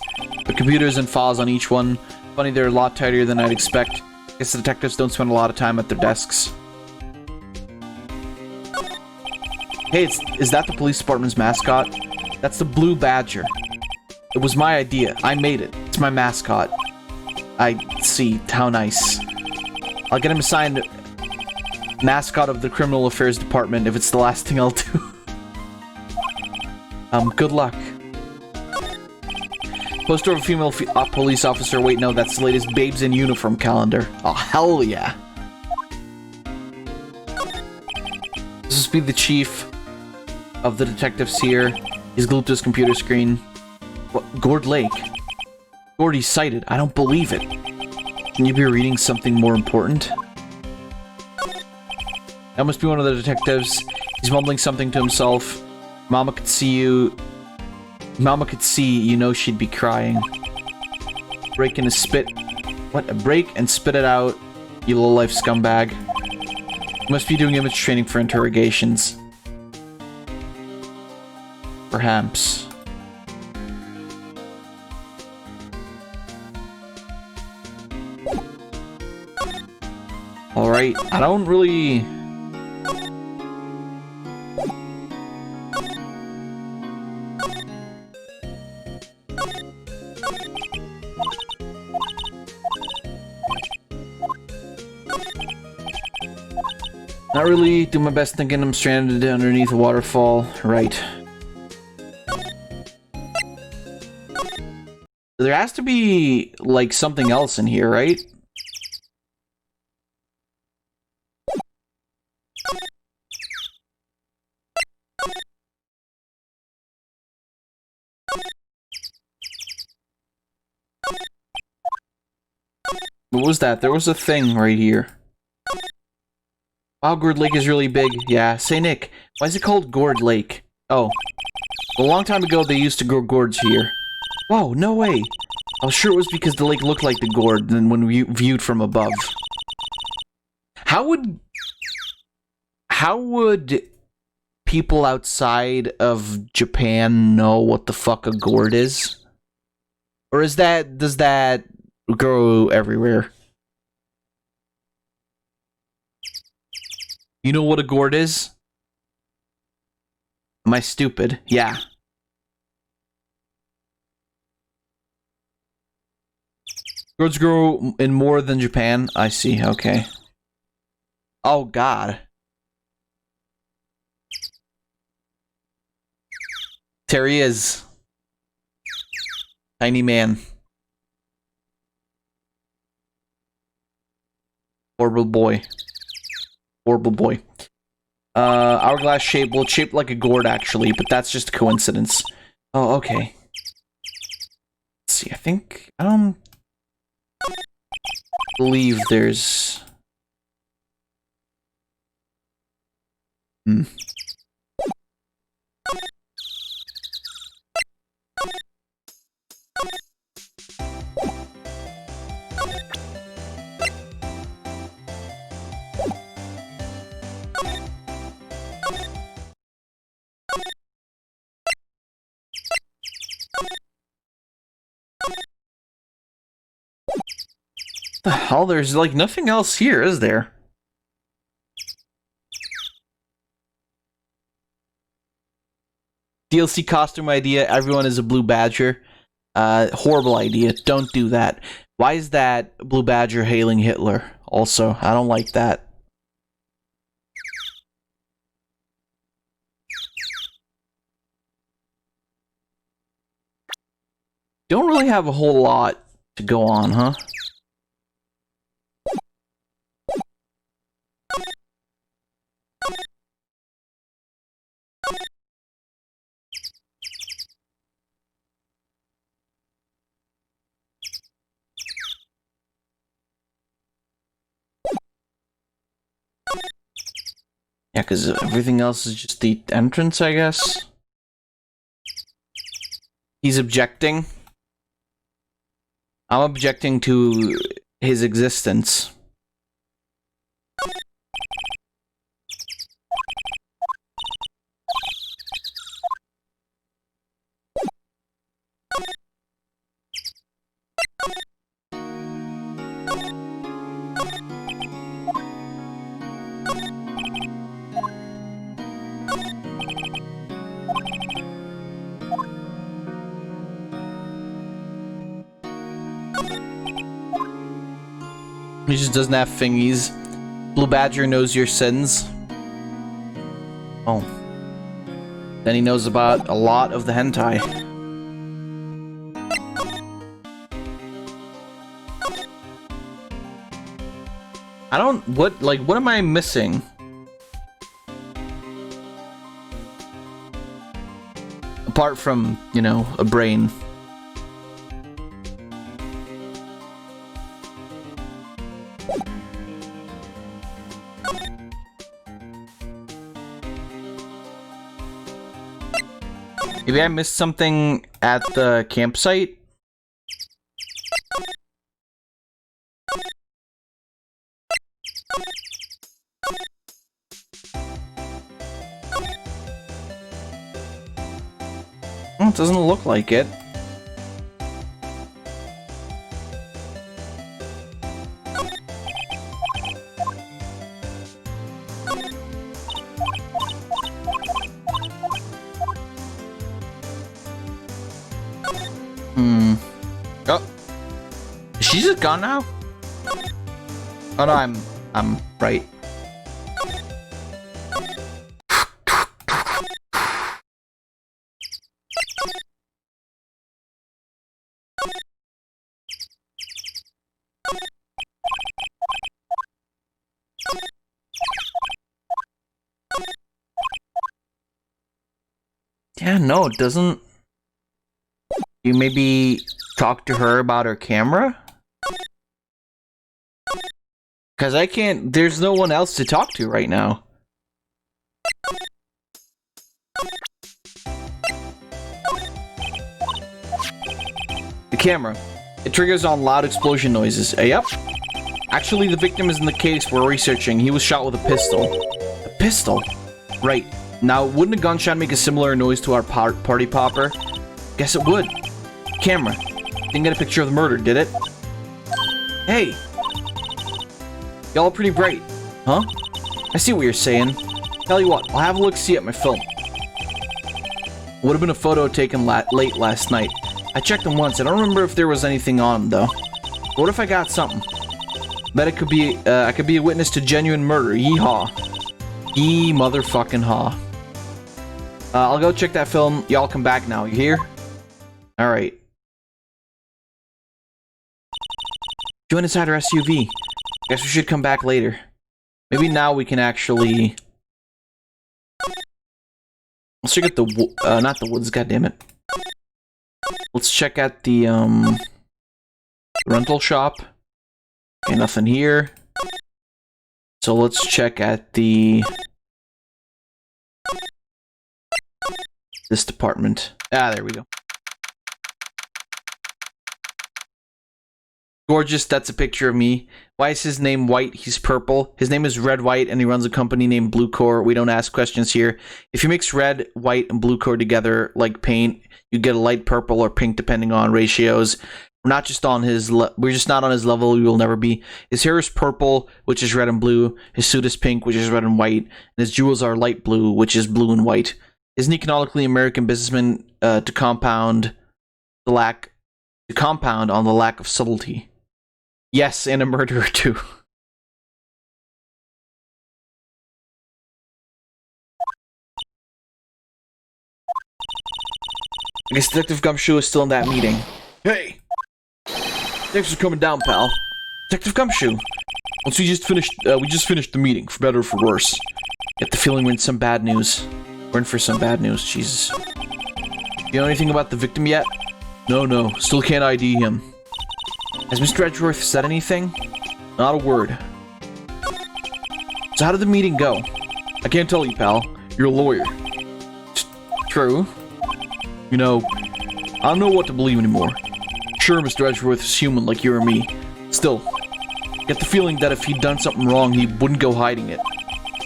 The computers and files on each one. Funny, they're a lot tidier than I'd expect. Guess the detectives don't spend a lot of time at their desks. Hey, is that the police department's mascot? That's the Blue Badger. It was my idea. I made it. It's my mascot. I see. How nice. I'll get him assigned mascot of the criminal affairs department if it's the last thing I'll do. Good luck. Poster of a female police officer. Wait, no, that's the latest Babes in Uniform calendar. Oh, hell yeah. This must be the chief of the detectives here. He's glued to his computer screen. What? Gord Lake? Gordy's sighted. I don't believe it. Can you be reading something more important? That must be one of the detectives. He's mumbling something to himself. Mama could see you. Mama could see, you know she'd be crying. Break in his spit. What? A break and spit it out, you low-life scumbag. You must be doing image training for interrogations. Perhaps. Alright, I don't really... Not really. Do my best thinking I'm stranded underneath a waterfall. Right. There has to be, like, something else in here, right? What was that? There was a thing right here. Wow, Gourd Lake is really big. Yeah. Say, Nick, why is it called Gourd Lake? Oh. A long time ago, they used to grow gourds here. Whoa, no way. I was sure it was because the lake looked like the gourd than when viewed from above. How would people outside of Japan know what the fuck a gourd is? Or does that grow everywhere? You know what a gourd is? Am I stupid? Yeah. Gourds grow in more than Japan? I see, okay. Oh god. There he is. Tiny man. Horrible boy. Horrible boy. Hourglass shape. Well, it's shaped like a gourd, actually, but that's just a coincidence. Oh, okay. Let's see, I don't believe there's... The hell? There's like nothing else here, is there? DLC costume idea. Everyone is a blue badger. Horrible idea. Don't do that. Why is that blue badger hailing Hitler? Also, I don't like that. Don't really have a whole lot to go on, huh? Yeah, because everything else is just the entrance, I guess. He's objecting. I'm objecting to his existence. He just doesn't have thingies. Blue Badger knows your sins. Oh. Then he knows about a lot of the hentai. I don't... what am I missing? Apart from, you know, a brain. Maybe I missed something at the campsite? Well, it doesn't look like it. Oh. Is she just gone now? Oh no, I'm right. Yeah, no, it doesn't. You maybe talk to her about her camera? Because I can't... There's no one else to talk to right now. The camera. It triggers on loud explosion noises. Yep. Actually, the victim is in the case we're researching. He was shot with a pistol. A pistol? Right. Now, wouldn't a gunshot make a similar noise to our party popper? Guess it would. Camera. Didn't get a picture of the murder, did it? Hey! Y'all are pretty bright. Huh? I see what you're saying. Tell you what, I'll have a look-see at my film. Would have been a photo taken late last night. I checked them once. I don't remember if there was anything on, though. What if I got something? Bet it could be, I could be a witness to genuine murder. Yeehaw. Yee motherfucking haw. I'll go check that film. Y'all come back now. You hear? Alright. Join inside our SUV. Guess we should come back later. Maybe now we can actually... Let's check out the... not the woods, goddammit. Let's check out the, rental shop. Okay, nothing here. So let's check at the... This department. Ah, there we go. Gorgeous, that's a picture of me. Why is his name White? He's purple. His name is Red White, and he runs a company named Blue Core. We don't ask questions here. If you mix red, white, and blue core together like paint, you get a light purple or pink depending on ratios. We're not just on his we're just not on his level. We will never be. His hair is purple, which is red and blue. His suit is pink, which is red and white. And his jewels are light blue, which is blue and white. Is an economically American businessman to compound on the lack of subtlety. Yes, and a murderer too. I guess Detective Gumshoe is still in that meeting. Hey! Thanks for coming down, pal. Detective Gumshoe. Once we just finished the meeting, for better or for worse. Get the feeling we're in some bad news. We're in for some bad news, Jesus. You know anything about the victim yet? No, still can't ID him. Has Mr. Edgeworth said anything? Not a word. So how did the meeting go? I can't tell you, pal. You're a lawyer. True. You know, I don't know what to believe anymore. Sure, Mr. Edgeworth is human like you or me. Still, get the feeling that if he'd done something wrong, he wouldn't go hiding it.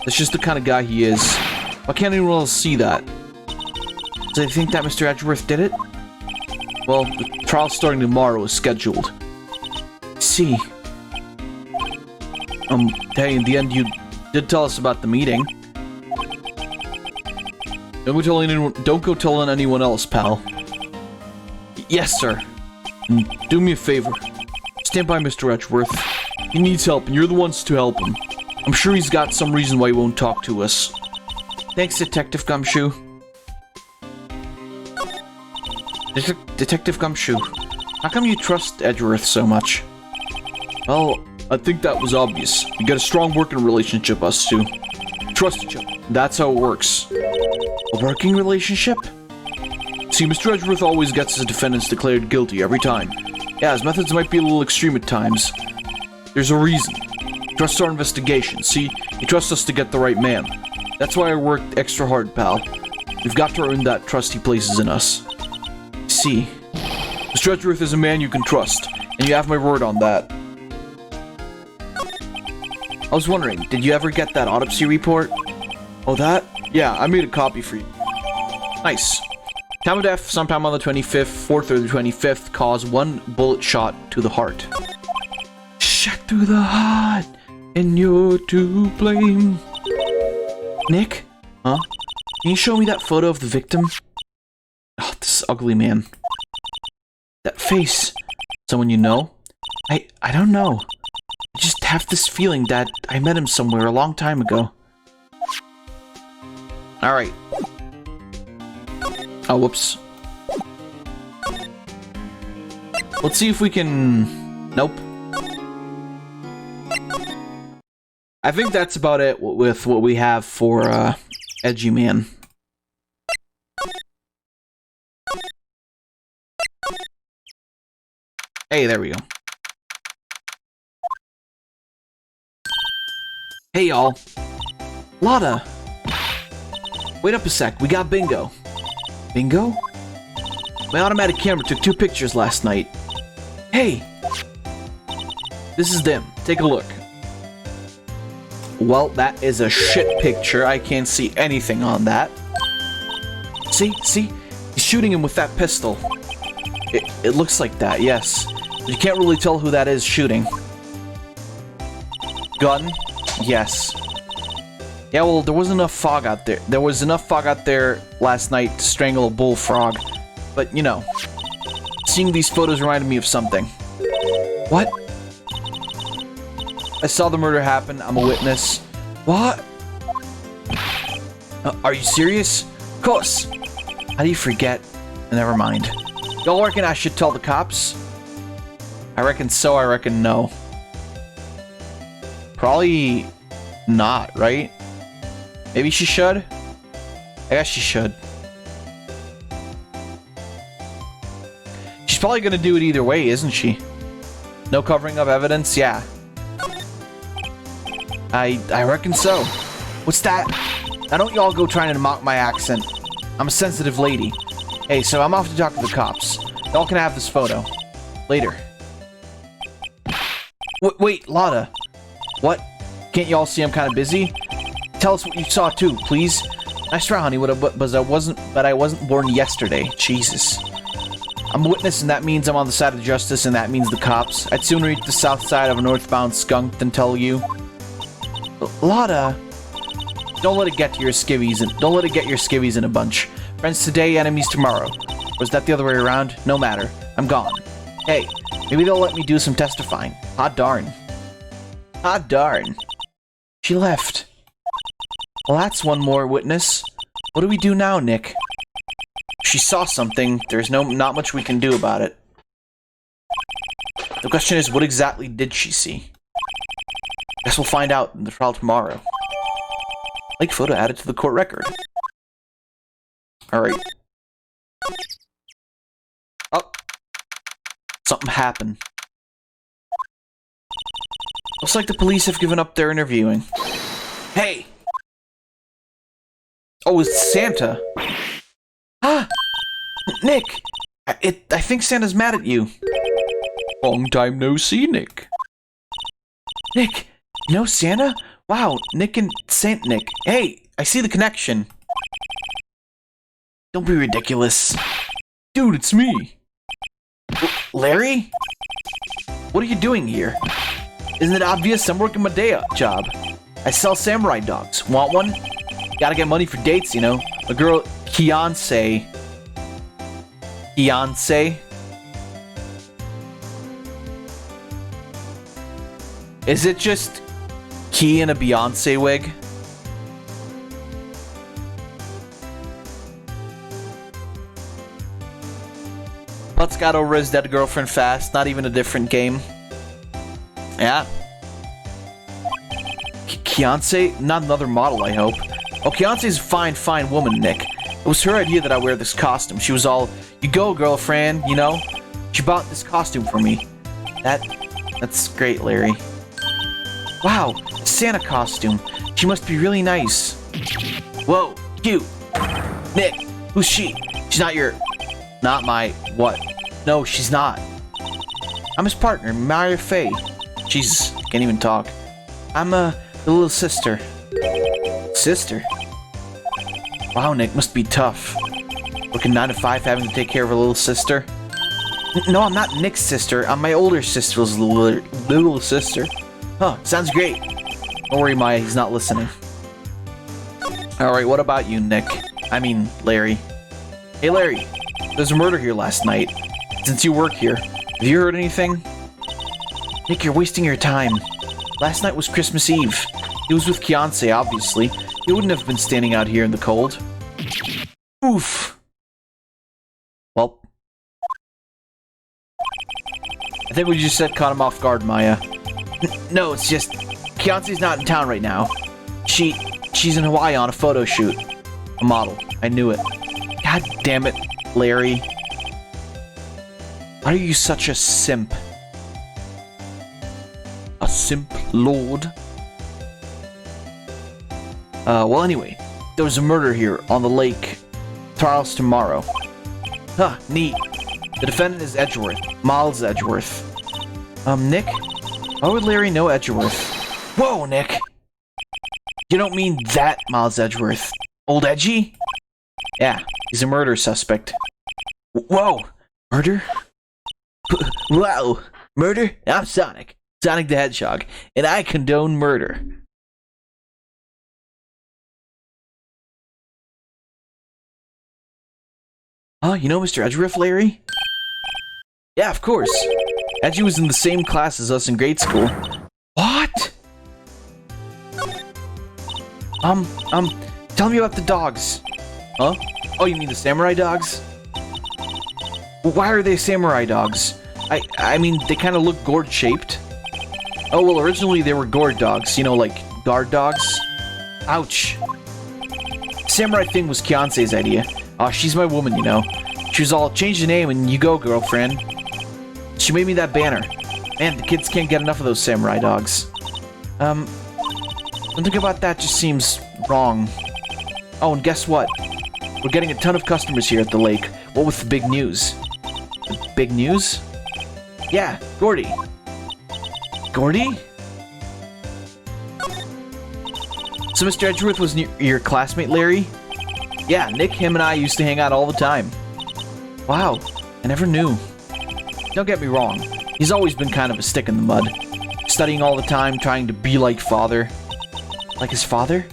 That's just the kind of guy he is. Why can't anyone else see that? Do they think that Mr. Edgeworth did it? Well, the trial's starting tomorrow is scheduled. See. Hey, in the end, you did tell us about the meeting. Don't go telling anyone else, pal. Yes, sir. And do me a favor. Stand by Mr. Edgeworth. He needs help, and you're the ones to help him. I'm sure he's got some reason why he won't talk to us. Thanks, Detective Gumshoe. Detective Gumshoe, how come you trust Edgeworth so much? Well, I think that was obvious. We got a strong working relationship, us two. Trust each other. That's how it works. A working relationship? See, Mr. Edgeworth always gets his defendants declared guilty every time. Yeah, his methods might be a little extreme at times. There's a reason. Trust our investigation. See, he trusts us to get the right man. That's why I worked extra hard, pal. We've got to earn that trust he places in us. See, Mr. Edgeworth is a man you can trust, and you have my word on that. I was wondering, did you ever get that autopsy report? Oh, that? Yeah, I made a copy for you. Nice. Time of death, sometime on the 25th, 4th or the 25th, caused 1 bullet shot to the heart. Shot through the heart, and you're to blame. Nick? Huh? Can you show me that photo of the victim? Oh, this ugly man. That face. Someone you know? I don't know. I just have this feeling that I met him somewhere a long time ago. Alright. Oh, whoops. Let's see if we can... Nope. I think that's about it with what we have for, Edgy Man. Hey, there we go. Hey, y'all. Lotta. Wait up a sec. We got bingo. Bingo? My automatic camera took 2 pictures last night. Hey. This is them. Take a look. Well, that is a shit picture. I can't see anything on that. See? See? He's shooting him with that pistol. It looks like that, yes. You can't really tell who that is shooting. Gun? Yes. Yeah, well, there wasn't enough fog out there. There was enough fog out there last night to strangle a bullfrog. But, you know, seeing these photos reminded me of something. What? I saw the murder happen. I'm a witness. What? Are you serious? Of course. How do you forget? Never mind. Y'all reckon I should tell the cops? I reckon so, I reckon no. Probably not, right? Maybe she should? I guess she should. She's probably gonna do it either way, isn't she? No covering of evidence? Yeah. I reckon so. What's that? Now don't y'all go trying to mock my accent. I'm a sensitive lady. Hey, so I'm off to talk to the cops. Y'all can have this photo. Later. Wait, Lotta. What? Can't y'all see I'm kind of busy? Tell us what you saw too, please. Nice try, honey, but I wasn't born yesterday. Jesus. I'm a witness, and that means I'm on the side of justice, and that means the cops. I'd sooner eat the south side of a northbound skunk than tell you. Lotta. Don't let it get your skivvies in a bunch. Friends today, enemies tomorrow. Was that the other way around? No matter. I'm gone. Hey, maybe they'll let me do some testifying. Hot darn. Hot darn. She left. Well, that's one more witness. What do we do now, Nick? She saw something. There's not much we can do about it. The question is, what exactly did she see? Guess we'll find out in the trial tomorrow. Like photo added to the court record. Alright. Oh. Something happened. Looks like the police have given up their interviewing. Hey! Oh, it's Santa. Ah! Nick! I think Santa's mad at you. Long time no see, Nick. Nick, you know Santa? Wow, Nick and Saint Nick. Hey, I see the connection. Don't be ridiculous. Dude, it's me. Larry? What are you doing here? Isn't it obvious? I'm working my day job. I sell samurai dogs. Want one? Gotta get money for dates, you know. A girl, Beyonce. Is it just Key in a Beyonce wig? Butts got over his dead girlfriend fast. Not even a different game. Yeah. Beyonce? Not another model, I hope. Oh, Beyonce's a fine woman, Nick. It was her idea that I wear this costume. She was all, you go, girlfriend, you know? She bought this costume for me. That's great, Larry. Wow, Santa costume. She must be really nice. Whoa, cute. Nick, who's she? She's not my, what? No, she's not. I'm his partner, Maria Faye. Jesus, can't even talk. I'm, the little sister. Sister? Wow, Nick, must be tough. Working 9 to 5, having to take care of a little sister. No, I'm not Nick's sister. I'm my older sister's little sister. Huh, sounds great. Don't worry, Maya, he's not listening. Alright, what about you, Nick? I mean, Larry. Hey, Larry. There's a murder here last night. Since you work here, have you heard anything? Nick, you're wasting your time. Last night was Christmas Eve. He was with Beyonce, obviously. He wouldn't have been standing out here in the cold. Oof. Well. I think we just caught him off guard, Maya. No, it's just Beyonce's not in town right now. She's in Hawaii on a photo shoot. A model. I knew it. God damn it, Larry. Why are you such a simp? A simp lord? Well, anyway, there was a murder here on the lake. Trials tomorrow. Huh, neat. The defendant is Edgeworth. Miles Edgeworth. Nick? Why would Larry know Edgeworth? Whoa, Nick! You don't mean that Miles Edgeworth. Old Edgy? Yeah, he's a murder suspect. Whoa! Murder? Wow! Murder? I'm Sonic. Sonic the Hedgehog. And I condone murder. You know Mr. Edgeworth, Larry? Yeah, of course. Edgy was in the same class as us in grade school. What? Tell me about the dogs. Huh? Oh, you mean the samurai dogs? Why are they samurai dogs? I mean, they kind of look gourd-shaped. Oh, well, originally they were gourd dogs. You know, like, guard dogs? Ouch. Samurai thing was Kiance's idea. Aw, she's my woman, you know. She was all, change the name and you go, girlfriend. She made me that banner. Man, the kids can't get enough of those samurai dogs. Something about that just seems wrong. Oh, and guess what? We're getting a ton of customers here at the lake. What with the big news? The big news? Yeah, Gordy. Gordy? So Mr. Edgeworth was your classmate, Larry? Yeah, Nick, him, and I used to hang out all the time. Wow, I never knew. Don't get me wrong, he's always been kind of a stick in the mud. Studying all the time, trying to be like father. Like his father?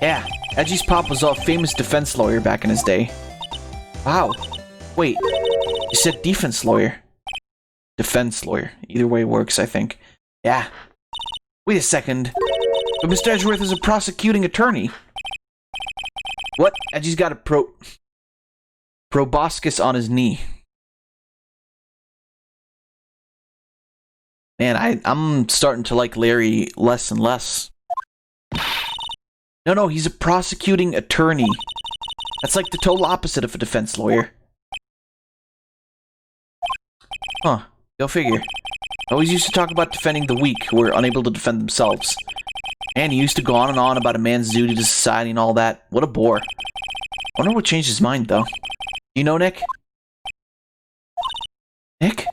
Yeah, Edgy's pop was a famous defense lawyer back in his day. Wow. Wait, you said defense lawyer. Defense lawyer. Either way works, I think. Yeah. Wait a second. But Mr. Edgeworth is a prosecuting attorney. What? Edgy's got a proboscis on his knee. Man, I'm starting to like Larry less and less. No, he's a prosecuting attorney. That's like the total opposite of a defense lawyer. Huh. Go figure. Always used to talk about defending the weak who were unable to defend themselves. And he used to go on and on about a man's duty to society and all that. What a bore. Wonder what changed his mind, though. You know, Nick? Nick?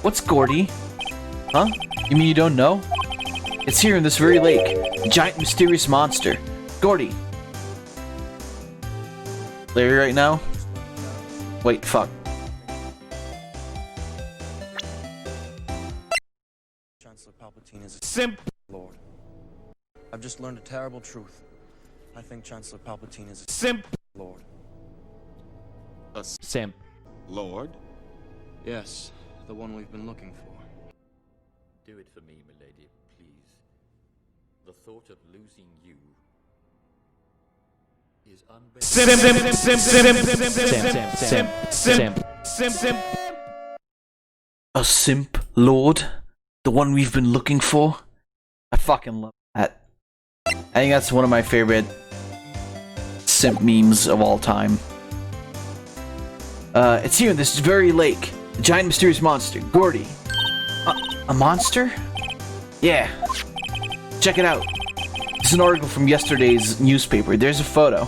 What's Gordy? Huh? You mean you don't know? It's here in this very lake. A giant mysterious monster. Gordy. Larry right now? Wait, fuck. Chancellor Palpatine is a simp, Lord. I've just learned a terrible truth. I think Chancellor Palpatine is a simp, Lord. A Simp. lord? Yes, the one we've been looking for. Do it for me, milady, please. The thought of losing you is unbearable. Simp. A simp lord? The one we've been looking for? I fucking love that. I think that's one of my favorite simp memes of all time. It's here in this very lake. A giant mysterious monster. Gordy. A monster? Yeah. Check it out. It's an article from yesterday's newspaper. There's a photo.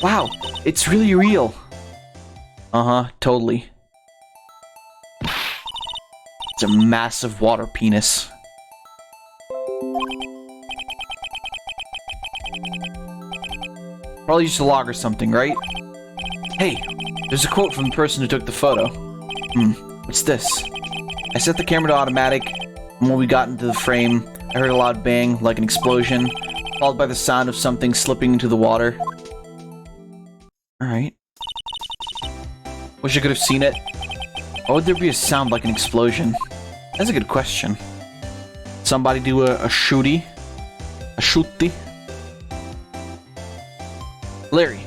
Wow, it's really real. Uh-huh, totally. It's a massive water penis. Probably just a log or something, right? Hey, there's a quote from the person who took the photo. What's this? I set the camera to automatic, and when we got into the frame, I heard a loud bang, like an explosion, followed by the sound of something slipping into the water. Alright. Wish I could have seen it. Why would there be a sound like an explosion? That's a good question. Somebody do a shooty? A shooty? Larry,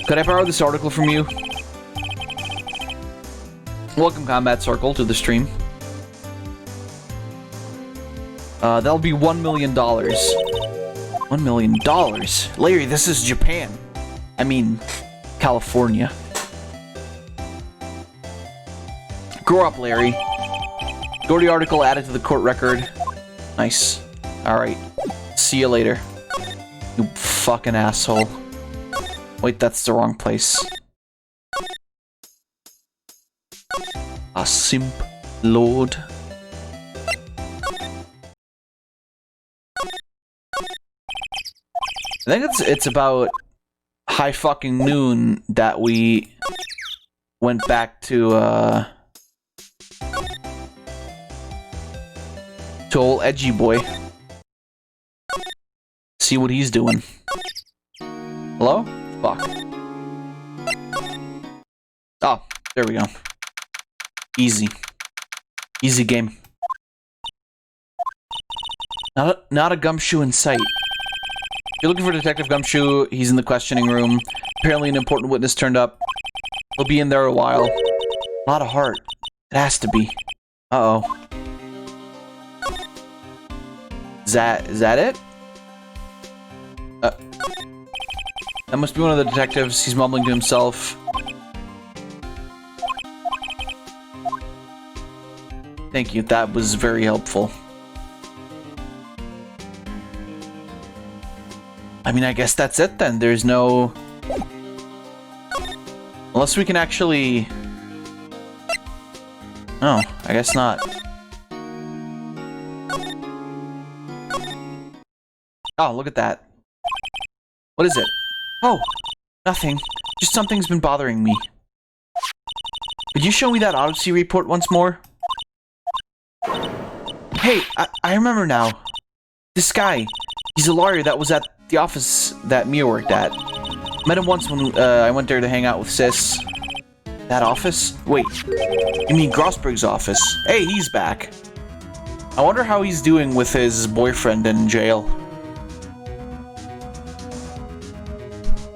could I borrow this article from you? Welcome, Combat Circle, to the stream. That'll be $1 million. $1 million? Larry, this is Japan. I mean, California. Grow up, Larry. Story article added to the court record. Nice. Alright. See you later. You fucking asshole. Wait, that's the wrong place. A simp lord. I think it's about high fucking noon that we went back to old edgy boy. See what he's doing. Hello? Fuck. Oh, there we go. Easy. Easy game. Not a gumshoe in sight. If you're looking for Detective Gumshoe, he's in the questioning room. Apparently an important witness turned up. He'll be in there a while. A lot of heart. It has to be. Uh-oh. Is that it? That must be one of the detectives. He's mumbling to himself. Thank you. That was very helpful. I mean, I guess that's it then. There's no... Unless we can actually... Oh, I guess not. Oh, look at that. What is it? Oh, nothing. Just something's been bothering me. Could you show me that autopsy report once more? Hey, I remember now. This guy. He's a lawyer that was at the office that Mia worked at. Met him once when I went there to hang out with Sis. That office? Wait, you mean Grossberg's office? Hey, he's back. I wonder how he's doing with his boyfriend in jail.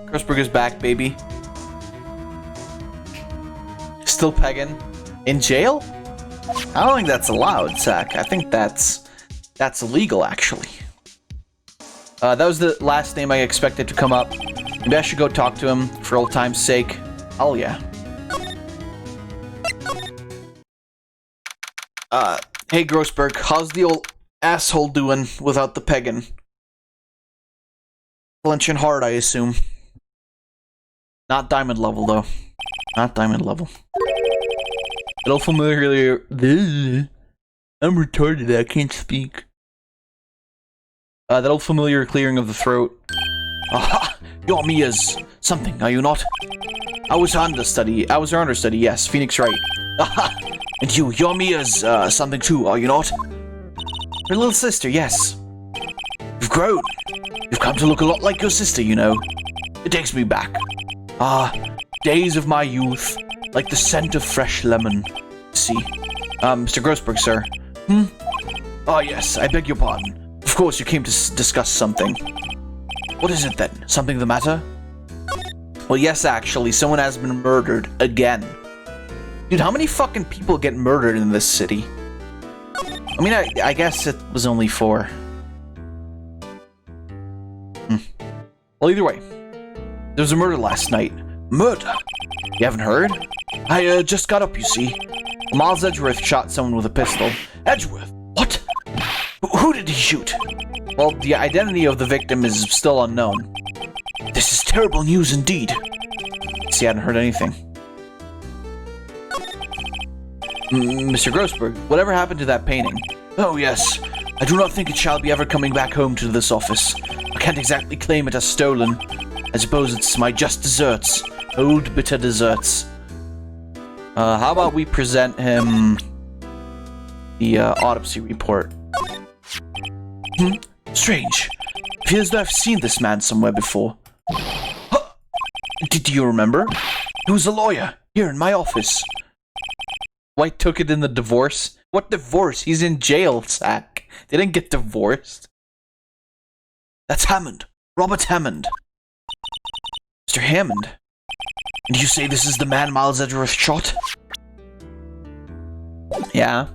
Grossberg is back, baby. Still pegging. In jail? I don't think that's allowed, Zach. I think that's illegal, actually. That was the last name I expected to come up. Maybe I should go talk to him for old time's sake. Oh, yeah. Hey, Grossberg, how's the old asshole doing without the pegging? Clenching hard, I assume. Not diamond level, though. Not diamond level. It'll familiar. I'm retarded, I can't speak. That old familiar clearing of the throat. Aha! You're Mia's something, are you not? I was her understudy, yes, Phoenix Wright. Aha! And you're Mia's, something too, are you not? Her little sister, yes. You've grown. You've come to look a lot like your sister, you know. It takes me back. Ah, days of my youth, like the scent of fresh lemon. See? Mr. Grossberg, sir. Ah, yes, I beg your pardon. Of course, you came to discuss something. What is it then? Something the matter? Well, yes, actually, someone has been murdered again. Dude, how many fucking people get murdered in this city? I mean, I guess it was only 4. Well, either way, there was a murder last night. Murder? You haven't heard? I just got up, you see. Miles Edgeworth shot someone with a pistol. Edgeworth? What? Who did he shoot? Well, the identity of the victim is still unknown. This is terrible news indeed. See, I hadn't heard anything. Mr. Grossberg, whatever happened to that painting? Oh, yes. I do not think it shall be ever coming back home to this office. I can't exactly claim it as stolen. I suppose it's my just desserts. Old bitter desserts. How about we present him the autopsy report? Strange. It feels that I've seen this man somewhere before. Huh. Do you remember? He was a lawyer, here in my office. White took it in the divorce? What divorce? He's in jail, Zach. They didn't get divorced. That's Hammond. Robert Hammond. Mr. Hammond? And you say this is the man Miles Edgeworth shot? Yeah.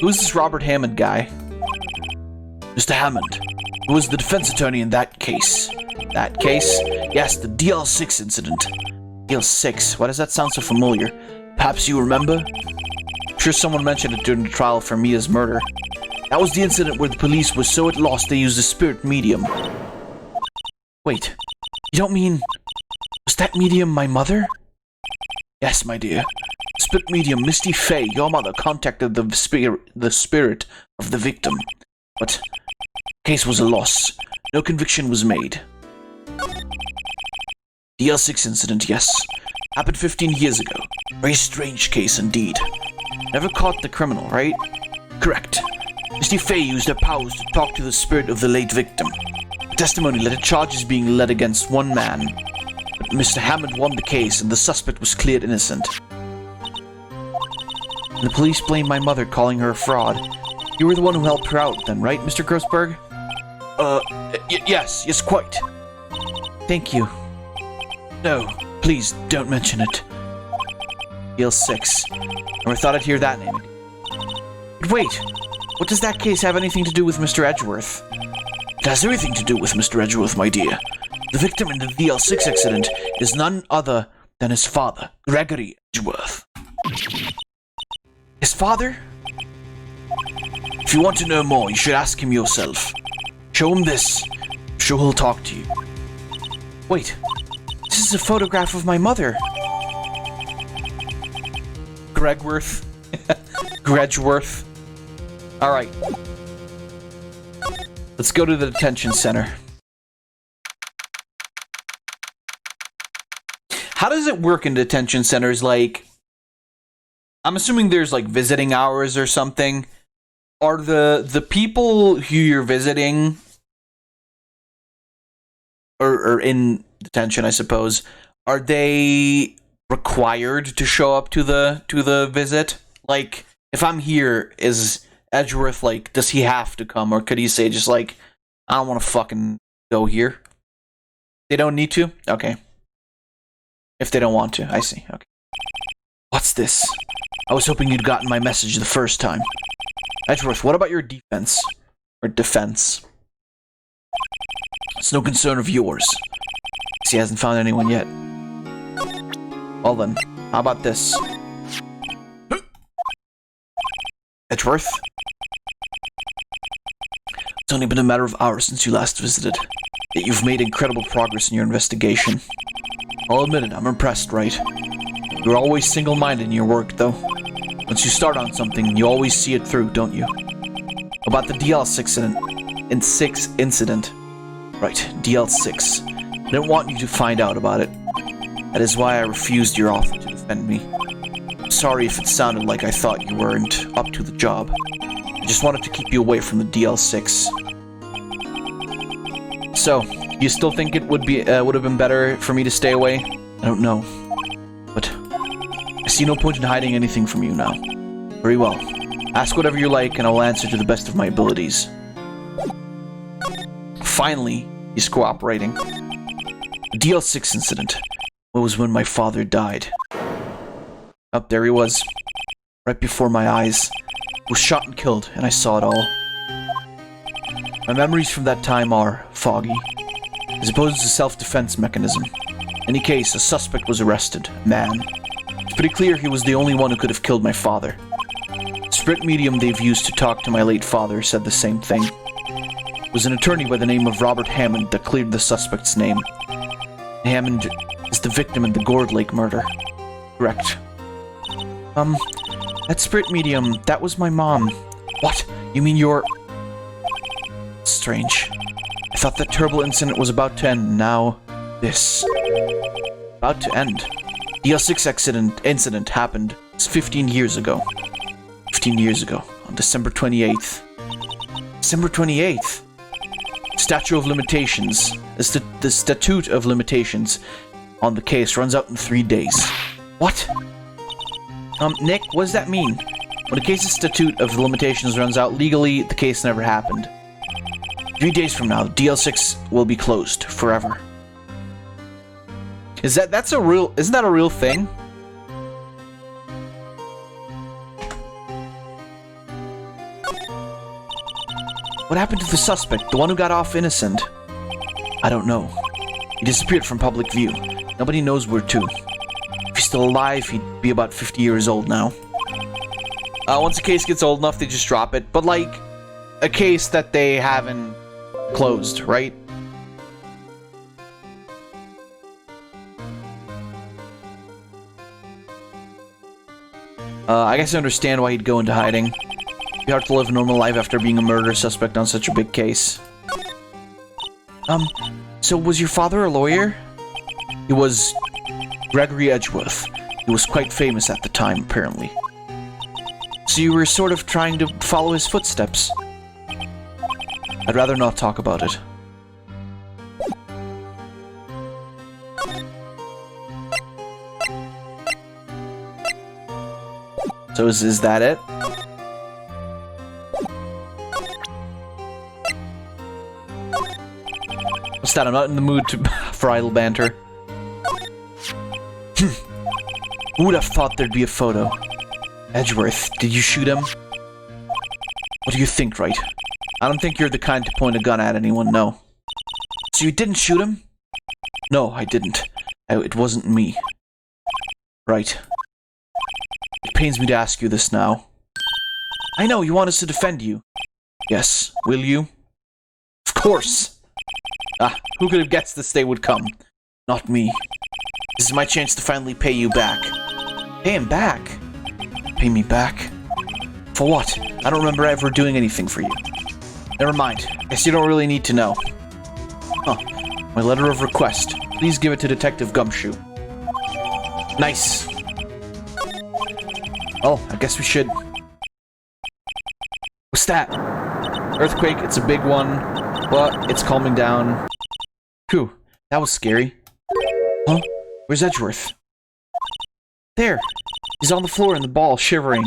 Who's this Robert Hammond guy? Mr. Hammond, who was the defense attorney in that case. That case? Yes, the DL6 incident. DL6, why does that sound so familiar? Perhaps you remember? sure someone mentioned it during the trial for Mia's murder. That was the incident where the police were so at loss they used a spirit medium. Wait, you don't mean... Was that medium my mother? Yes, my dear. Spirit medium Misty Fey, your mother, contacted the spirit of the victim. But the case was a loss. No conviction was made. The L6 incident, yes. Happened 15 years ago. Very strange case indeed. Never caught the criminal, right? Correct. Misty Fey used her powers to talk to the spirit of the late victim. The testimony led to charges being led against one man. But Mr. Hammond won the case and the suspect was cleared innocent. And the police blamed my mother, calling her a fraud. You were the one who helped her out then, right, Mr. Grossberg? Yes, quite. Thank you. No, please, don't mention it. L6. Never thought I'd hear that name. But wait, what does that case have anything to do with Mr. Edgeworth? It has everything to do with Mr. Edgeworth, my dear. The victim in the VL6 accident is none other than his father, Gregory Edgeworth. His father? If you want to know more, you should ask him yourself. Show him this. I'm sure he'll talk to you. Wait, this is a photograph of my mother. Gregworth. Gregworth. Alright. Let's go to the detention center. How does it work in detention centers? Like, I'm assuming there's like visiting hours or something. Are the people who you're visiting or in detention, I suppose, are they required to show up to the visit? Like, if I'm here, is Edgeworth like, does he have to come, or could he say just like, I don't want to fucking go here? They don't need to? Okay. If they don't want to, I see. Okay. What's this? I was hoping you'd gotten my message the first time. Edgeworth, what about your defense? Or defense? It's no concern of yours. He hasn't found anyone yet. Well then, how about this? Edgeworth? It's only been a matter of hours since you last visited, yet you've made incredible progress in your investigation. I'll admit it, I'm impressed, Wright. You're always single-minded in your work, though. Once you start on something, you always see it through, don't you? About the DL6 incident. Right, DL6. I didn't want you to find out about it. That is why I refused your offer to defend me. I'm sorry if it sounded like I thought you weren't up to the job. I just wanted to keep you away from the DL6. So, you still think it would have been better for me to stay away? I don't know. But I see no point in hiding anything from you now. Very well. Ask whatever you like and I will answer to the best of my abilities. Finally, he's cooperating. The DL6 incident. It was when my father died. Up there he was. Right before my eyes. He was shot and killed, and I saw it all. My memories from that time are foggy. I suppose it's a self-defense mechanism. In any case, a suspect was arrested. A man. It's pretty clear he was the only one who could have killed my father. The spirit medium they've used to talk to my late father said the same thing. It was an attorney by the name of Robert Hammond that cleared the suspect's name. Hammond is the victim in the Gourd Lake murder. Correct. That spirit medium, that was my mom. What? You mean you're... Strange. I thought that terrible incident was about to end, now... this. About to end. The L6 incident happened 15 years ago. 15 years ago, on December 28th. December 28th? Statute of Limitations. The Statute of Limitations on the case runs out in 3 days. What? Nick, what does that mean? When a case's Statute of Limitations runs out legally, the case never happened. 3 days from now, DL6 will be closed forever. Isn't that a real thing? What happened to the suspect, the one who got off innocent? I don't know. He disappeared from public view. Nobody knows where to. If he's still alive, he'd be about 50 years old now. Once a case gets old enough, they just drop it. But, like, a case that they haven't closed, right? I guess I understand why he'd go into hiding. It'd be hard to live a normal life after being a murder suspect on such a big case. So was your father a lawyer? He was Gregory Edgeworth. He was quite famous at the time, apparently. So you were sort of trying to follow his footsteps? I'd rather not talk about it. So is that it? What's that? I'm not in the mood for idle banter. Who would have thought there'd be a photo? Edgeworth, did you shoot him? What do you think, Wright? I don't think you're the kind to point a gun at anyone, no. So you didn't shoot him? No, I didn't. It wasn't me. Right. It pains me to ask you this now. I know, you want us to defend you. Yes, will you? Of course! Who could have guessed this day would come? Not me. This is my chance to finally pay you back. Pay him back? Pay me back? For what? I don't remember ever doing anything for you. Never mind. Guess you don't really need to know. My letter of request. Please give it to Detective Gumshoe. Nice. Oh, I guess we should. What's that? Earthquake, it's a big one, but it's calming down. Phew, that was scary. Huh? Where's Edgeworth? There! He's on the floor in the ball, shivering.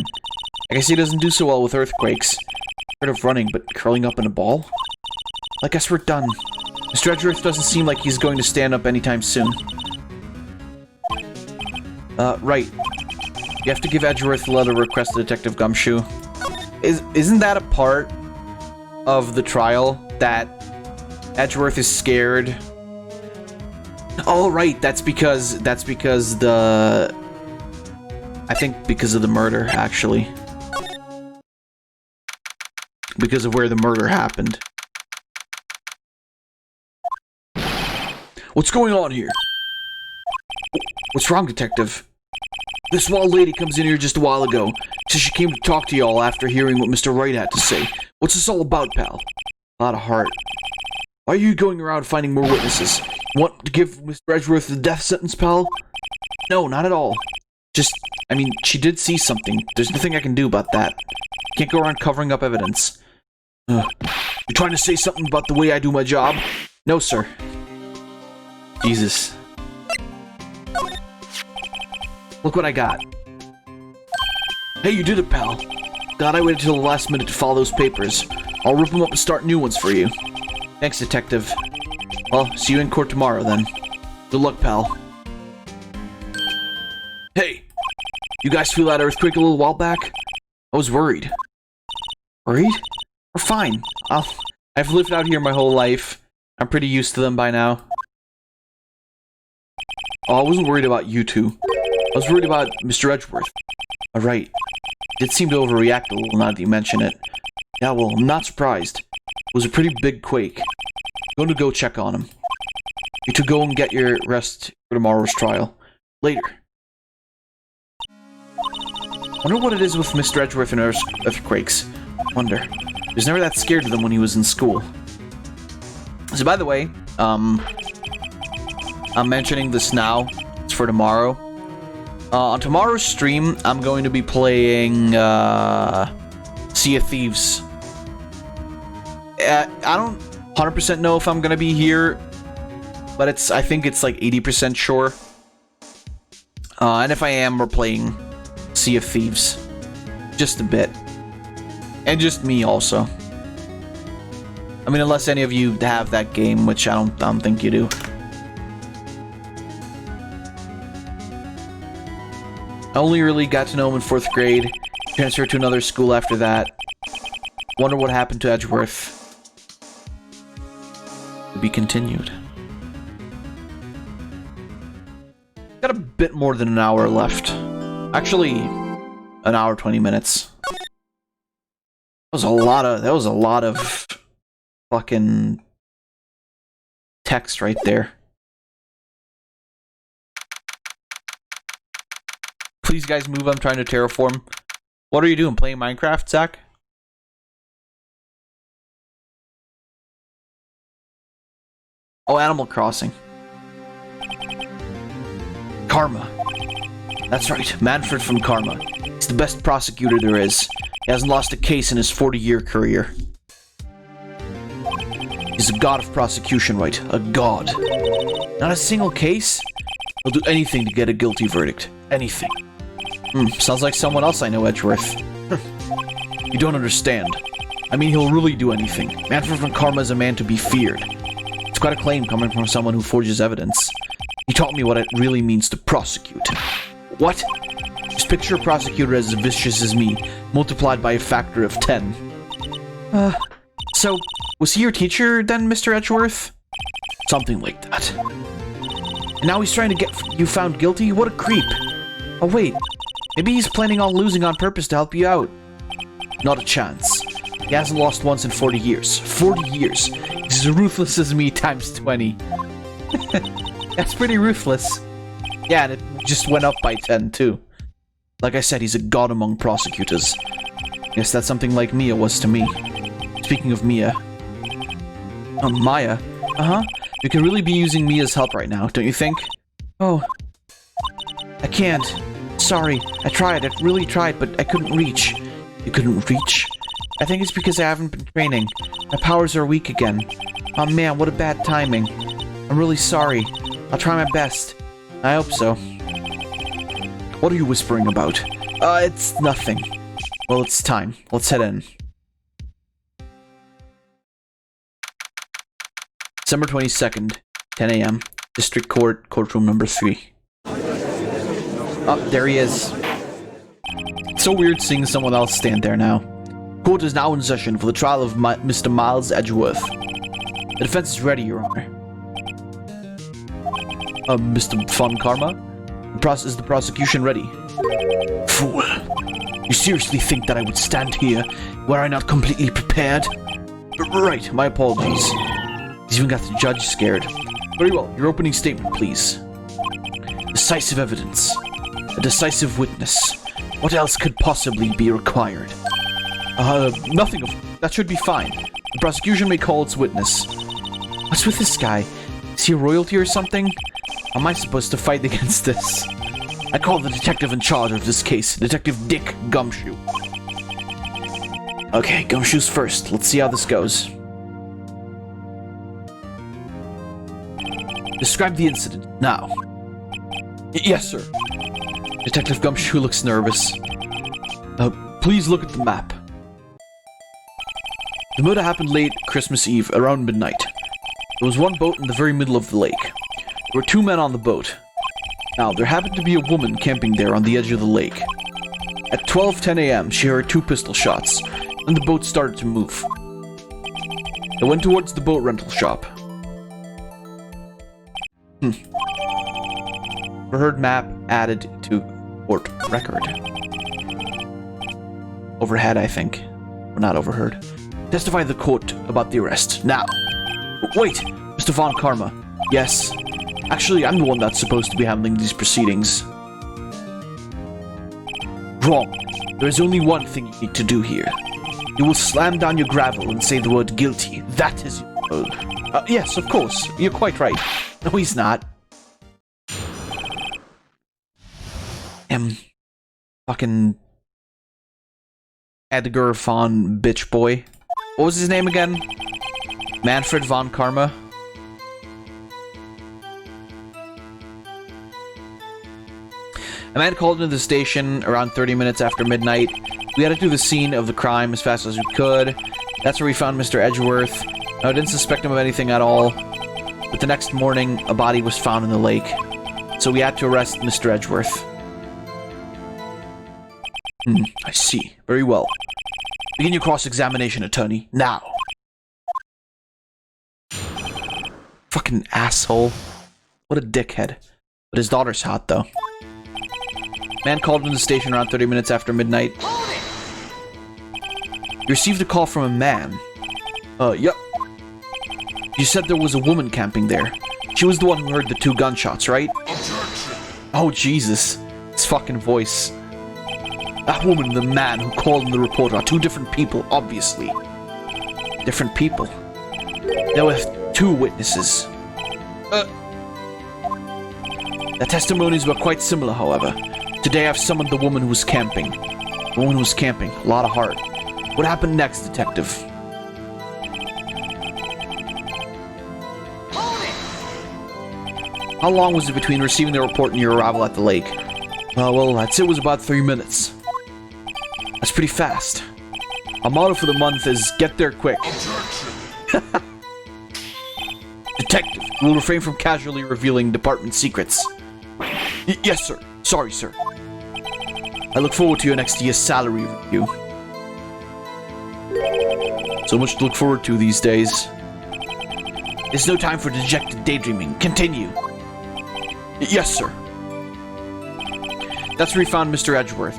I guess he doesn't do so well with earthquakes. Heard of running, but curling up in a ball? I guess we're done. Mr. Edgeworth doesn't seem like he's going to stand up anytime soon. Right. You have to give Edgeworth the letter request to Detective Gumshoe. Isn't that a part of the trial that Edgeworth is scared? Oh, right. That's because the... I think because of the murder, actually. Because of where the murder happened. What's going on here? What's wrong, Detective? This small lady comes in here just a while ago. Says she came to talk to y'all after hearing what Mr. Wright had to say. What's this all about, pal? A lot of heart. Why are you going around finding more witnesses? Want to give Mr. Edgeworth the death sentence, pal? No, not at all. Just, I mean, she did see something. There's nothing I can do about that. Can't go around covering up evidence. You trying to say something about the way I do my job? No, sir. Jesus. Look what I got. Hey, you did it, pal. Glad I waited till the last minute to file those papers. I'll rip them up and start new ones for you. Thanks, Detective. Well, see you in court tomorrow, then. Good luck, pal. Hey! You guys feel that earthquake a little while back? I was worried. Worried? We're fine. I've lived out here my whole life. I'm pretty used to them by now. Oh, I wasn't worried about you two. I was worried about Mr. Edgeworth. Alright. Did seem to overreact a little now that you mention it. Yeah, well, I'm not surprised. It was a pretty big quake. I'm going to go check on him. You two go and get your rest for tomorrow's trial. Later. Wonder what it is with Mr. Edgeworth and earthquakes. Wonder. He was never that scared of them when he was in school. So, by the way, I'm mentioning this now. It's for tomorrow. On tomorrow's stream, I'm going to be playing Sea of Thieves. I don't 100% know if I'm going to be here, but I think it's like 80% sure. And if I am, we're playing Sea of Thieves. Just a bit. And just me also. I mean, unless any of you have that game, which I don't think you do. I only really got to know him in 4th grade. Transferred to another school after that. Wonder what happened to Edgeworth. To be continued. Got a bit more than an hour left. Actually, an hour 20 minutes. That was a lot of fucking text right there. Please, guys, move. I'm trying to terraform. What are you doing? Playing Minecraft, Zach? Oh, Animal Crossing. Karma. That's right, Manfred from Karma. He's the best prosecutor there is. He hasn't lost a case in his 40-year career. He's a god of prosecution, Wright. A god. Not a single case? He'll do anything to get a guilty verdict. Anything. Sounds like someone else I know, Edgeworth. You don't understand. I mean, he'll really do anything. Manfred from Karma is a man to be feared. It's quite a claim coming from someone who forges evidence. He taught me what it really means to prosecute. What? Just picture a prosecutor as vicious as me, multiplied by a factor of 10. So, was he your teacher then, Mr. Edgeworth? Something like that. And now he's trying to get you found guilty? What a creep. Oh wait, maybe he's planning on losing on purpose to help you out. Not a chance. He hasn't lost once in 40 years. 40 years. He's as ruthless as me times 20. That's pretty ruthless. Yeah, and it just went up by 10 too. Like I said, he's a god among prosecutors. Guess that's something like Mia was to me. Speaking of Mia. Maya? Uh-huh. You can really be using Mia's help right now, don't you think? Oh. I can't. Sorry. I tried. I really tried, but I couldn't reach. You couldn't reach? I think it's because I haven't been training. My powers are weak again. Oh man, what a bad timing. I'm really sorry. I'll try my best. I hope so. What are you whispering about? It's nothing. Well, it's time. Let's head in. December 22nd, 10 a.m. District Court, courtroom number 3. Oh, there he is. It's so weird seeing someone else stand there now. Court is now in session for the trial of Mr. Miles Edgeworth. The defense is ready, Your Honor. Mr. Von Karma? Is the prosecution ready? Fool. You seriously think that I would stand here were I not completely prepared? Right, my apologies. He's even got the judge scared. Very well, your opening statement, please. Decisive evidence. A decisive witness. What else could possibly be required? Nothing of... That should be fine. The prosecution may call its witness. What's with this guy? Is he a royalty or something? How am I supposed to fight against this? I call the detective in charge of this case, Detective Dick Gumshoe. Okay, Gumshoe's first. Let's see how this goes. Describe the incident, now. Yes, sir. Detective Gumshoe looks nervous. Please look at the map. The murder happened late Christmas Eve, around midnight. There was one boat in the very middle of the lake. There were 2 men on the boat. Now, there happened to be a woman camping there on the edge of the lake. At 12:10 a.m., she heard 2 pistol shots, and the boat started to move. They went towards the boat rental shop. Overheard map added to court record. Overhead, I think. Or not overheard. Testify the court about the arrest, now. Wait, Mr. Von Karma. Yes. Actually, I'm the one that's supposed to be handling these proceedings. Wrong. There is only one thing you need to do here. You will slam down your gravel and say the word guilty. That is your role. Yes, of course. You're quite right. No, he's not. Fucking... Edgar von Bitch Boy. What was his name again? Manfred von Karma? A man called into the station around 30 minutes after midnight. We had to do the scene of the crime as fast as we could. That's where we found Mr. Edgeworth. I didn't suspect him of anything at all. But the next morning, a body was found in the lake. So we had to arrest Mr. Edgeworth. I see. Very well. Begin your cross-examination, attorney. Now. Fucking asshole. What a dickhead. But his daughter's hot, though. Man called into the station around 30 minutes after midnight. You received a call from a man. Yep. You said there was a woman camping there. She was the one who heard the 2 gunshots, right? Oh, Jesus. His fucking voice. That woman and the man who called in the reporter are 2 different people, obviously. Different people. There were 2 witnesses. Their testimonies were quite similar, however. Today I've summoned the woman who was camping. The woman who was camping. A lot of heart. What happened next, detective? How long was it between receiving the report and your arrival at the lake? Well, I'd say it was about 3 minutes. That's pretty fast. Our motto for the month is, get there quick. Detective, you will refrain from casually revealing department secrets. Yes, sir. Sorry, sir. I look forward to your next year's salary review. So much to look forward to these days. There's no time for dejected daydreaming. Continue. Yes, sir. That's where we found Mr. Edgeworth.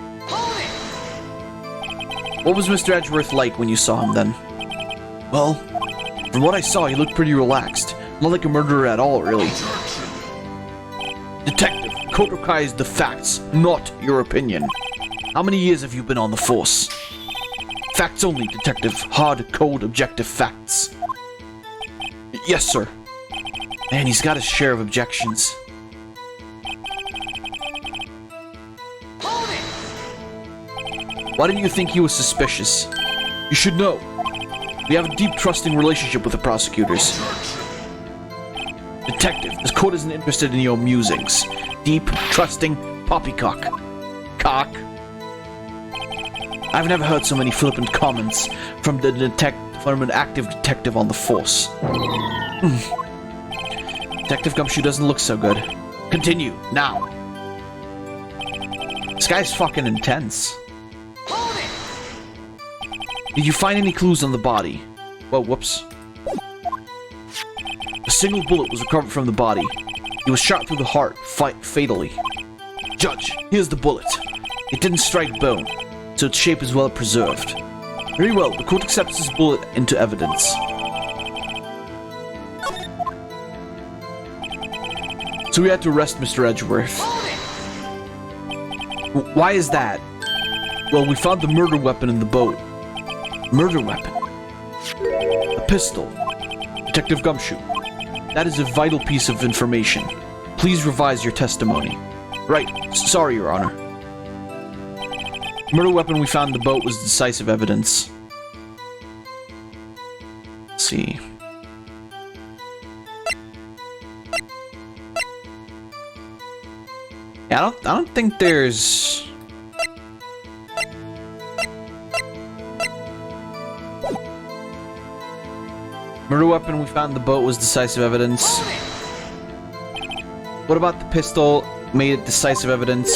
What was Mr. Edgeworth like when you saw him then? Well, from what I saw, he looked pretty relaxed. Not like a murderer at all, really. Detective, court requires the facts, not your opinion. How many years have you been on the force? Facts only, detective. Hard, cold, objective facts. Yes, sir. Man, he's got his share of objections. Why didn't you think he was suspicious? You should know. We have a deep, trusting relationship with the prosecutors. Detective, this court isn't interested in your musings. Deep, trusting, poppycock. Cock. I've never heard so many flippant comments from an active detective on the force. Detective Gumshoe doesn't look so good. Continue, now. This guy's fucking intense. Did you find any clues on the body? Whoa, whoops. A single bullet was recovered from the body. He was shot through the heart, fatally. Judge, here's the bullet. It didn't strike bone, so its shape is well preserved. Very well, the court accepts this bullet into evidence. So we had to arrest Mr. Edgeworth. Why is that? Well, we found the murder weapon in the boat. Murder weapon? A pistol. Detective Gumshoe. That is a vital piece of information. Please revise your testimony. Right. Sorry, Your Honor. Murder weapon we found in the boat was decisive evidence. Let's see. Yeah, I don't think there's... Murder weapon we found in the boat was decisive evidence. What about the pistol made it decisive evidence?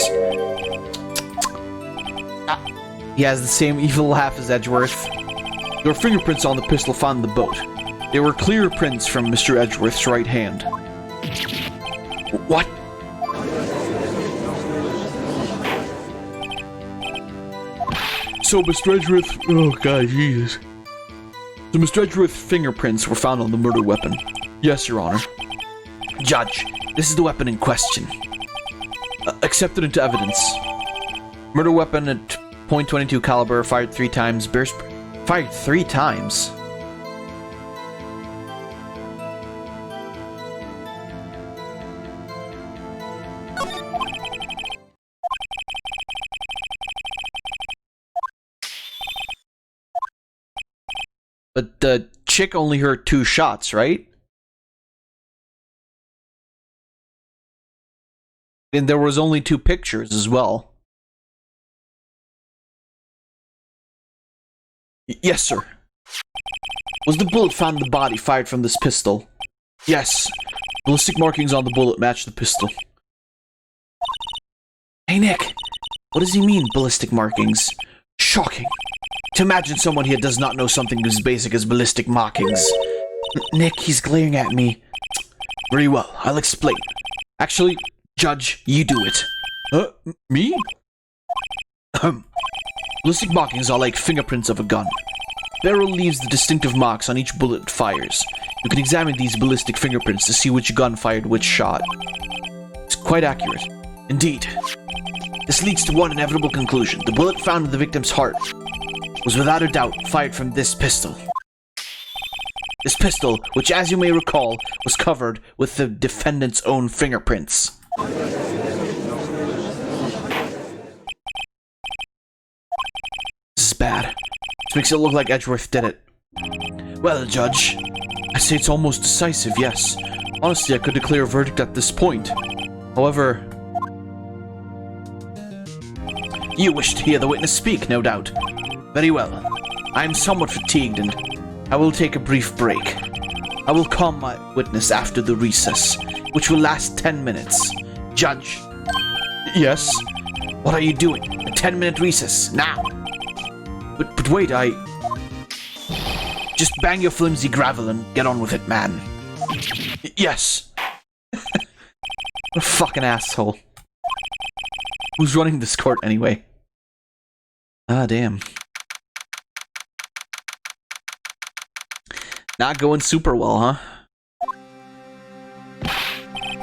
He has the same evil laugh as Edgeworth. There were fingerprints on the pistol found in the boat. There were clear prints from Mr. Edgeworth's right hand. What? So Mr. Edgeworth... Oh god, Jesus. So Mr. Edgeworth's fingerprints were found on the murder weapon. Yes, Your Honor. Judge, this is the weapon in question. Accepted into evidence. Murder weapon at .22 caliber, fired 3 times. Bear fired 3 times? But the chick only heard 2 shots, right? And there was only 2 pictures as well. Yes, sir. Was the bullet found in the body fired from this pistol? Yes. Ballistic markings on the bullet match the pistol. Hey, Nick. What does he mean, ballistic markings? Shocking. To imagine someone here does not know something as basic as ballistic markings. Nick, he's glaring at me. Very well, I'll explain. Actually, Judge, you do it. Me? Ballistic markings are like fingerprints of a gun. barrel leaves the distinctive marks on each bullet it fires. You can examine these ballistic fingerprints to see which gun fired which shot. It's quite accurate. Indeed. This leads to one inevitable conclusion. The bullet found in the victim's heart was without a doubt fired from this pistol. This pistol, which as you may recall, was covered with the defendant's own fingerprints. This is bad. This makes it look like Edgeworth did it. Well, Judge, I say it's almost decisive, yes. Honestly, I could declare a verdict at this point. However, you wish to hear the witness speak, no doubt. Very well. I am somewhat fatigued and I will take a brief break. I will call my witness after the recess, which will last 10 minutes. Judge. Yes? What are you doing? A 10-minute recess, now. But wait, Just bang your flimsy gravel and get on with it, man. Yes. What a fucking asshole. Who's running this court anyway? Ah, damn. Not going super well, huh?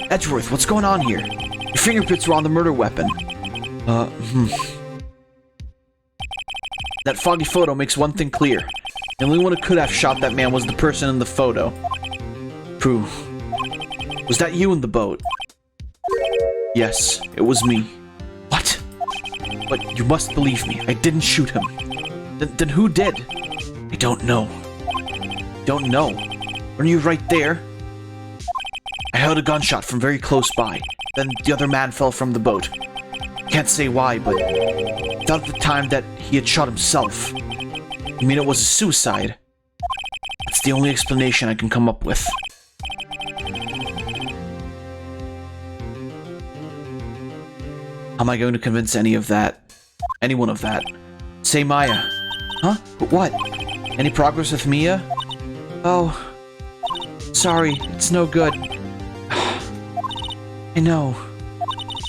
Edgeworth, what's going on here? Your fingerprints were on the murder weapon. That foggy photo makes one thing clear. The only one who could have shot that man was the person in the photo. True. Was that you in the boat? Yes, it was me. What? But you must believe me, I didn't shoot him. Then who did? I don't know. Don't know? Weren't you right there? I heard a gunshot from very close by. Then the other man fell from the boat. Can't say why, but I thought at the time that he had shot himself. You mean it was a suicide? That's the only explanation I can come up with. How am I going to convince anyone of that? Say Maya. Huh? What? Any progress with Mia? Oh. Sorry, it's no good. I know.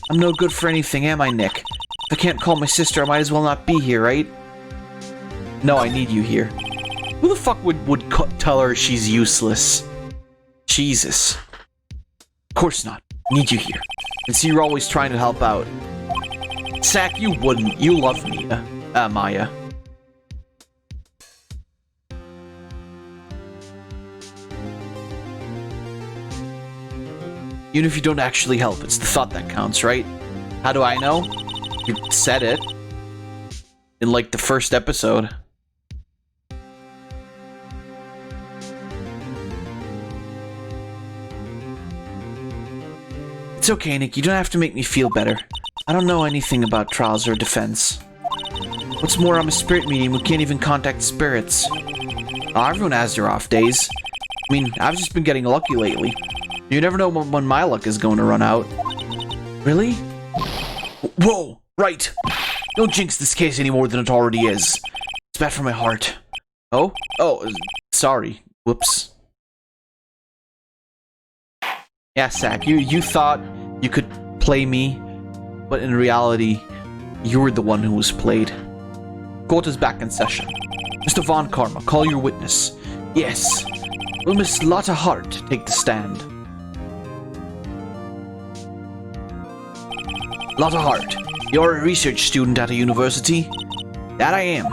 I'm no good for anything, am I, Nick? If I can't call my sister, I might as well not be here, right? No, I need you here. Who the fuck would tell her she's useless? Jesus. Of course not. I need you here. And see, you're always trying to help out. Sack, you wouldn't. You love Mia. Maya. Even if you don't actually help, it's the thought that counts, right? How do I know? You said it. In, like, the first episode. It's okay, Nick. You don't have to make me feel better. I don't know anything about trials or defense. What's more, I'm a spirit medium who can't even contact spirits. Oh, everyone has their off days. I mean, I've just been getting lucky lately. You never know when my luck is going to run out. Really? Whoa! Right! Don't jinx this case any more than it already is. It's bad for my heart. Oh? Oh, sorry. Whoops. Yeah, Sack, you thought you could play me, but in reality, you were the one who was played. Court is back in session. Mr. Von Karma, call your witness. Yes. Will Miss Lotta Hart take the stand? Lotta Hart, you're a research student at a university? That I am.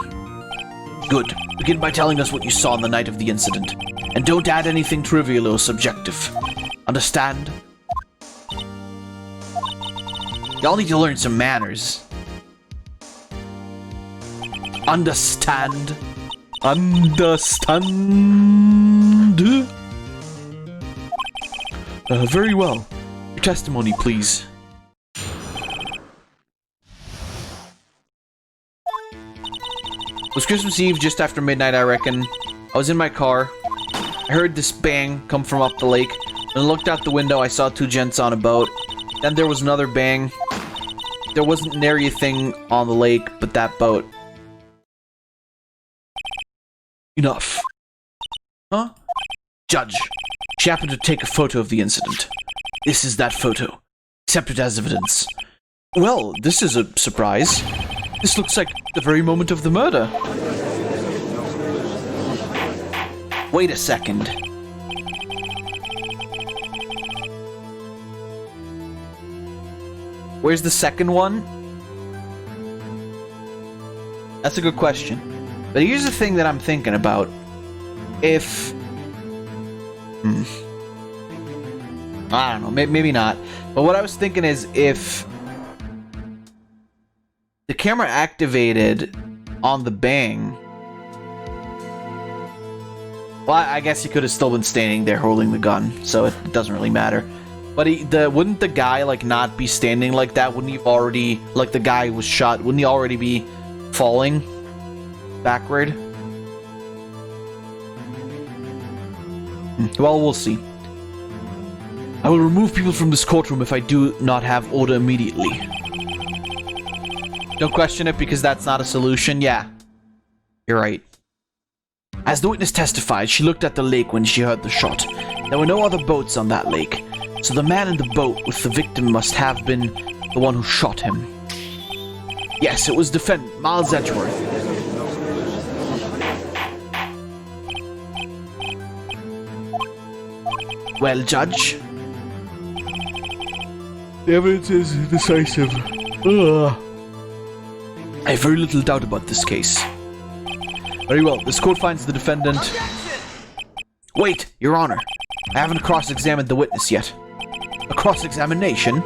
Good. Begin by telling us what you saw on the night of the incident. And don't add anything trivial or subjective. Understand? Y'all need to learn some manners. Understand? Understand? Very well. Your testimony, please. It was Christmas Eve, just after midnight, I reckon. I was in my car. I heard this bang come from up the lake. When I looked out the window, I saw two gents on a boat. Then there was another bang. There wasn't nary a thing on the lake but that boat. Enough. Huh? Judge, she happened to take a photo of the incident. This is that photo. Accept it as evidence. Well, this is a surprise. This looks like the very moment of the murder. Wait a second. Where's the second one? That's a good question. But here's the thing that I'm thinking about. If... I don't know, maybe not. But what I was thinking is if the camera activated on the bang... Well, I guess he could have still been standing there holding the gun, so it doesn't really matter. But wouldn't the guy, like, not be standing like that? Wouldn't he already, like, the guy who was shot, wouldn't he already be falling backward? Well, we'll see. I will remove people from this courtroom if I do not have order immediately. Don't question it because that's not a solution. Yeah, you're right. As the witness testified, she looked at the lake when she heard the shot. There were no other boats on that lake, so the man in the boat with the victim must have been the one who shot him. Yes, it was defendant Miles Edgeworth. Well, Judge? The evidence is decisive. Ugh. I have very little doubt about this case. Very well, this court finds the defendant... Wait, Your Honor. I haven't cross-examined the witness yet. A cross-examination?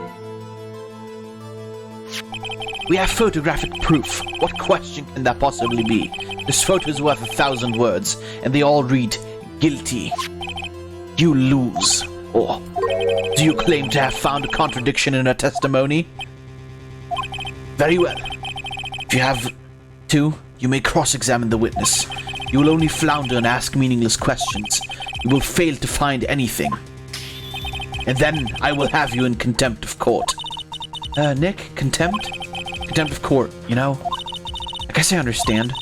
We have photographic proof. What question can that possibly be? This photo is worth 1,000 words, and they all read, guilty. You lose. Or, do you claim to have found a contradiction in her testimony? Very well. If you have to, you may cross-examine the witness. You will only flounder and ask meaningless questions. You will fail to find anything. And then I will have you in contempt of court. Nick? Contempt? Contempt of court, you know? I guess I understand.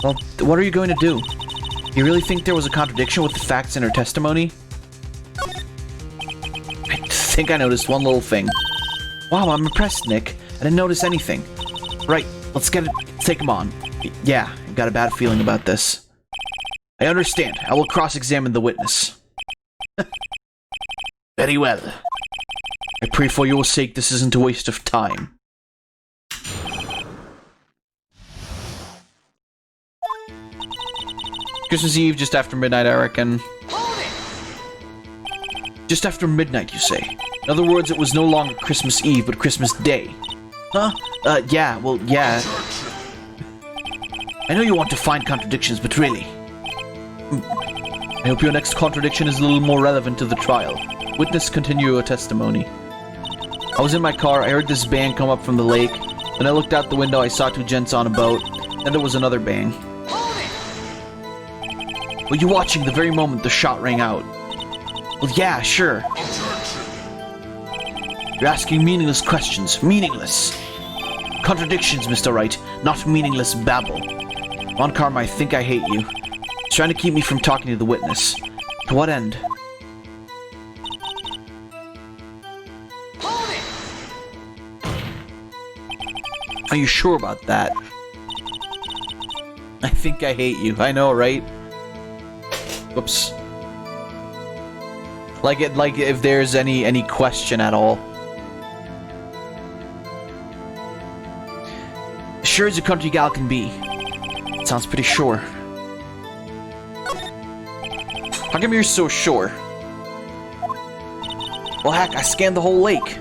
Well, what are you going to do? You really think there was a contradiction with the facts in her testimony? I think I noticed one little thing. Wow, I'm impressed, Nick. I didn't notice anything. Right, let's take him on. Yeah, I've got a bad feeling about this. I understand. I will cross-examine the witness. Very well. I pray for your sake this isn't a waste of time. Christmas Eve, just after midnight, I reckon. Just after midnight, you say? In other words, it was no longer Christmas Eve, but Christmas Day. Huh? Yeah, well, yeah. I know you want to find contradictions, but really... I hope your next contradiction is a little more relevant to the trial. Witness, continue your testimony. I was in my car, I heard this bang come up from the lake. Then I looked out the window, I saw two gents on a boat. Then there was another bang. Were you watching the very moment the shot rang out? Well, yeah, sure. You're asking meaningless questions. Meaningless. Contradictions, Mr. Wright, not meaningless babble. Von Karma, I think I hate you. He's trying to keep me from talking to the witness. To what end? Are you sure about that? I think I hate you. I know, right? Whoops. Like if there's any question at all. Sure as a country gal can be. Sounds pretty sure. How come you're so sure? Well, heck, I scanned the whole lake.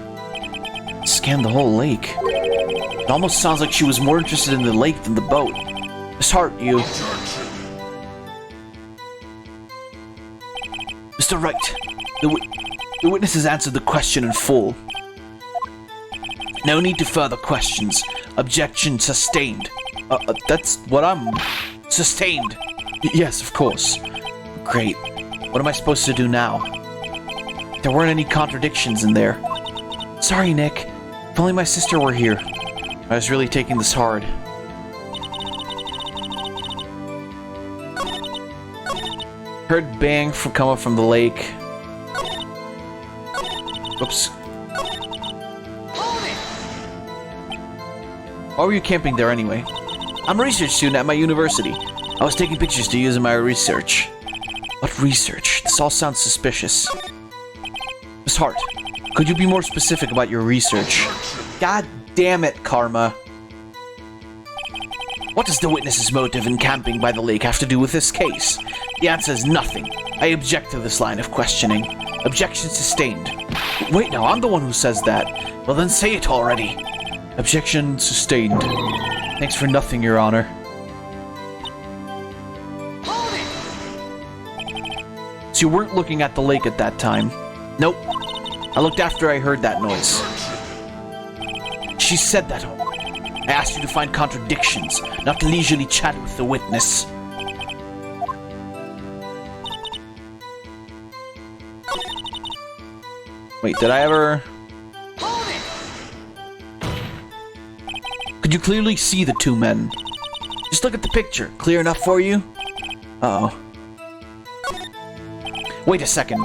Scanned the whole lake? It almost sounds like she was more interested in the lake than the boat. Miss Hart, you... Mr. Wright, the witness has answered the question in full. No need to further questions. Objection sustained. That's what I'm... Sustained. Yes, of course. Great. What am I supposed to do now? There weren't any contradictions in there. Sorry, Nick. If only my sister were here. I was really taking this hard. Heard bang come up from the lake. Oops. Why were you camping there anyway? I'm a research student at my university. I was taking pictures to use in my research. What research? This all sounds suspicious. Miss Hart, could you be more specific about your research? God damn it, Karma. What does the witness's motive in camping by the lake have to do with this case? The answer is nothing. I object to this line of questioning. Objection sustained. Wait, now I'm the one who says that. Well, then say it already. Objection sustained. Thanks for nothing, Your Honor. So you weren't looking at the lake at that time? Nope. I looked after I heard that noise. She said that. I asked you to find contradictions, not to leisurely chat with the witness. Wait, did I ever... Could you clearly see the two men? Just look at the picture. Clear enough for you? Uh-oh. Wait a second.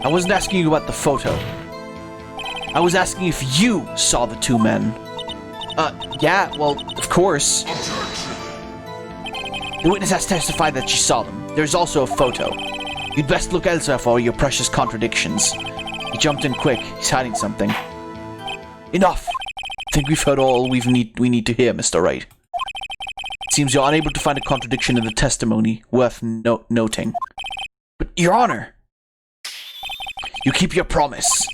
I wasn't asking you about the photo. I was asking if you saw the two men. Yeah, well, of course. The witness has testified that she saw them. There's also a photo. You'd best look elsewhere for your precious contradictions. He jumped in quick. He's hiding something. Enough! I think we've heard all we need to hear, Mr. Wright. It seems you're unable to find a contradiction in the testimony worth noting. But, Your Honor! You keep your promise.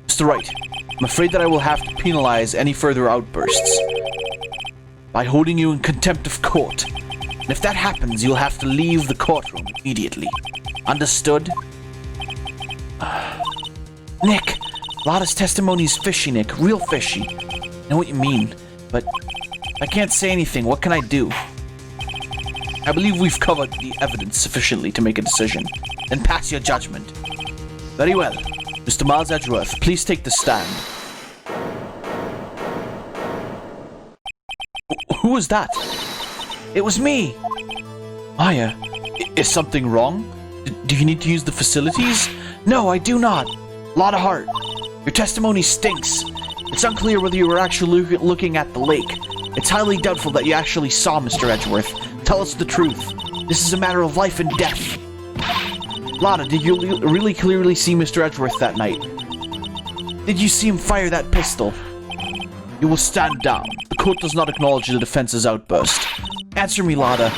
Mr. Wright, I'm afraid that I will have to penalize any further outbursts by holding you in contempt of court. And if that happens, you'll have to leave the courtroom immediately. Understood? Nick, Lotta's testimony is fishy, Nick. Real fishy. I know what you mean, but I can't say anything. What can I do? I believe we've covered the evidence sufficiently to make a decision. Then pass your judgment. Very well. Mr. Miles Edgeworth, please take the stand. Who was that? It was me! Maya, is something wrong? Do you need to use the facilities? No, I do not. Lotta Hart, your testimony stinks. It's unclear whether you were actually looking at the lake. It's highly doubtful that you actually saw Mr. Edgeworth. Tell us the truth. This is a matter of life and death. Lotta, did you really clearly see Mr. Edgeworth that night? Did you see him fire that pistol? You will stand down. The court does not acknowledge the defense's outburst. Answer me, Lotta.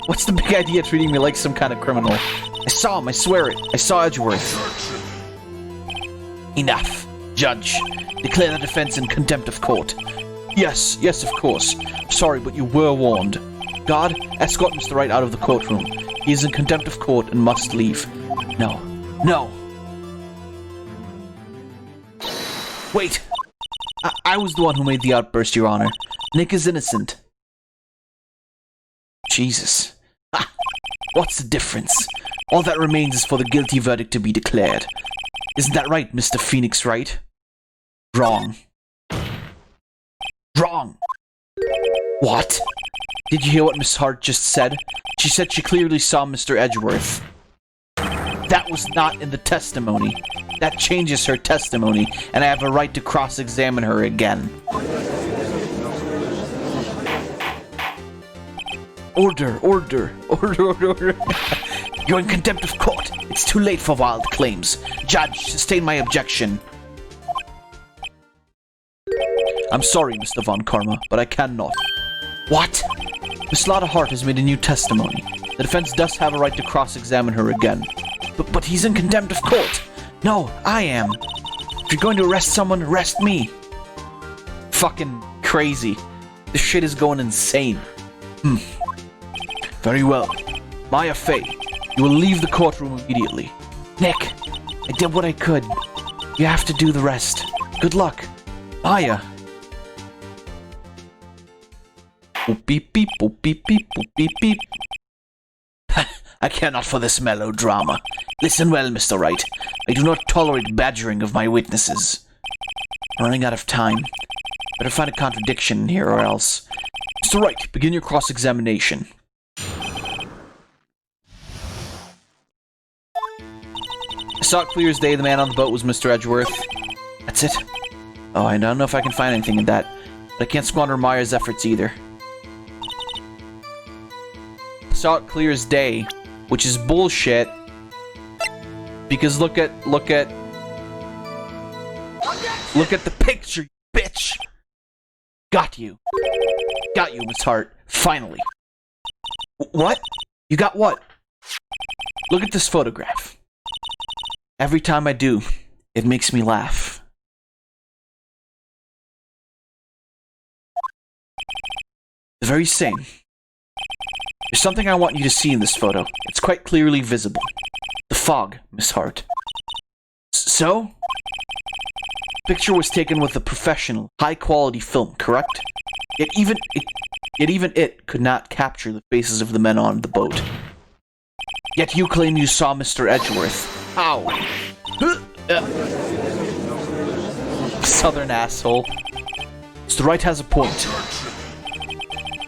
What's the big idea treating me like some kind of criminal? I saw him, I swear it. I saw Edgeworth. Enough. Judge, declare the defense in contempt of court. Yes, of course. Sorry, but you were warned. Guard, escort Mr. Wright out of the courtroom. He is in contempt of court and must leave. No. No. Wait. I was the one who made the outburst, Your Honor. Nick is innocent. Jesus. Ah, what's the difference? All that remains is for the guilty verdict to be declared. Isn't that right, Mr. Phoenix Wright? Wrong. Wrong. What? Did you hear what Miss Hart just said? She said she clearly saw Mr. Edgeworth. That was not in the testimony. That changes her testimony, and I have a right to cross-examine her again. Order. You're in contempt of court. It's too late for wild claims. Judge, sustain my objection. I'm sorry, Mr. Von Karma, but I cannot. What? Miss Lotta Hart has made a new testimony. The defense does have a right to cross-examine her again. But he's in contempt of court. No, I am. If you're going to arrest someone, arrest me. Fucking crazy. This shit is going insane. Very well. Maya Fey, you will leave the courtroom immediately. Nick, I did what I could. You have to do the rest. Good luck. Maya. Boop beep beep, boop beep beep, boop beep beep. I care not for this melodrama. Listen well, Mr. Wright. I do not tolerate badgering of my witnesses. I'm running out of time. Better find a contradiction in here or else. Mr. Wright, begin your cross-examination. I saw it clear as day the man on the boat was Mr. Edgeworth. That's it. Oh, I don't know if I can find anything in that, but I can't squander Maya's efforts either. I saw it clear as day, which is bullshit, Because look at the picture, you bitch. Got you, Miss Hart. Finally. What? You got what? Look at this photograph. Every time I do, it makes me laugh. The very same. There's something I want you to see in this photo. It's quite clearly visible. The fog, Miss Hart. So? Picture was taken with a professional, high-quality film, correct? Yet even it could not capture the faces of the men on the boat. Yet you claim you saw Mr. Edgeworth. How? Southern asshole. Mr. Wright has a point.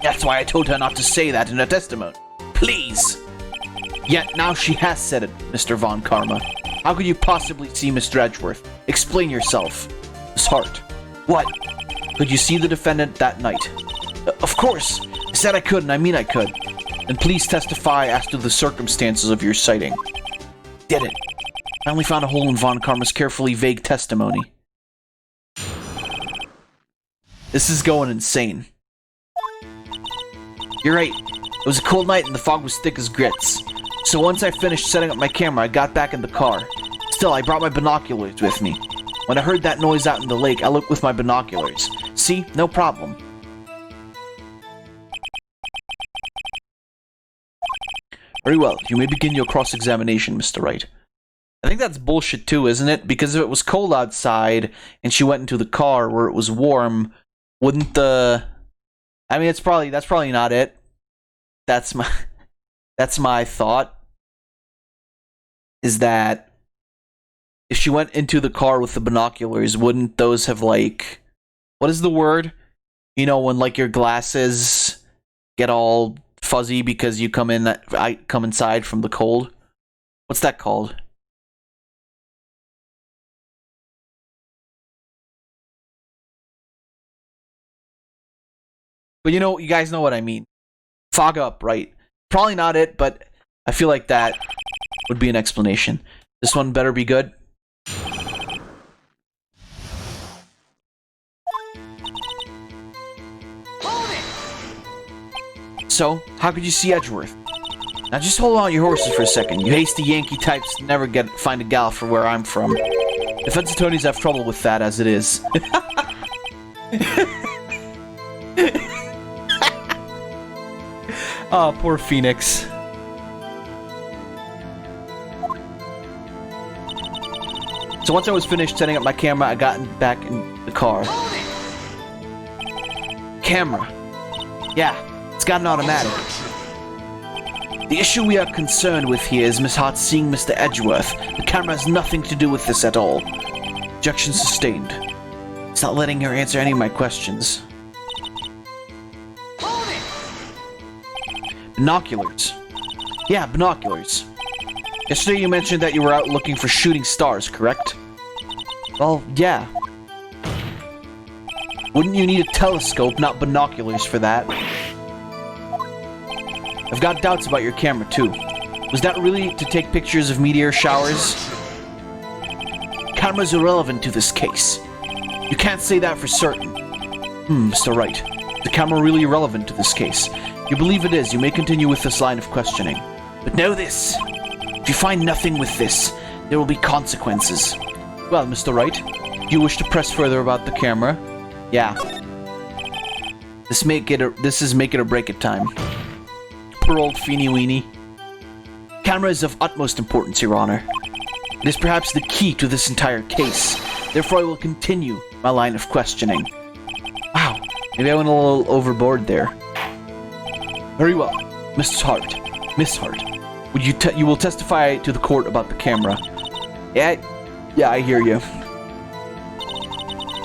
That's why I told her not to say that in her testimony. Please! Yet now she has said it, Mr. Von Karma. How could you possibly see Mr. Edgeworth? Explain yourself. Miss Hart. What? Could you see the defendant that night? Of course! I said I could, and I mean I could. Then please testify as to the circumstances of your sighting. Did it. I only found a hole in Von Karma's carefully vague testimony. This is going insane. You're right. It was a cold night and the fog was thick as grits. So once I finished setting up my camera, I got back in the car. Still, I brought my binoculars with me. When I heard that noise out in the lake, I looked with my binoculars. See? No problem. Very well. You may begin your cross-examination, Mr. Wright. I think that's bullshit too, isn't it? Because if it was cold outside and she went into the car where it was warm, wouldn't the... I mean, that's probably not it. That's my thought. Is that if she went into the car with the binoculars, wouldn't those have, like, what is the word? You know, when, like, your glasses get all fuzzy because you come inside from the cold? What's that called? But you know, you guys know what I mean. Fog up, right? Probably not it, but I feel like that would be an explanation. This one better be good. So, how could you see Edgeworth? Now just hold on your horses for a second. You hasty Yankee types never find a gal for where I'm from. Defense attorneys have trouble with that as it is. Oh, poor Phoenix. So once I was finished setting up my camera, I got back in the car. Camera. Yeah, it's got an automatic. The issue we are concerned with here is Miss Hart seeing Mr. Edgeworth. The camera has nothing to do with this at all. Objection sustained. It's not letting her answer any of my questions. Binoculars. Yeah, binoculars. Yesterday you mentioned that you were out looking for shooting stars, correct? Well, yeah. Wouldn't you need a telescope, not binoculars, for that? I've got doubts about your camera, too. Was that really to take pictures of meteor showers? Camera's irrelevant to this case. You can't say that for certain. Mr. Wright. Is the camera really irrelevant to this case? If you believe it is, you may continue with this line of questioning. But know this. If you find nothing with this, there will be consequences. Well, Mr. Wright, do you wish to press further about the camera? Yeah. This is make it or break it time. Poor old Feeny Weeny. Camera is of utmost importance, Your Honor. It is perhaps the key to this entire case. Therefore, I will continue my line of questioning. Wow, maybe I went a little overboard there. Very well, Miss Hart. Would you will testify to the court about the camera? Yeah, I hear you.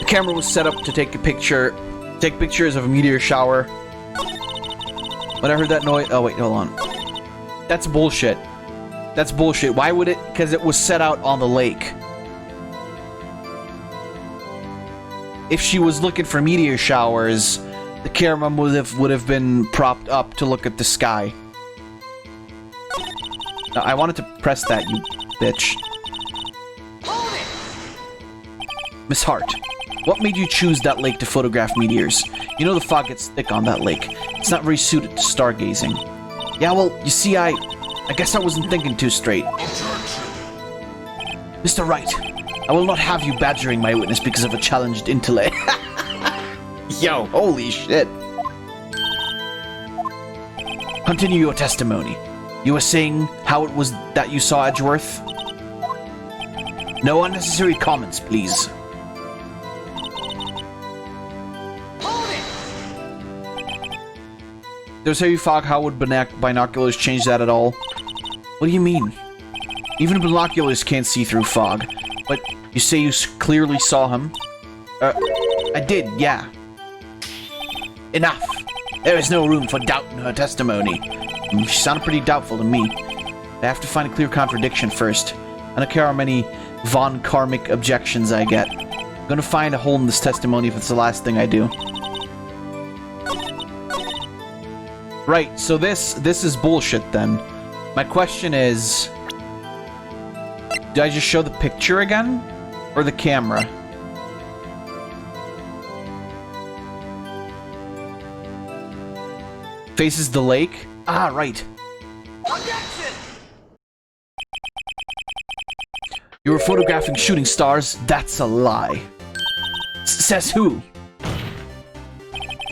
The camera was set up to take pictures of a meteor shower. When I heard that noise, oh wait, hold on. That's bullshit. Why would it? Because it was set out on the lake. If she was looking for meteor showers, the camera would have been propped up to look at the sky. I wanted to press that, you bitch. Miss Hart, what made you choose that lake to photograph meteors? You know the fog gets thick on that lake. It's not very suited to stargazing. Yeah, well, you see, I guess I wasn't thinking too straight. Mr. Wright, I will not have you badgering my witness because of a challenged intellect. Yo, holy shit. Continue your testimony. You were saying how it was that you saw Edgeworth? No unnecessary comments, please. There's heavy fog. How would binoculars change that at all? What do you mean? Even binoculars can't see through fog. But you say you clearly saw him? I did, yeah. Enough. There is no room for doubt in her testimony. She sounded pretty doubtful to me. I have to find a clear contradiction first. I don't care how many von Karmic objections I get. I'm gonna find a hole in this testimony if it's the last thing I do. Right, so this is bullshit then. My question is... do I just show the picture again? Or the camera? Faces the lake? Ah, right. You were photographing shooting stars? That's a lie. Says who?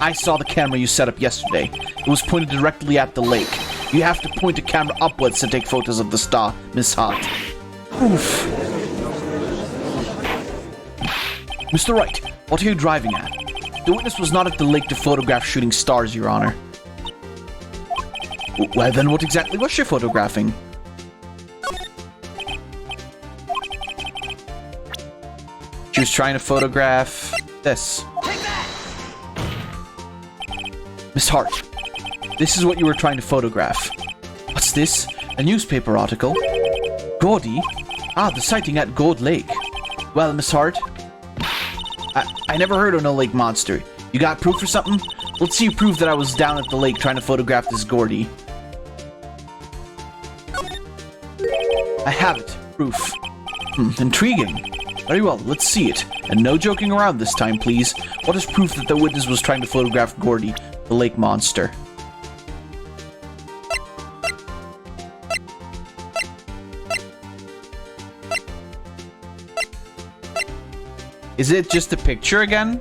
I saw the camera you set up yesterday. It was pointed directly at the lake. You have to point a camera upwards to take photos of the star, Miss Hart. Oof. Mr. Wright, what are you driving at? The witness was not at the lake to photograph shooting stars, Your Honor. Well, then what exactly was she photographing? She was trying to photograph this. Miss Hart, this is what you were trying to photograph. What's this? A newspaper article? Gordy? Ah, the sighting at Gold Lake. Well, Miss Hart, I never heard of no lake monster. You got proof or something? Let's see you prove that I was down at the lake trying to photograph this Gordy. I have it. Proof. Intriguing. Very well, let's see it. And no joking around this time, please. What is proof that the witness was trying to photograph Gordy, the lake monster? Is it just a picture again?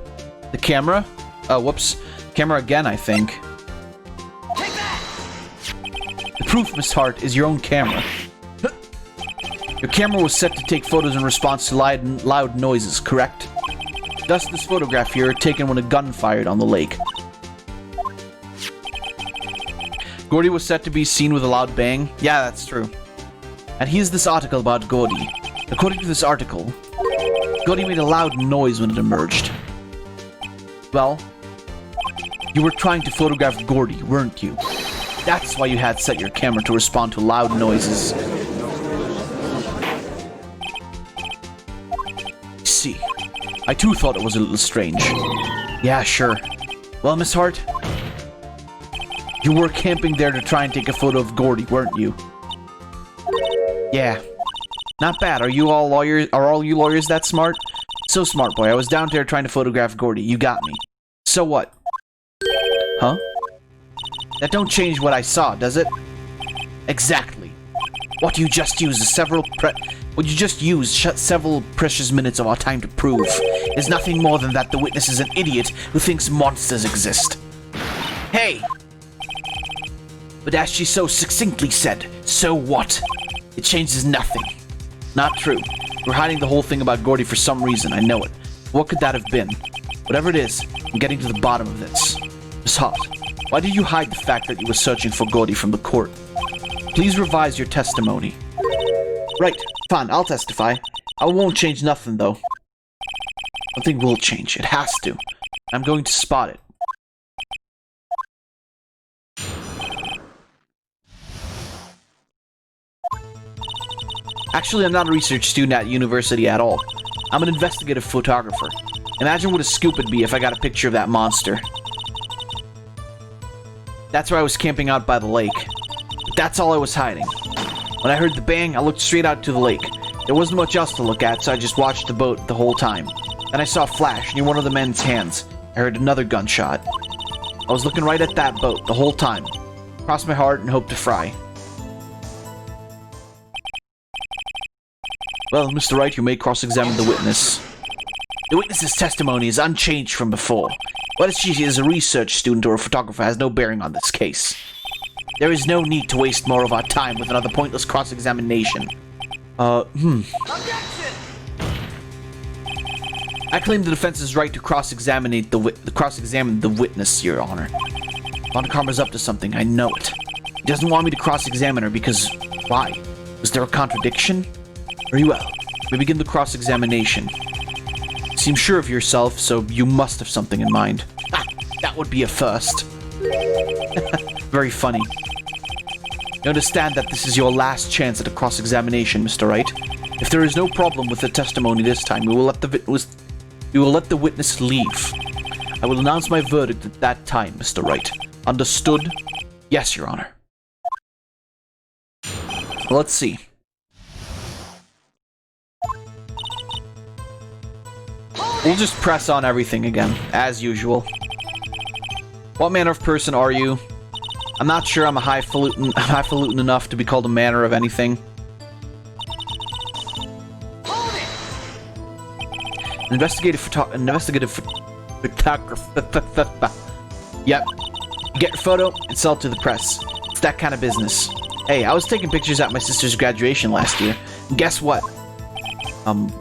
The camera? Oh, whoops. Camera again, I think. The proof, Miss Hart, is your own camera. Your camera was set to take photos in response to loud noises, correct? Thus, this photograph here, taken when a gun fired on the lake. Gordy was set to be seen with a loud bang? Yeah, that's true. And here's this article about Gordy. According to this article, Gordy made a loud noise when it emerged. Well, you were trying to photograph Gordy, weren't you? That's why you had set your camera to respond to loud noises. See, I too thought it was a little strange. Yeah, sure. Well, Miss Hart, you were camping there to try and take a photo of Gordy, weren't you? Yeah. Not bad. Are you all lawyers? Are all you lawyers that smart? So smart, boy. I was down there trying to photograph Gordy. You got me. So what? Huh? That don't change what I saw, does it? Exactly. What you just used several precious minutes of our time to prove is nothing more than that the witness is an idiot who thinks monsters exist. Hey! But as she so succinctly said, so what? It changes nothing. Not true. We're hiding the whole thing about Gordy for some reason, I know it. What could that have been? Whatever it is, I'm getting to the bottom of this. Miss Hart, why did you hide the fact that you were searching for Gordy from the court? Please revise your testimony. Right, fine, I'll testify. I won't change nothing, though. Nothing will change. It has to. I'm going to spot it. Actually, I'm not a research student at university at all. I'm an investigative photographer. Imagine what a scoop it'd be if I got a picture of that monster. That's where I was camping out by the lake. But that's all I was hiding. When I heard the bang, I looked straight out to the lake. There wasn't much else to look at, so I just watched the boat the whole time. Then I saw a flash near one of the men's hands. I heard another gunshot. I was looking right at that boat the whole time. Crossed my heart and hoped to fry. Well, Mr. Wright, you may cross-examine the witness. The witness's testimony is unchanged from before. Whether she is a research student or a photographer has no bearing on this case. There is no need to waste more of our time with another pointless cross-examination. Objection! I claim the defense's right to cross-examine the witness, Your Honor. Von Karma's up to something, I know it. He doesn't want me to cross-examine her because... Why? Was there a contradiction? Very well. We begin the cross-examination. You seem sure of yourself, so you must have something in mind. Ah, that would be a first. Very funny. You understand that this is your last chance at a cross-examination, Mr. Wright. If there is no problem with the testimony this time, we will let the witness leave. I will announce my verdict at that time, Mr. Wright. Understood? Yes, Your Honor. Let's see. We'll just press on everything again, as usual. What manner of person are you? I'm not sure I'm highfalutin enough to be called a manner of anything. Investigative photographer. Yep. Get your photo and sell it to the press. It's that kind of business. Hey, I was taking pictures at my sister's graduation last year. And guess what?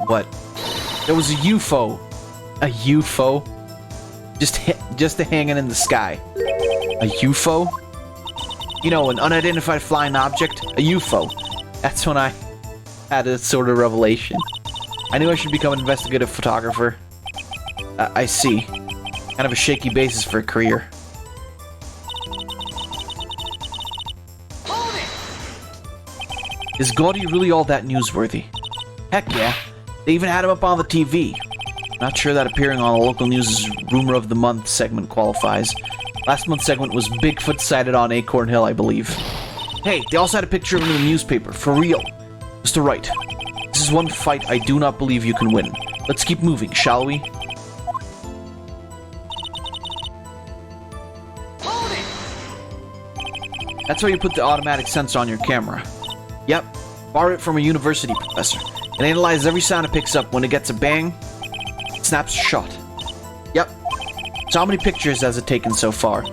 What? There was a UFO. A UFO? Just hanging in the sky. A UFO? You know, an unidentified flying object? A UFO. That's when I had a sort of revelation. I knew I should become an investigative photographer. I see. Kind of a shaky basis for a career. Is Gaudi really all that newsworthy? Heck yeah. They even had him up on the TV. Not sure that appearing on the local news' Rumor of the Month segment qualifies. Last month's segment was Bigfoot sighted on Acorn Hill, I believe. Hey, they also had a picture of him in the newspaper. For real. Mr. Wright, this is one fight I do not believe you can win. Let's keep moving, shall we? That's why you put the automatic sensor on your camera. Yep, borrowed it from a university professor. It analyzes every sound it picks up. When it gets a bang, it snaps a shot. Yep. So how many pictures has it taken so far?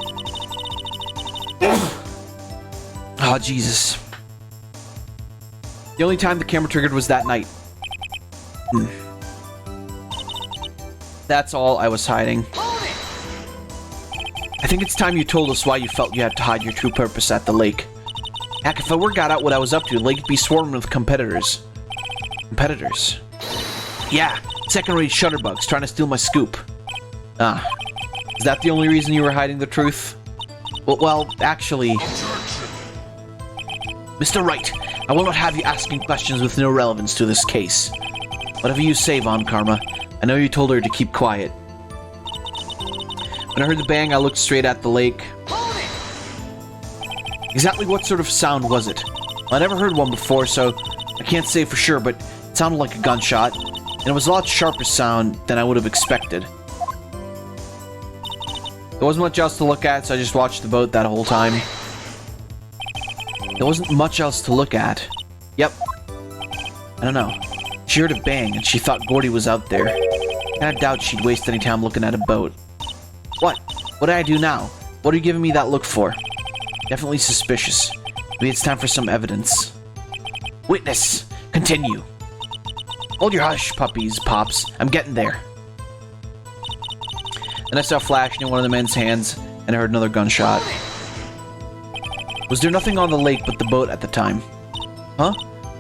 Oh, Jesus. The only time the camera triggered was that night. That's all I was hiding. I think it's time you told us why you felt you had to hide your true purpose at the lake. Heck, if I word got out what I was up to, the lake would be swarming with competitors. Competitors? Yeah, second-rate shutterbugs trying to steal my scoop. Ah. Is that the only reason you were hiding the truth? Well, actually... Mr. Wright, I will not have you asking questions with no relevance to this case. Whatever you say, Von Karma, I know you told her to keep quiet. When I heard the bang, I looked straight at the lake. Exactly what sort of sound was it? Well, I never heard one before, so I can't say for sure, but it sounded like a gunshot, and it was a lot sharper sound than I would have expected. There wasn't much else to look at, so I just watched the boat that whole time. There wasn't much else to look at. Yep. I don't know. She heard a bang, and she thought Gordy was out there. Kinda doubt she'd waste any time looking at a boat. What? What did I do now? What are you giving me that look for? Definitely suspicious. Maybe it's time for some evidence. Witness! Continue! Hold your hush, puppies, Pops. I'm getting there. Then I saw a flash near one of the men's hands, and I heard another gunshot. Was there nothing on the lake but the boat at the time? Huh?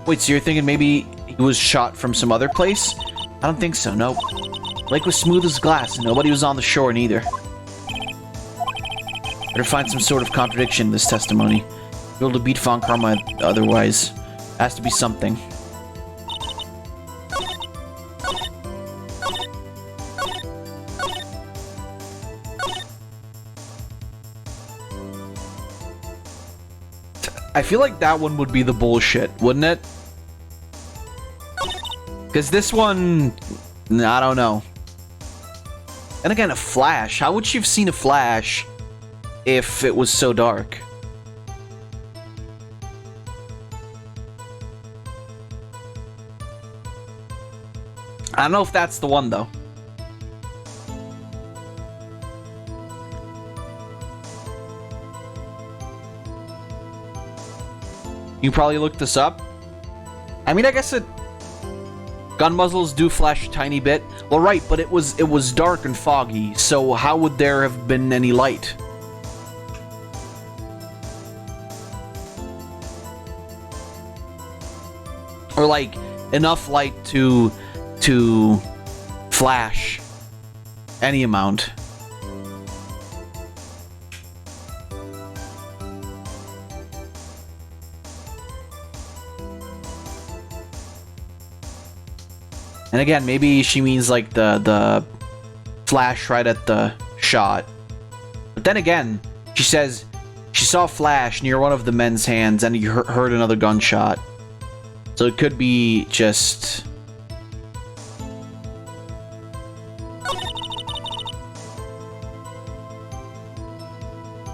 Wait, so you're thinking maybe he was shot from some other place? I don't think so, nope. Lake was smooth as glass, and nobody was on the shore neither. Better find some sort of contradiction in this testimony. Be able to beat Von Karma otherwise. Has to be something. I feel like that one would be the bullshit, wouldn't it? Because this one... I don't know. And again, a flash. How would she have seen a flash if it was so dark? I don't know if that's the one, though. You probably looked this up. I mean, I guess gun muzzles do flash a tiny bit. Well, right, but it was dark and foggy, so how would there have been any light? Or like enough light to flash any amount. And again, maybe she means like the flash right at the shot. But then again, she says she saw a flash near one of the men's hands and you heard another gunshot. So it could be just...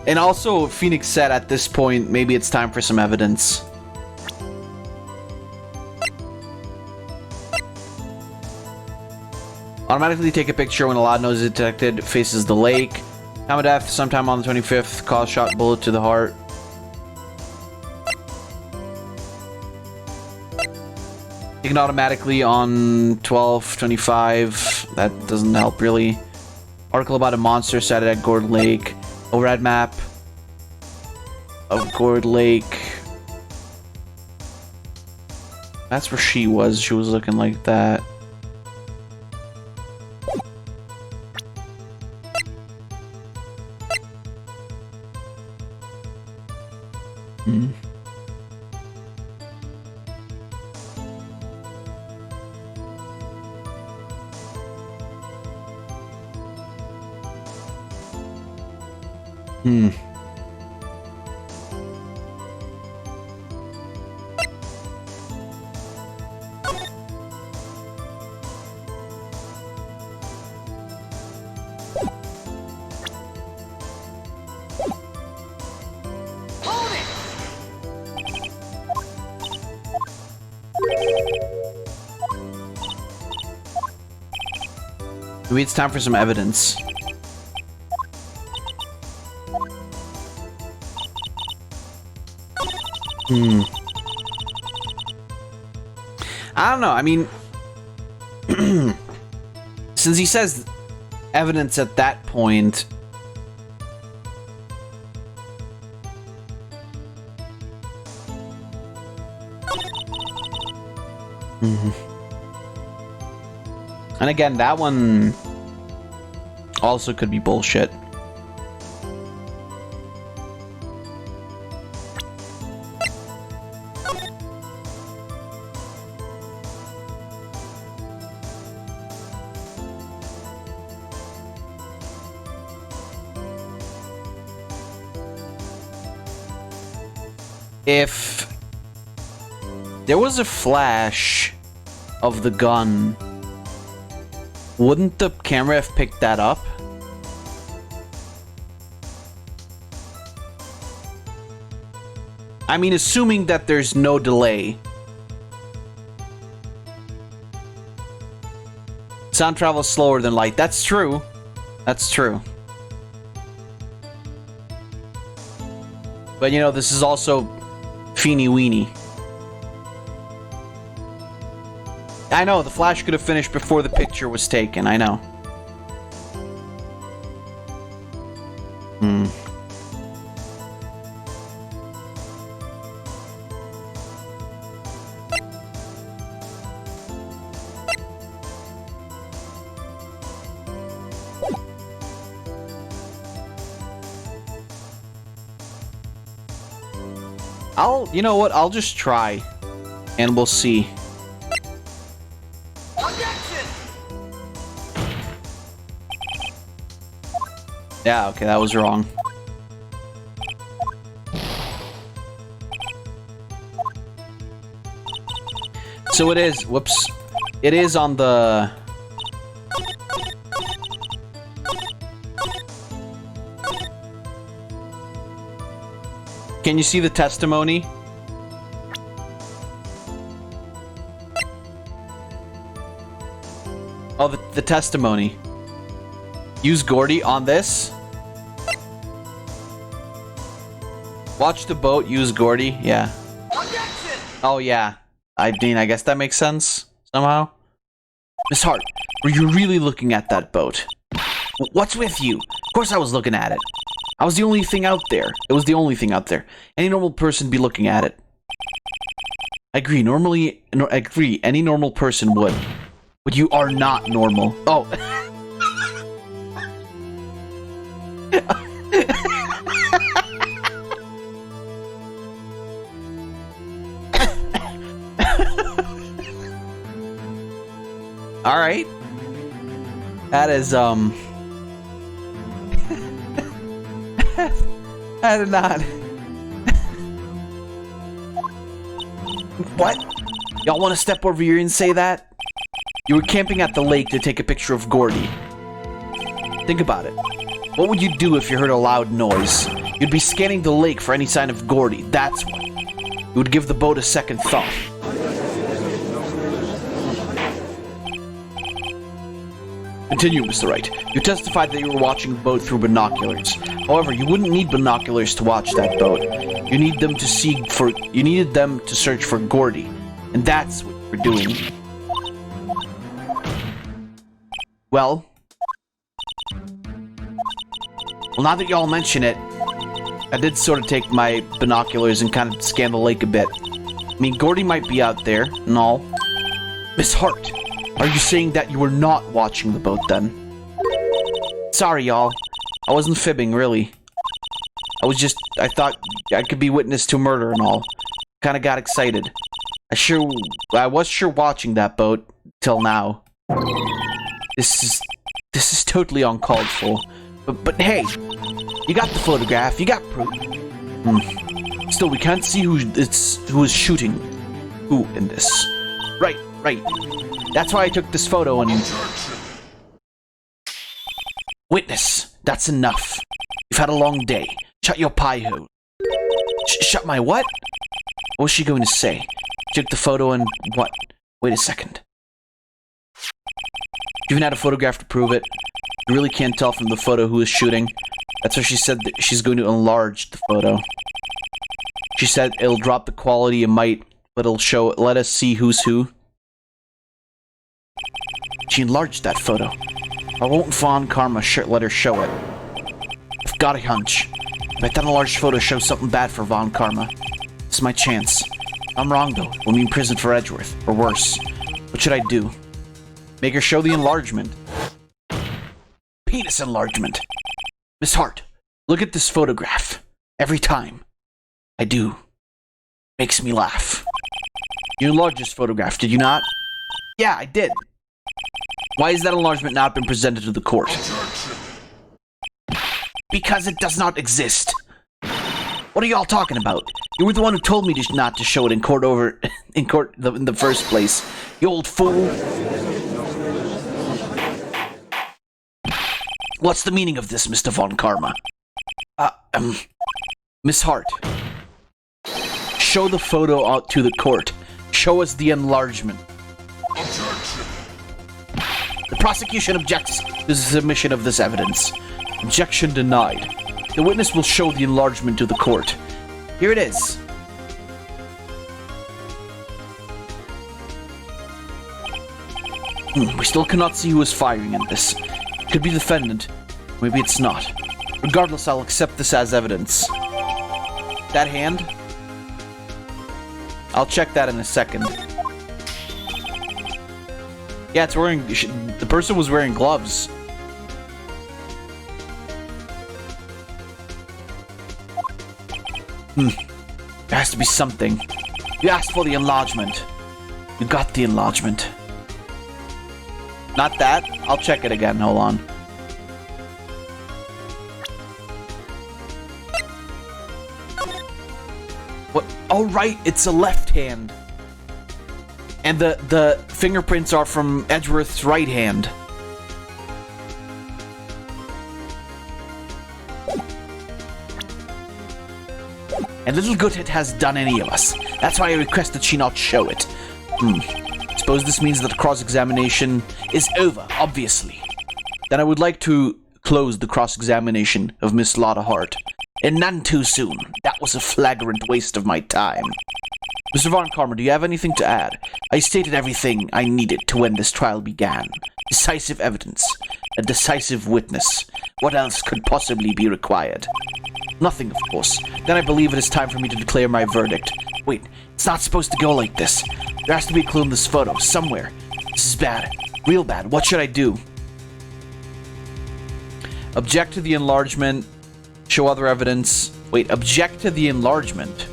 And also, Phoenix said at this point, maybe it's time for some evidence. Automatically take a picture when a loud noise is detected. Faces the lake. Time of death, sometime on the 25th. Cause shot bullet to the heart. Taken automatically on 12/25. That doesn't help really. Article about a monster sighted at Gourd Lake. Overhead map of Gourd Lake. That's where she was. She was looking like that. Maybe it's time for some evidence. I don't know. I mean, since he says evidence at that point, and again, that one also could be bullshit. If there was a flash of the gun, wouldn't the camera have picked that up? I mean, assuming that there's no delay. Sound travels slower than light. That's true. That's true. But you know, this is also Feeny Weeny. I know, the flash could have finished before the picture was taken, I know. You know what, I'll just try, and we'll see. Yeah, okay, that was wrong. So it is, whoops. It is on the... Can you see the testimony? Oh, the testimony. Use Gordy on this. Watch the boat, use Gordy. Yeah. Oh, yeah. I mean, I guess that makes sense somehow. Miss Hart, were you really looking at that boat? What's with you? Of course I was looking at it. I was the only thing out there. It was the only thing out there. Any normal person would be looking at it. I agree. I agree. Any normal person would. But you are not normal. Oh. All right. That is I did not. What? Y'all want to step over here and say that? You were camping at the lake to take a picture of Gordy. Think about it. What would you do if you heard a loud noise? You'd be scanning the lake for any sign of Gordy. That's what. You would give the boat a second thought. Continue, Mr. Wright. You testified that you were watching the boat through binoculars. However, you wouldn't need binoculars to watch that boat. You needed them to search for Gordy. And that's what you were doing. Well, now that y'all mention it, I did sort of take my binoculars and kind of scan the lake a bit. I mean, Gordy might be out there and all. Miss Hart, are you saying that you were not watching the boat then? Sorry, y'all. I wasn't fibbing, really. I thought I could be witness to murder and all. Kinda got excited. I was sure watching that boat, till now. This is totally uncalled for. But hey, you got the photograph, you got proof. Still, we can't see who is shooting who in this. Right. That's why I took this photo and... Witness, that's enough. You've had a long day. Shut your pie hole. Shut my what? What was she going to say? Took the photo and what? Wait a second. You even had a photograph to prove it. You really can't tell from the photo who is shooting. That's why she said that she's going to enlarge the photo. She said it'll drop the quality a mite, but it'll let us see who's who. She enlarged that photo. Why won't Von Karma let her show it? I've got a hunch. I bet that enlarged photo shows something bad for Von Karma. This is my chance. I'm wrong though. We'll be in prison for Edgeworth, or worse. What should I do? Make her show the enlargement. Penis enlargement. Miss Hart, look at this photograph. Every time. I do. Makes me laugh. You enlarged this photograph, did you not? Yeah, I did. Why has that enlargement not been presented to the court? Because it does not exist. What are y'all talking about? You were the one who told me not to show it in court in the first place. You old fool. What's the meaning of this, Mr. Von Karma? Miss Hart. Show the photo out to the court. Show us the enlargement. The prosecution objects to the submission of this evidence. Objection denied. The witness will show the enlargement to the court. Here it is. We still cannot see who is firing at this. It could be the defendant. Maybe it's not. Regardless, I'll accept this as evidence. That hand? I'll check that in a second. Yeah, it's wearing... The person was wearing gloves. There has to be something. You asked for the enlargement. You got the enlargement. Not that. I'll check it again. Hold on. What? Oh, right. It's a left hand. And the fingerprints are from Edgeworth's right hand. and little good it has done any of us. That's why I request that she not show it. Suppose this means that the cross-examination is over, obviously. Then I would like to close the cross-examination of Miss Lotta Hart. And none too soon. That was a flagrant waste of my time. Mr. Von Karma, do you have anything to add? I stated everything I needed to when this trial began. Decisive evidence. A decisive witness. What else could possibly be required? Nothing, of course. Then I believe it is time for me to declare my verdict. Wait, it's not supposed to go like this. There has to be a clue in this photo, somewhere. This is bad. Real bad. What should I do? Object to the enlargement. Show other evidence. Wait, object to the enlargement.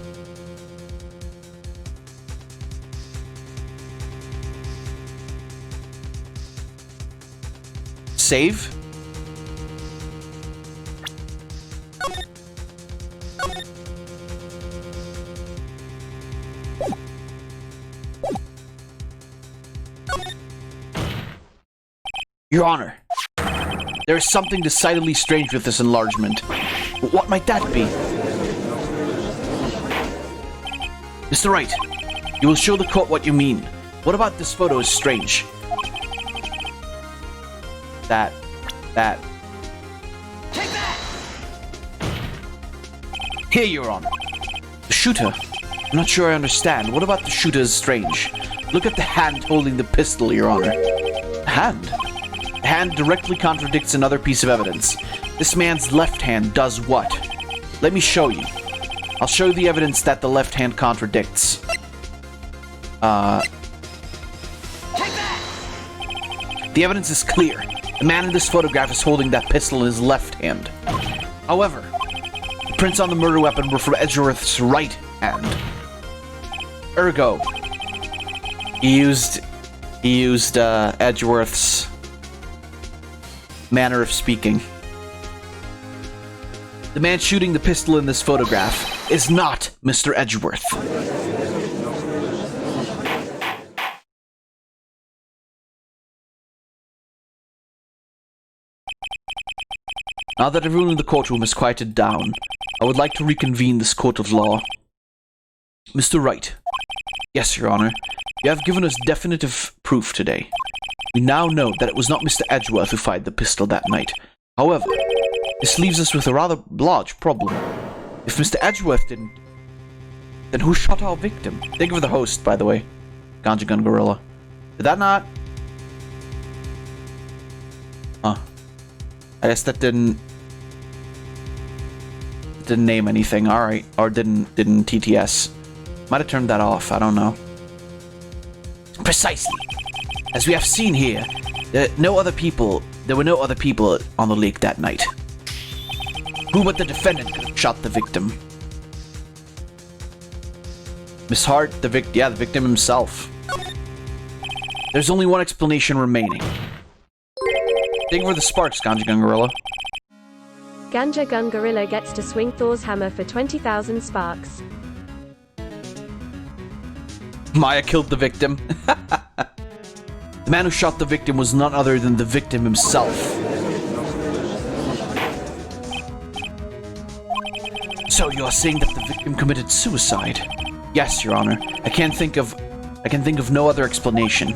Save. Your Honor, there is something decidedly strange with this enlargement. What might that be? Mr. Wright, you will show the court what you mean. What about this photo is strange? That. Take that! Here, Your Honor. The shooter. I'm not sure I understand. What about the shooter is strange? Look at the hand holding the pistol, Your Honor. Hand? The hand directly contradicts another piece of evidence. This man's left hand does what? Let me show you. I'll show you the evidence that the left hand contradicts. The evidence is clear. The man in this photograph is holding that pistol in his left hand. However, the prints on the murder weapon were from Edgeworth's right hand. Ergo, he used Edgeworth's manner of speaking. The man shooting the pistol in this photograph is not Mr. Edgeworth. Now that everyone in the courtroom is quieted down, I would like to reconvene this court of law. Mr. Wright. Yes, Your Honor. You have given us definitive proof today. We now know that it was not Mr. Edgeworth who fired the pistol that night. However, this leaves us with a rather large problem. If Mr. Edgeworth didn't, then who shot our victim? Think of the host, by the way. Ganja Gun Gorilla. Did that not? Huh. I guess that didn't name anything. Alright. Or didn't TTS. Might have turned that off. I don't know. Precisely. As we have seen here, there were no other people on the lake that night. Who but the defendant could have shot the victim? Miss Hart, the victim himself. There's only one explanation remaining. Thank you for the sparks, Ganja Gun Gorilla. Ganja Gun Gorilla gets to swing Thor's hammer for 20,000 sparks. Maya killed the victim. The man who shot the victim was none other than the victim himself. So you're saying that the victim committed suicide? Yes, Your Honor. I can think of no other explanation.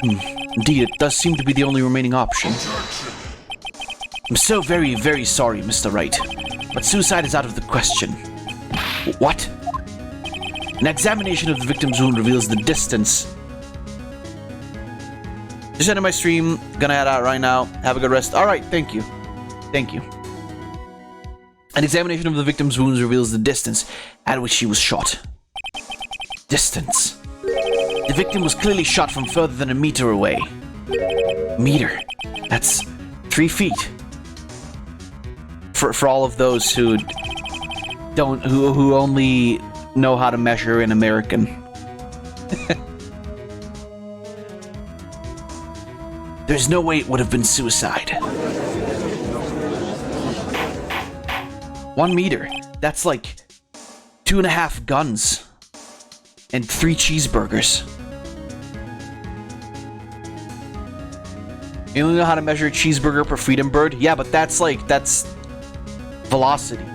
Indeed, it does seem to be the only remaining option. I'm so very, very sorry, Mr. Wright, but suicide is out of the question. What? An examination of the victim's wound reveals the distance. Just ended my stream. Gonna head out right now. Have a good rest. Alright, thank you. Thank you. An examination of the victim's wounds reveals the distance at which she was shot. Distance. The victim was clearly shot from further than a meter away. Meter? That's 3 feet. For all of those who who only know how to measure in American. There's no way it would have been suicide. 1 meter. That's like 2.5 guns. And 3 cheeseburgers. You only know how to measure a cheeseburger per freedom bird? Yeah, but that's velocity.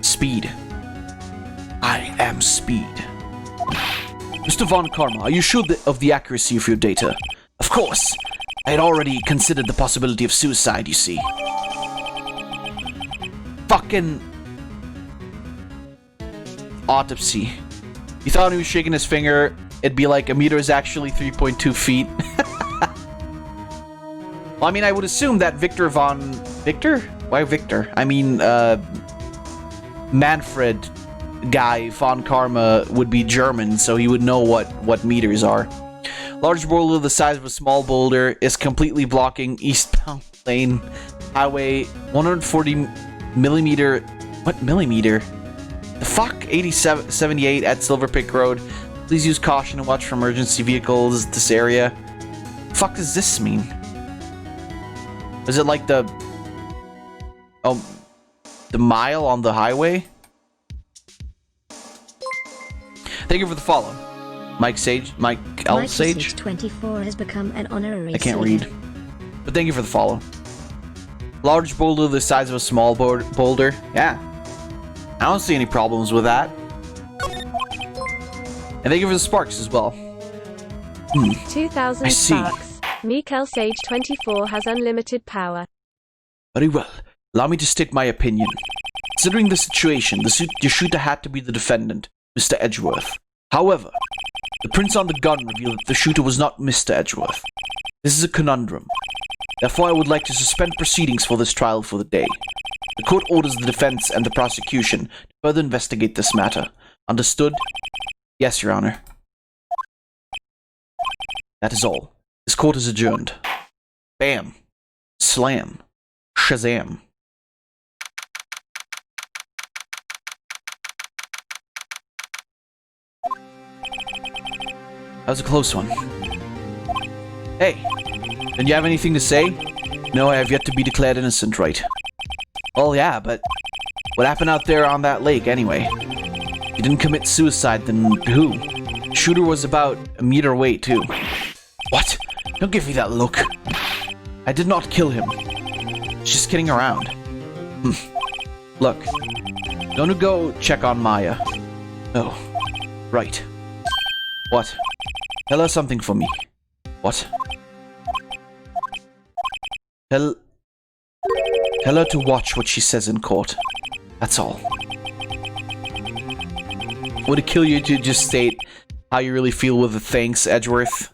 Speed. Mr. Von Karma, are you sure of the accuracy of your data? Of course. I had already considered the possibility of suicide, you see. Fucking... autopsy. You thought he was shaking his finger, it'd be like a meter is actually 3.2 feet. Well, I mean, I would assume that Victor? Why Victor? I mean, Manfred guy, Von Karma, would be German, so he would know what meters are. Large boulder the size of a small boulder is completely blocking eastbound lane highway 140 millimeter. What millimeter? The fuck? 78 at Silver Pick Road. Please use caution and watch for emergency vehicles this area. Fuck does this mean? Is it like the mile on the highway? Thank you for the follow. Mike L. Sage? 24 has become an honorary I can't senior. read. But thank you for the follow. Large boulder the size of a small boulder. Yeah. I don't see any problems with that. And thank you for the sparks as well. 2,000 I see. sparks. Mikel Sage 24 has unlimited power. Very well. Allow me to state my opinion. Considering the situation, the shooter had to be the defendant, Mr. Edgeworth. However, the prints on the gun reveal that the shooter was not Mr. Edgeworth. This is a conundrum. Therefore, I would like to suspend proceedings for this trial for the day. The court orders the defense and the prosecution to further investigate this matter. Understood? Yes, Your Honor. That is all. This court is adjourned. Bam. Slam. Shazam. That was a close one. Hey, don't you have anything to say? No, I have yet to be declared innocent, right? Well, yeah, but what happened out there on that lake, anyway? You didn't commit suicide, then who? Shooter was about a meter away, too. What? Don't give me that look. I did not kill him. Just kidding around. Look, don't go check on Maya. Oh, right. What? Tell her something for me. What? Tell her to watch what she says in court. That's all. Would it kill you to just state how you really feel with the thanks, Edgeworth?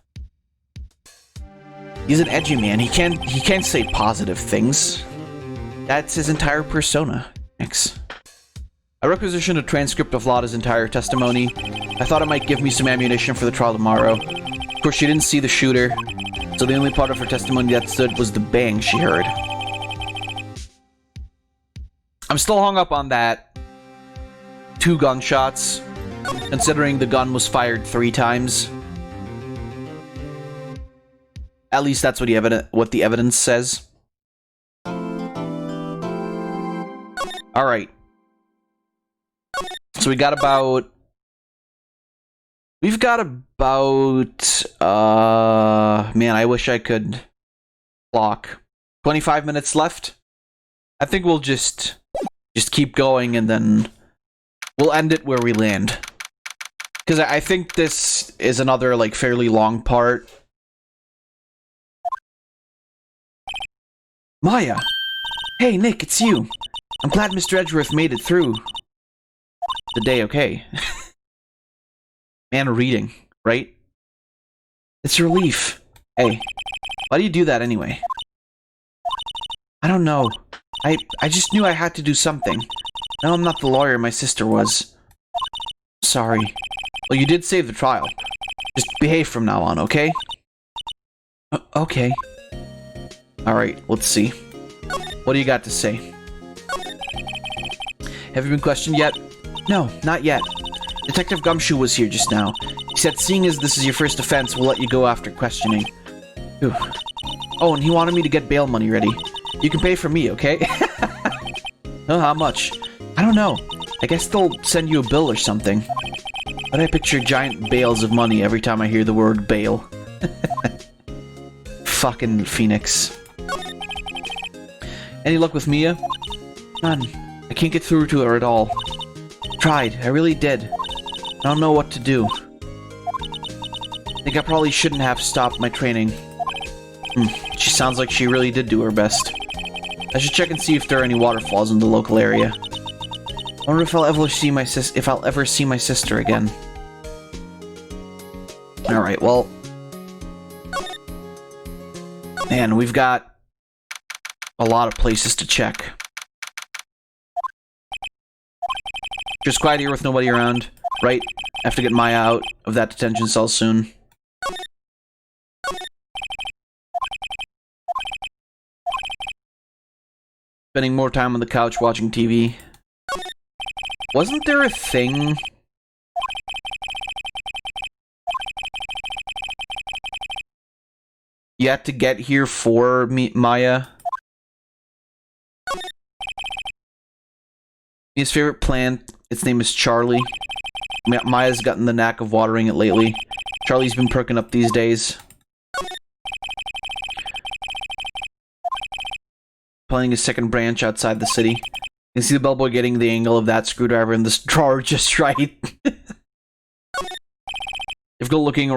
He's an edgy man. He can't say positive things. That's his entire persona. Thanks. I requisitioned a transcript of Lotta's entire testimony. I thought it might give me some ammunition for the trial tomorrow. Of course, she didn't see the shooter, so the only part of her testimony that stood was the bang she heard. I'm still hung up on that. 2 gunshots, considering the gun was fired 3 times. At least that's what the evidence says. Alright. So we've got about, man, I wish I could clock. 25 minutes left. I think we'll just keep going and then we'll end it where we land. Because I think this is another, like, fairly long part. Maya! Hey, Nick, it's you. I'm glad Mr. Edgeworth made it through the day okay. Man, reading, right? It's a relief. Hey, why do you do that anyway? I don't know. I just knew I had to do something. No, I'm not the lawyer my sister was. Sorry. Well, you did save the trial. Just behave from now on, okay? Okay. Alright, let's see. What do you got to say? Have you been questioned yet? No, not yet. Detective Gumshoe was here just now. He said, seeing as this is your first offense, we'll let you go after questioning. Ooh. Oh, and he wanted me to get bail money ready. You can pay for me, okay? Oh, how much? I don't know. I guess they'll send you a bill or something. But I picture giant bales of money every time I hear the word bail. Fucking Phoenix. Any luck with Mia? None. I can't get through to her at all. Tried. I really did. I don't know what to do. think I probably shouldn't have stopped my training. She sounds like she really did do her best. I should check and see if there are any waterfalls in the local area. I wonder if I'll ever see my sister again. Alright, well... Man, we've got a lot of places to check. Just quiet here with nobody around. Right? I have to get Maya out of that detention cell soon. Spending more time on the couch watching TV. Wasn't there a thing? You had to get here for Maya? His favorite plant, its name is Charlie. Maya's gotten the knack of watering it lately. Charlie's been perking up these days. Planting a second branch outside the city. You can see the bellboy getting the angle of that screwdriver in this drawer just right. Difficult looking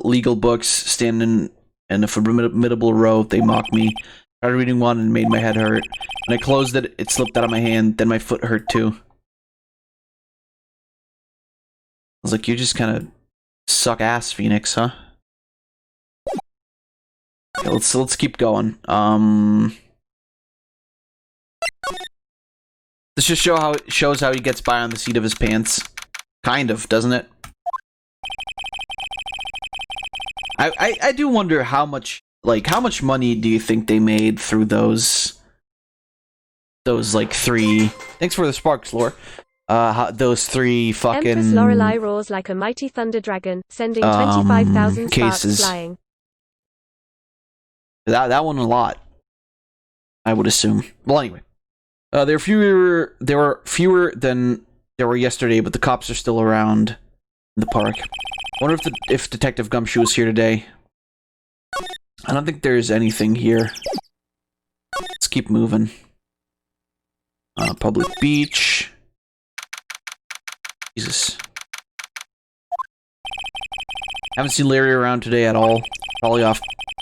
legal books stand in a formidable row. They mock me. I started reading one and it made my head hurt. When I closed it, it slipped out of my hand. Then my foot hurt too. I was like, you just kind of suck ass, Phoenix, huh? Okay, let's keep going. This just shows how he gets by on the seat of his pants. Kind of, doesn't it? I do wonder how much money do you think they made through those like 3... Thanks for the sparks, Lore. Those 3 fucking... Empress Lorelei roars like a mighty thunder dragon, sending 25,000 sparks flying. That one a lot, I would assume. Well, anyway. There were fewer than there were yesterday, but the cops are still around in the park. I wonder if Detective Gumshoe is here today. I don't think there's anything here. Let's keep moving. Public beach. Jesus. Haven't seen Larry around today at all. Probably off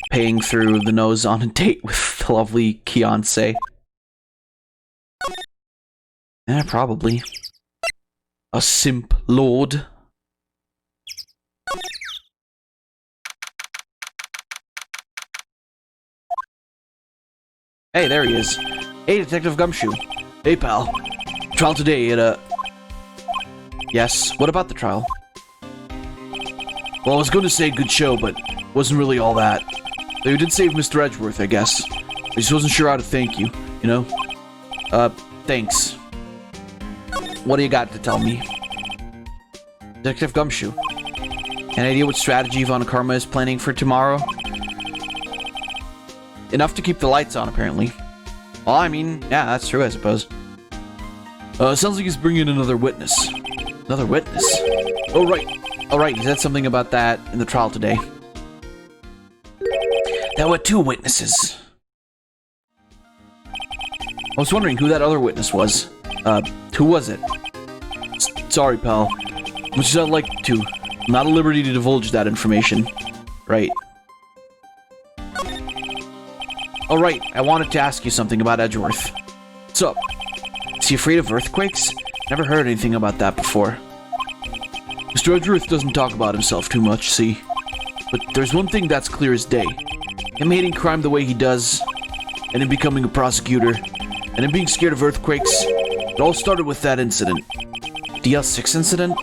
paying through the nose on a date with the lovely Keonce. Yeah, probably. A simp lord. Hey, there he is. Hey, Detective Gumshoe. Hey, pal. Trial today at Yes, what about the trial? Well, I was going to say good show, but wasn't really all that. Though you did save Mr. Edgeworth, I guess. I just wasn't sure how to thank you, you know? Thanks. What do you got to tell me? Detective Gumshoe. Any idea what strategy Von Karma is planning for tomorrow? Enough to keep the lights on, apparently. Well, I mean, yeah, that's true, I suppose. Sounds like he's bringing in another witness. Another witness? Oh, right. Oh, right, he said something about that in the trial today. There were 2 witnesses. I was wondering who that other witness was. Who was it? Sorry, pal. Much as I'd like to, I'm not at liberty to divulge that information. Right. Alright, I wanted to ask you something about Edgeworth. What's up? Is he afraid of earthquakes? Never heard anything about that before. Mr. Edgeworth doesn't talk about himself too much, see? But there's one thing that's clear as day. Him hating crime the way he does, and him becoming a prosecutor, and him being scared of earthquakes, it all started with that incident. DL6 incident?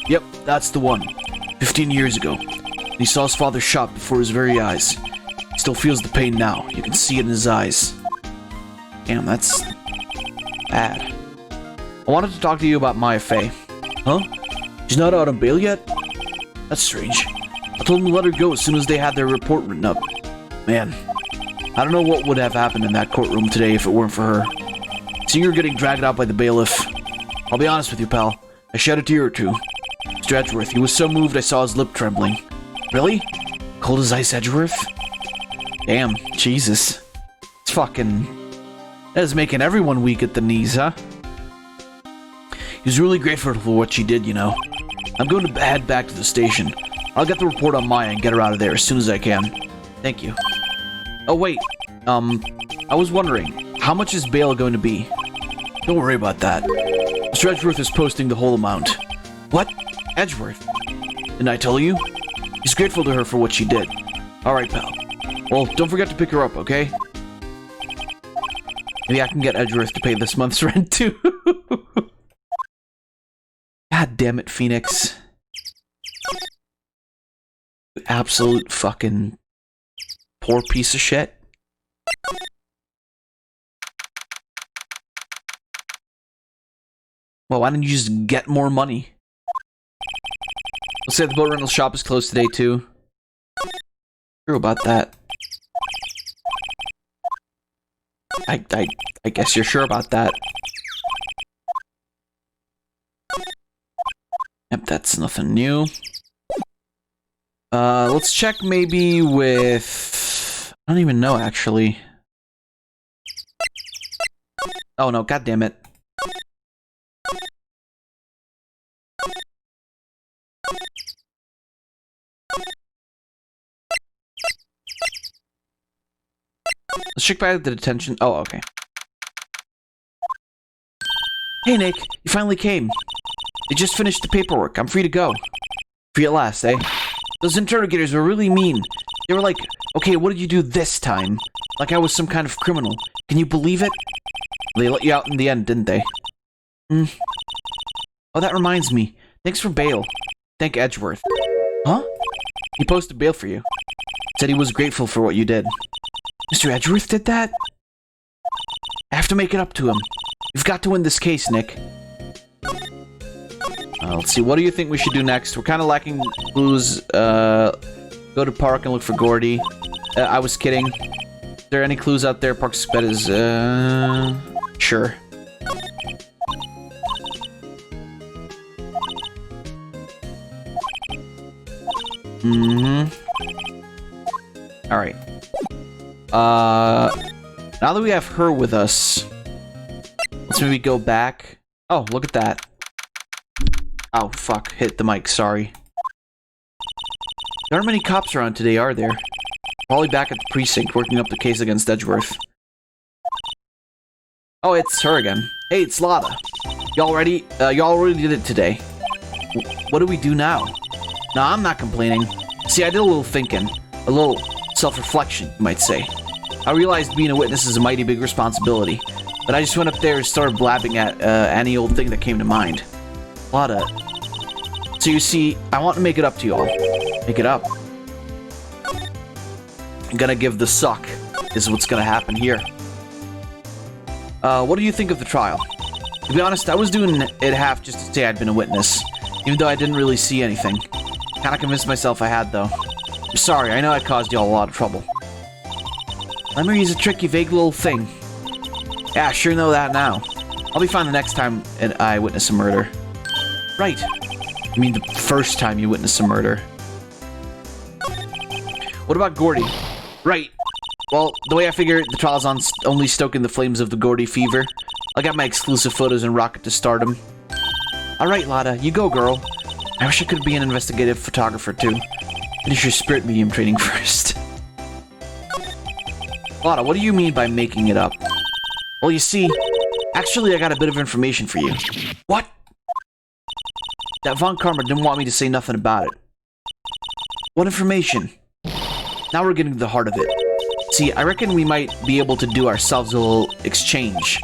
Yep, that's the one. 15 years ago. He saw his father shot before his very eyes. He still feels the pain now. You can see it in his eyes. Damn, that's... bad. I wanted to talk to you about Maya Fey. Huh? She's not out on bail yet? That's strange. I told them to let her go as soon as they had their report written up. Man, I don't know what would have happened in that courtroom today if it weren't for her. Seeing her getting dragged out by the bailiff. I'll be honest with you, pal. I shed a tear or two. Mr. Edgeworth, he was so moved I saw his lip trembling. Really? Cold as ice, Edgeworth? Damn, Jesus. It's fucking... that is making everyone weak at the knees, huh? He was really grateful for what she did, you know. I'm going to head back to the station. I'll get the report on Maya and get her out of there as soon as I can. Thank you. Oh, wait. I was wondering, how much is bail going to be? Don't worry about that. Mr. Edgeworth is posting the whole amount. What? Edgeworth? Didn't I tell you? He's grateful to her for what she did. Alright, pal. Well, don't forget to pick her up, okay? Maybe I can get Edgeworth to pay this month's rent, too. God damn it, Phoenix. Absolute fucking poor piece of shit. Well, why didn't you just get more money? Let's say the boat rental shop is closed today, too. True about that. I guess you're sure about that. Yep, that's nothing new. Let's check maybe with... I don't even know, actually. Oh no, god damn it. Let's check back at the detention. Oh, okay. Hey, Nick. You finally came. They just finished the paperwork. I'm free to go. Free at last, eh? Those interrogators were really mean. They were like, okay, what did you do this time? Like I was some kind of criminal. Can you believe it? They let you out in the end, didn't they? Oh, that reminds me. Thanks for bail. Thank Edgeworth. Huh? He posted bail for you. Said he was grateful for what you did. Mr. Edgeworth did that? I have to make it up to him. You've got to win this case, Nick. Let's see, what do you think we should do next? We're kind of lacking clues. Go to park and look for Gordy. I was kidding. Is there any clues out there? Park's bed is, sure. Alright. Now that we have her with us, let's maybe go back. Oh, look at that. Oh, fuck. Hit the mic, sorry. There aren't many cops around today, are there? Probably back at the precinct, working up the case against Edgeworth. Oh, it's her again. Hey, it's Lotta. Y'all ready? Y'all already did it today. What do we do now? No, I'm not complaining. See, I did a little thinking. A little self-reflection, you might say. I realized being a witness is a mighty big responsibility. But I just went up there and started blabbing at any old thing that came to mind. Lotta. So you see, I want to make it up to you all. Make it up. I'm gonna give the suck, is what's gonna happen here. What do you think of the trial? To be honest, I was doing it half just to say I'd been a witness, even though I didn't really see anything. Kinda convinced myself I had, though. I'm sorry, I know I caused y'all a lot of trouble. Memory is a tricky, vague little thing. Yeah, I sure know that now. I'll be fine the next time I witness a murder. Right. I mean, the first time you witness a murder. What about Gordy? Right. Well, the way I figure it, the trial's on only stoking the flames of the Gordy fever. I got my exclusive photos and rocket to stardom. Alright, Lotta, you go, girl. I wish I could be an investigative photographer, too. Finish your spirit medium training first. Lotta, what do you mean by making it up? Well, you see, actually I got a bit of information for you. What? That Von Karma didn't want me to say nothing about it. What information? Now we're getting to the heart of it. See, I reckon we might be able to do ourselves a little exchange.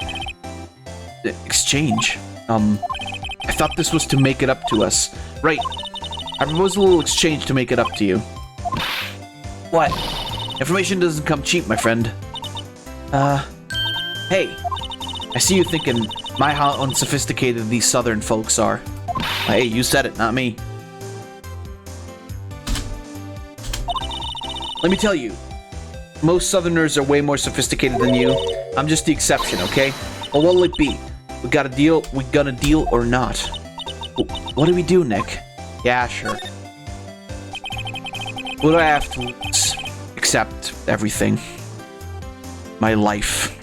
Exchange? I thought this was to make it up to us. Right. I propose a little exchange to make it up to you. What? Information doesn't come cheap, my friend. Hey. I see you thinking, my how unsophisticated these southern folks are. Hey, you said it, not me. Let me tell you, most southerners are way more sophisticated than you. I'm just the exception, okay? Well, what'll it be? We got a deal, we gonna deal or not? What do we do, Nick? Yeah, sure. What do I have to lose? Accept everything. My life.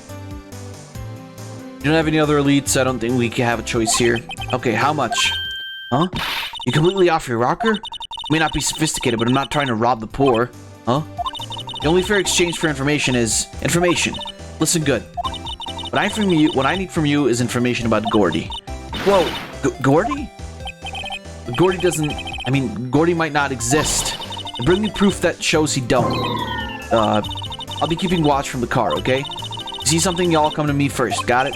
You don't have any other elites? I don't think we can have a choice here. Okay, how much? Huh? You completely off your rocker? May not be sophisticated, but I'm not trying to rob the poor. Huh? The only fair exchange for information is information. Listen good. What I need from you is information about Gordy. Whoa, Gordy? Gordy doesn't... I mean, Gordy might not exist. Bring me proof that shows he don't. I'll be keeping watch from the car, okay? See something, y'all come to me first. Got it?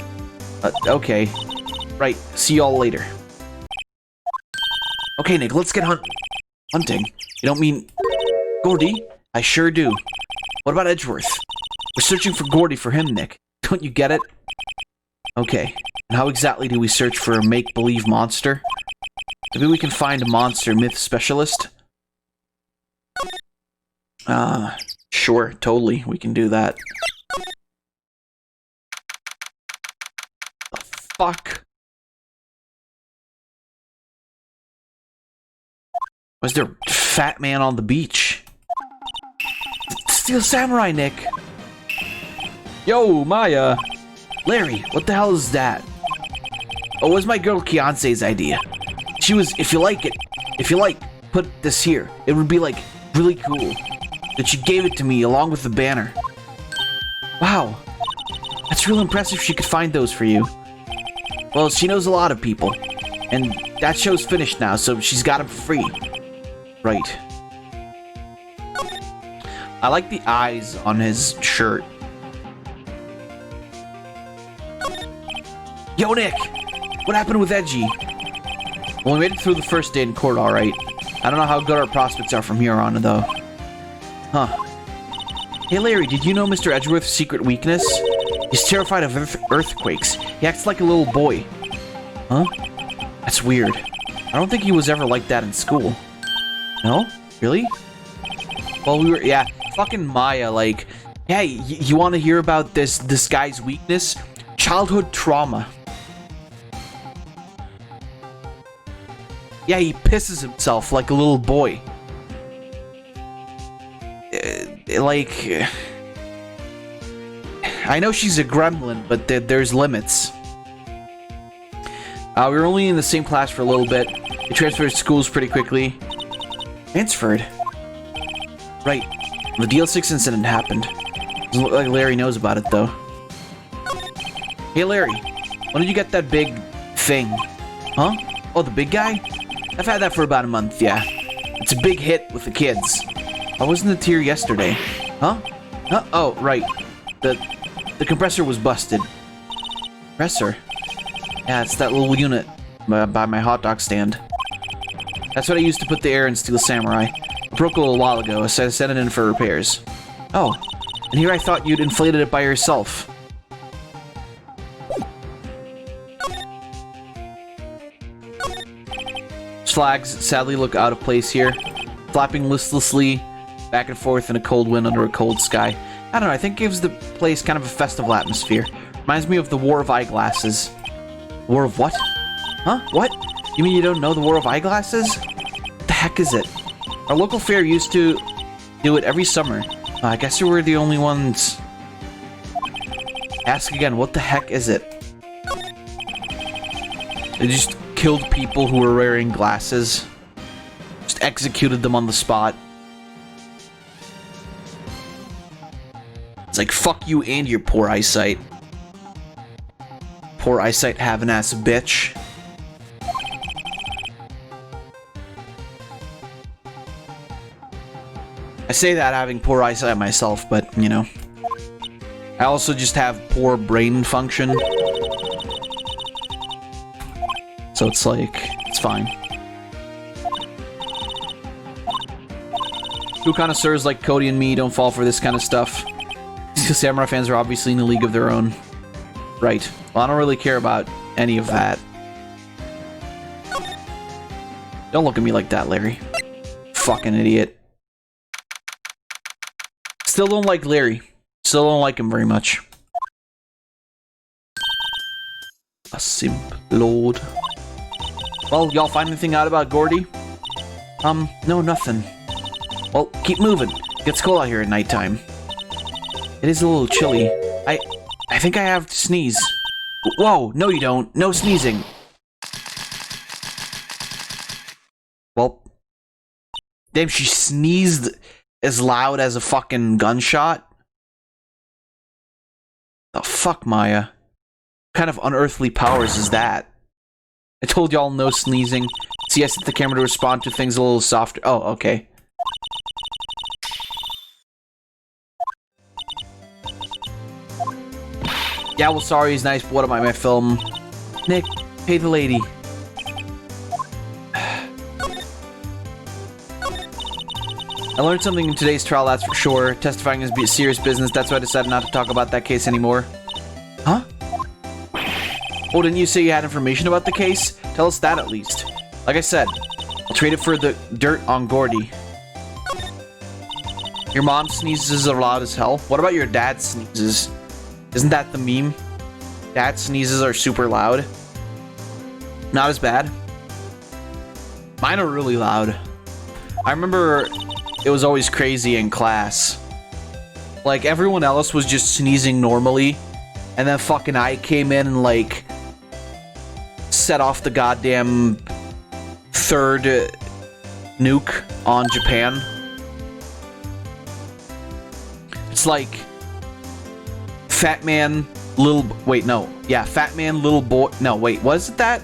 Okay. Right, see y'all later. Okay, Nick, let's get hunting. You don't mean... Gordy? I sure do. What about Edgeworth? We're searching for Gordy for him, Nick. Don't you get it? Okay. And how exactly do we search for a make-believe monster? Maybe we can find a monster myth specialist? Sure, totally. We can do that. The fuck? Was there a fat man on the beach? Steel Samurai, Nick! Yo, Maya! Larry, what the hell is that? Oh, it was my girl Kiance's idea. She was, if you like, put this here. It would be, like, really cool. And she gave it to me along with the banner. Wow. That's real impressive she could find those for you. Well, she knows a lot of people. And that show's finished now, so she's got them for free. Right. I like the eyes on his shirt. Yo, Nick! What happened with Edgy? Well, we made it through the first day in court, alright. I don't know how good our prospects are from here on, though. Huh. Hey, Larry, did you know Mr. Edgeworth's secret weakness? He's terrified of earthquakes. He acts like a little boy. Huh? That's weird. I don't think he was ever like that in school. No? Really? Well, yeah, fucking Maya, like, hey, you want to hear about this guy's weakness? Childhood trauma. Yeah, he pisses himself like a little boy. I know she's a gremlin, but there's limits. We were only in the same class for a little bit. We transferred schools pretty quickly. Transferred? Right. The DL6 incident happened. Doesn't look like Larry knows about it, though. Hey, Larry. When did you get that big thing? Huh? Oh, the big guy? I've had that for about a month, yeah. It's a big hit with the kids. I wasn't it here yesterday. Huh? Huh? Oh, right. The compressor was busted. Compressor? Yeah, it's that little unit by my hot dog stand. That's what I used to put the air in Steel Samurai. It broke a little while ago, so I sent it in for repairs. Oh, and here I thought you'd inflated it by yourself. Flags sadly look out of place here, flapping listlessly back and forth in a cold wind under a cold sky. I don't know, I think it gives the place kind of a festival atmosphere. Reminds me of the War of Eyeglasses. War of what? Huh? What? You mean you don't know the War of Eyeglasses? What the heck is it? Our local fair used to do it every summer. I guess we were the only ones. Ask again, what the heck is it? They just killed people who were wearing glasses. Just executed them on the spot. It's like, fuck you and your poor eyesight. Poor eyesight having ass bitch. I say that having poor eyesight myself, but, you know. I also just have poor brain function. So it's like, it's fine. True connoisseurs like Cody and me don't fall for this kind of stuff. These Samurai fans are obviously in a league of their own. Right. Well, I don't really care about any of that. Don't look at me like that, Larry. Fucking idiot. Still don't like Larry. Still don't like him very much. A simp lord. Well, y'all find anything out about Gordy? No, nothing. Well, keep moving. It gets cold out here at nighttime. It is a little chilly. I think I have to sneeze. Whoa, no you don't. No sneezing. Well, Damn, she sneezed as loud as a fucking gunshot. Oh, fuck, Maya. What kind of unearthly powers is that? I told y'all no sneezing. See, I set the camera to respond to things a little softer. Oh, okay. Yeah, well, sorry, he's nice, but what about my film? Nick, pay the lady. I learned something in today's trial, that's for sure. Testifying is serious business, that's why I decided not to talk about that case anymore. Huh? Oh, didn't you say you had information about the case? Tell us that at least. Like I said, I'll trade it for the dirt on Gordy. Your mom sneezes are loud as hell. What about your dad sneezes? Isn't that the meme? Dad sneezes are super loud. Not as bad. Mine are really loud. I remember it was always crazy in class. Like, everyone else was just sneezing normally, and then fucking I came in and, like, set off the goddamn third nuke on Japan. It's like Fat Man, little... Wait, no. Yeah, Fat Man, little boy... No, wait, was it that?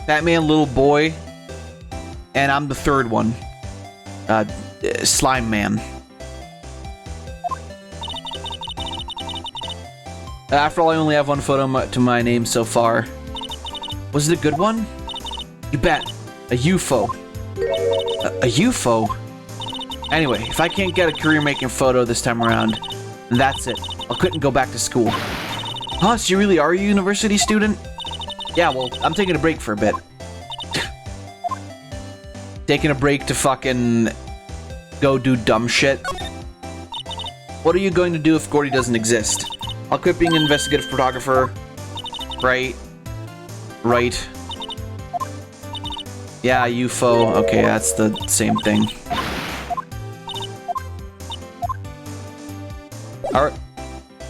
Fat Man, little boy, and I'm the third one. Slime Man. After all, I only have one photo to my name so far. Was it a good one? You bet. A UFO. A UFO? Anyway, if I can't get a career-making photo this time around, then that's it. I'll quit and go back to school. Huh, so you really are a university student? Yeah, well, I'm taking a break for a bit. Taking a break to fucking go do dumb shit. What are you going to do if Gordy doesn't exist? I'll quit being an investigative photographer. Right. Yeah, UFO. Okay, that's the same thing.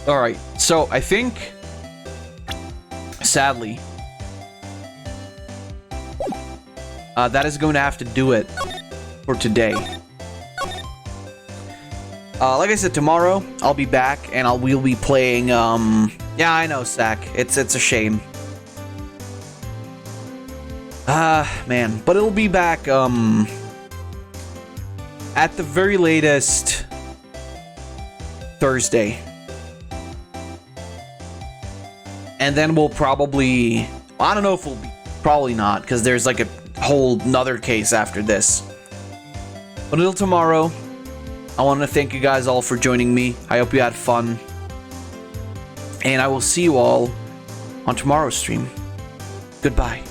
Alright, so I think, sadly, that is going to have to do it for today. Like I said, tomorrow I'll be back and we'll be playing. Yeah, I know, Sack. It's a shame. Man, but it'll be back. At the very latest, Thursday, and then we'll probably. I don't know if we'll be. Probably not, because there's like a whole nother case after this. But until tomorrow, I want to thank you guys all for joining me. I hope you had fun. And I will see you all on tomorrow's stream. Goodbye.